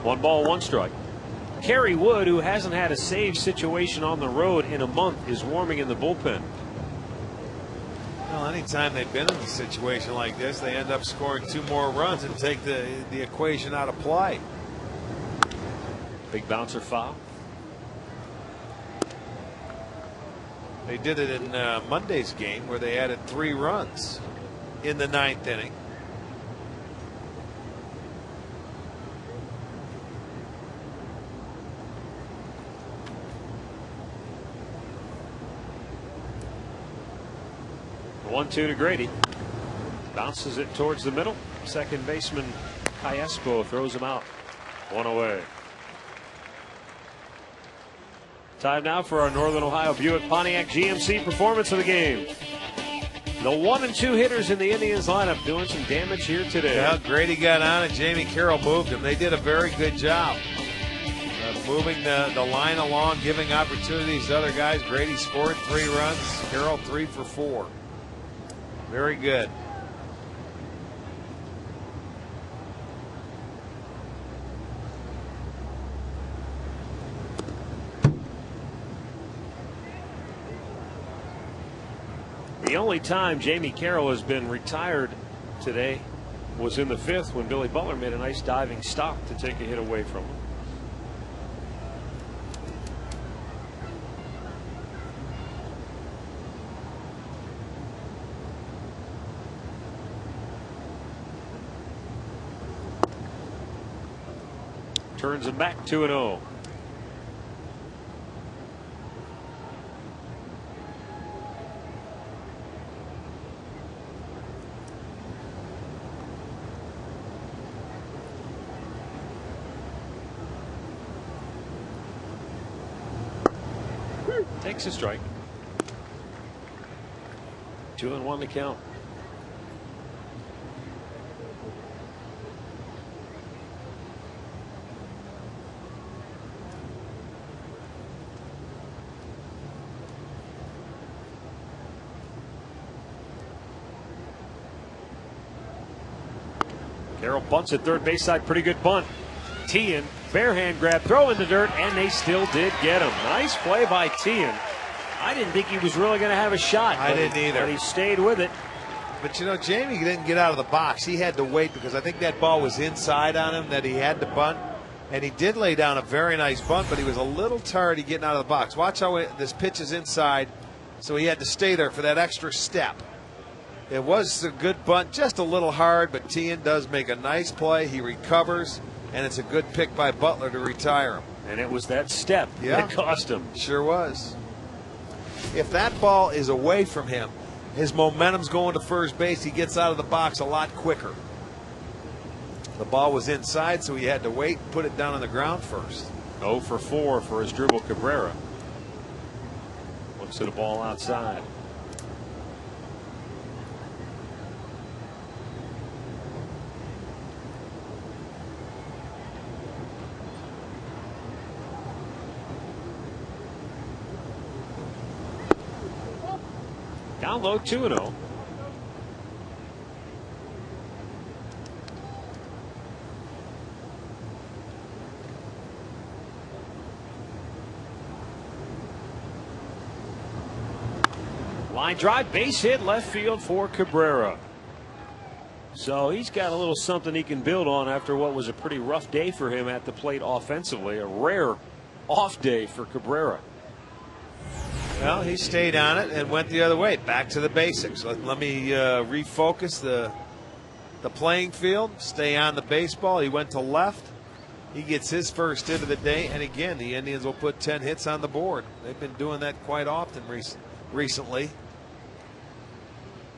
One ball, one strike. Kerry Wood, who hasn't had a save situation on the road in a month, is warming in the bullpen. Well, anytime they've been in a situation like this, they end up scoring 2 more runs and take the equation out of play. Big bouncer foul. They did it in Monday's game, where they added 3 runs in the 9th inning. The 1-2 to Grady. Bounces it towards the middle. Second baseman Cayespo throws him out. 1 away. Time now for our Northern Ohio Buick Pontiac GMC performance of the game. The 1 and 2 hitters in the Indians lineup doing some damage here today. Yeah, Grady got on and Jamie Carroll moved him. They did a very good job of moving the line along, giving opportunities to other guys. Grady scored 3 runs, Carroll 3 for 4. Very good. The only time Jamie Carroll has been retired today was in the 5th when Billy Butler made a nice diving stop to take a hit away from him. Turns him back 2-0. Takes a strike. 2-1 to count. Carroll bunts at third base side. Pretty good bunt. Tian, bare hand grab, throw in the dirt, and they still did get him. Nice play by Tian. I didn't think he was really going to have a shot. I didn't either. But he stayed with it. But you know, Jamie didn't get out of the box. He had to wait because I think that ball was inside on him that he had to bunt. And he did lay down a very nice bunt, but he was a little tardy getting out of the box. Watch how this pitch is inside, so he had to stay there for that extra step. It was a good bunt, just a little hard, but Tian does make a nice play. He recovers, and it's a good pick by Butler to retire him. And it was that step that cost him. Sure was. If that ball is away from him, his momentum's going to first base. He gets out of the box a lot quicker. The ball was inside, so he had to wait and put it down on the ground first. 0 for 4 for Asdrubal Cabrera. Looks at a ball outside. Down low, 2-0. Line drive, base hit, left field for Cabrera. So he's got a little something he can build on after what was a pretty rough day for him at the plate offensively. A rare off day for Cabrera. Well, he stayed on it and went the other way, back to the basics. Let me refocus the playing field, stay on the baseball. He went to left. He gets his first hit of the day, and again, the Indians will put 10 hits on the board. They've been doing that quite often recently.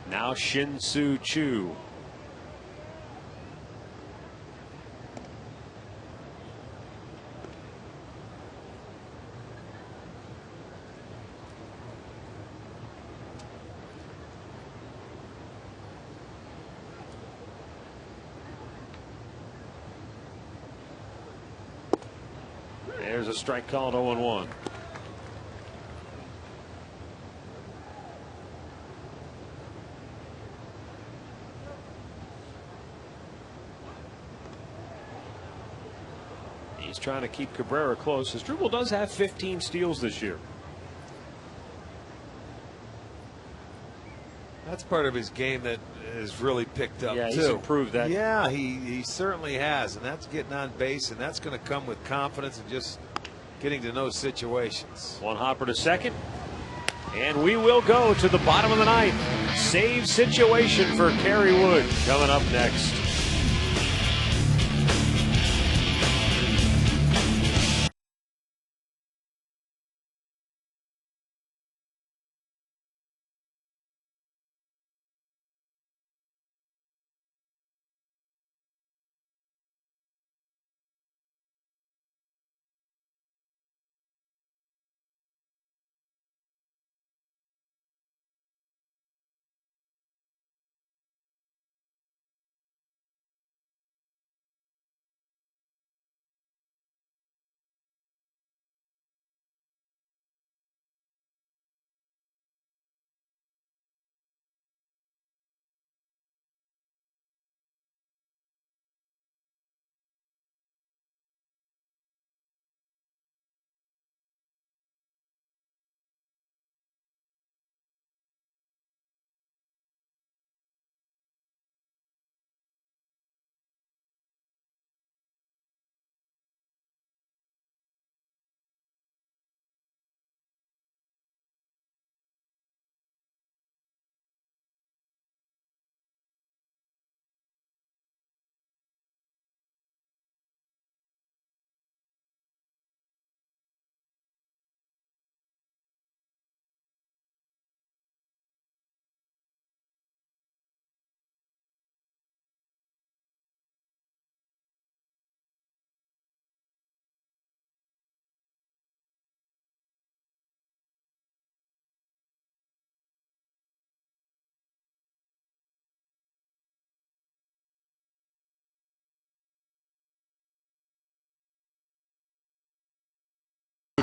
Now Shin-Soo Choo. There's a strike called 0-1. He's trying to keep Cabrera close. Asdrubal does have 15 steals this year. That's part of his game that has really picked up, yeah, too. He's improved that. Yeah, he certainly has, and that's getting on base, and that's going to come with confidence and just getting to know situations. One hopper to second, and we will go to the bottom of the ninth. Save situation for Kerry Wood coming up next.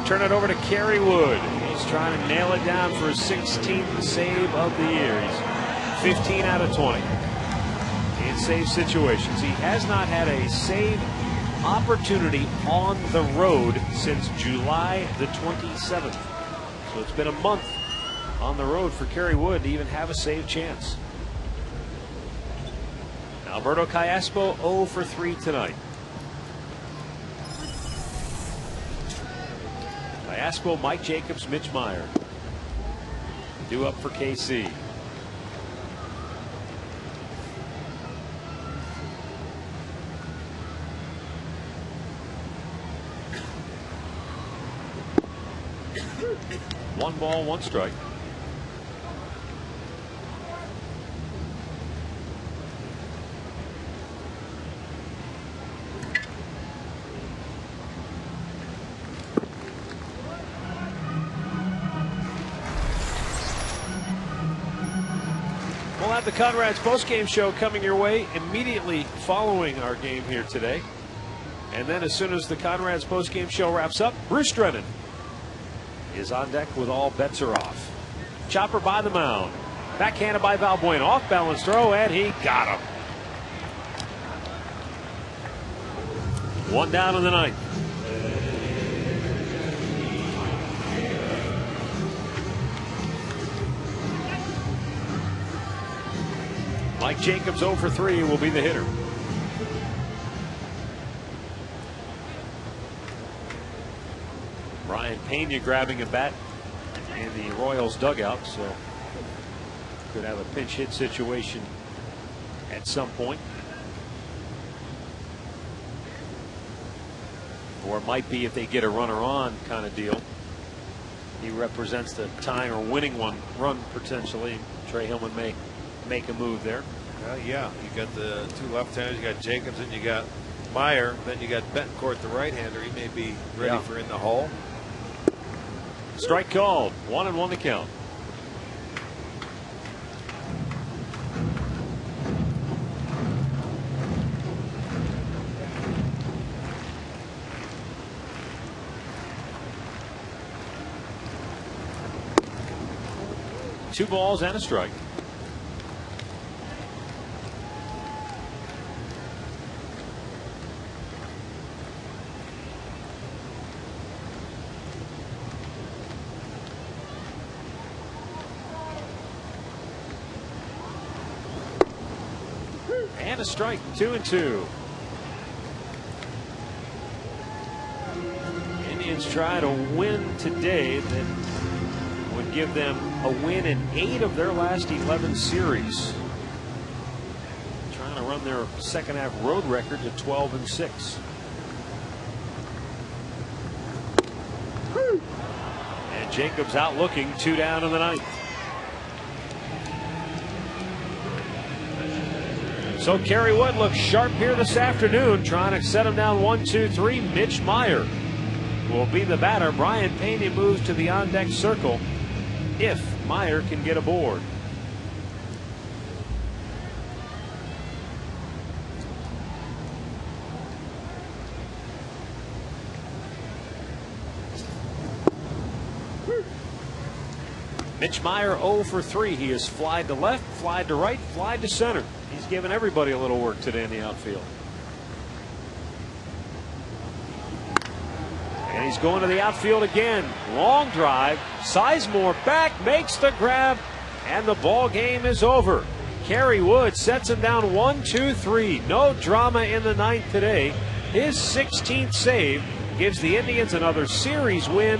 turn it over to Kerry Wood. He's trying to nail it down for his 16th save of the year. He's 15 out of 20 in save situations. He has not had a save opportunity on the road since July the 27th. So it's been a month on the road for Kerry Wood to even have a save chance. Alberto Callaspo 0 for 3 tonight. Callaspo, Mike Jacobs, Mitch Meyer due up for KC. One ball, one strike. We'll have the Conrad's postgame show coming your way immediately following our game here today. And then as soon as the Conrad's postgame show wraps up, Bruce Drennan is on deck with all bets are off. Chopper by the mound. Backhanded by Valbuena. Off balance throw, and he got him. One down in the ninth. Mike Jacobs 0 for 3 will be the hitter. Brian Pena grabbing a bat in the Royals dugout, so could have a pinch hit situation at some point. Or it might be if they get a runner on kind of deal. He represents the tying or winning one run potentially. Trey Hillman may make a move there. Yeah, you got the two left-handers, you got Jacobs and you got Meyer, then you got Betancourt, the right-hander. He may be ready for in the hole. Strike called. 1-1 to count. Two balls and a strike. And a strike. 2-2. Indians try to win today. That would give them a win in 8 of their last 11 series. Trying to run their second half road record to 12-6. And Jacobs out looking, 2 down in the ninth. So Kerry Wood looks sharp here this afternoon, trying to set him down 1-2-3. Mitch Meyer will be the batter. Brian Pena moves to the on-deck circle if Meyer can get aboard. Mitch Meyer 0 for 3. He has flied to left, flied to right, flied to center. He's giving everybody a little work today in the outfield. And he's going to the outfield again. Long drive. Sizemore back, makes the grab, and the ball game is over. Kerry Wood sets him down 1-2-3. No drama in the ninth today. His 16th save gives the Indians another series win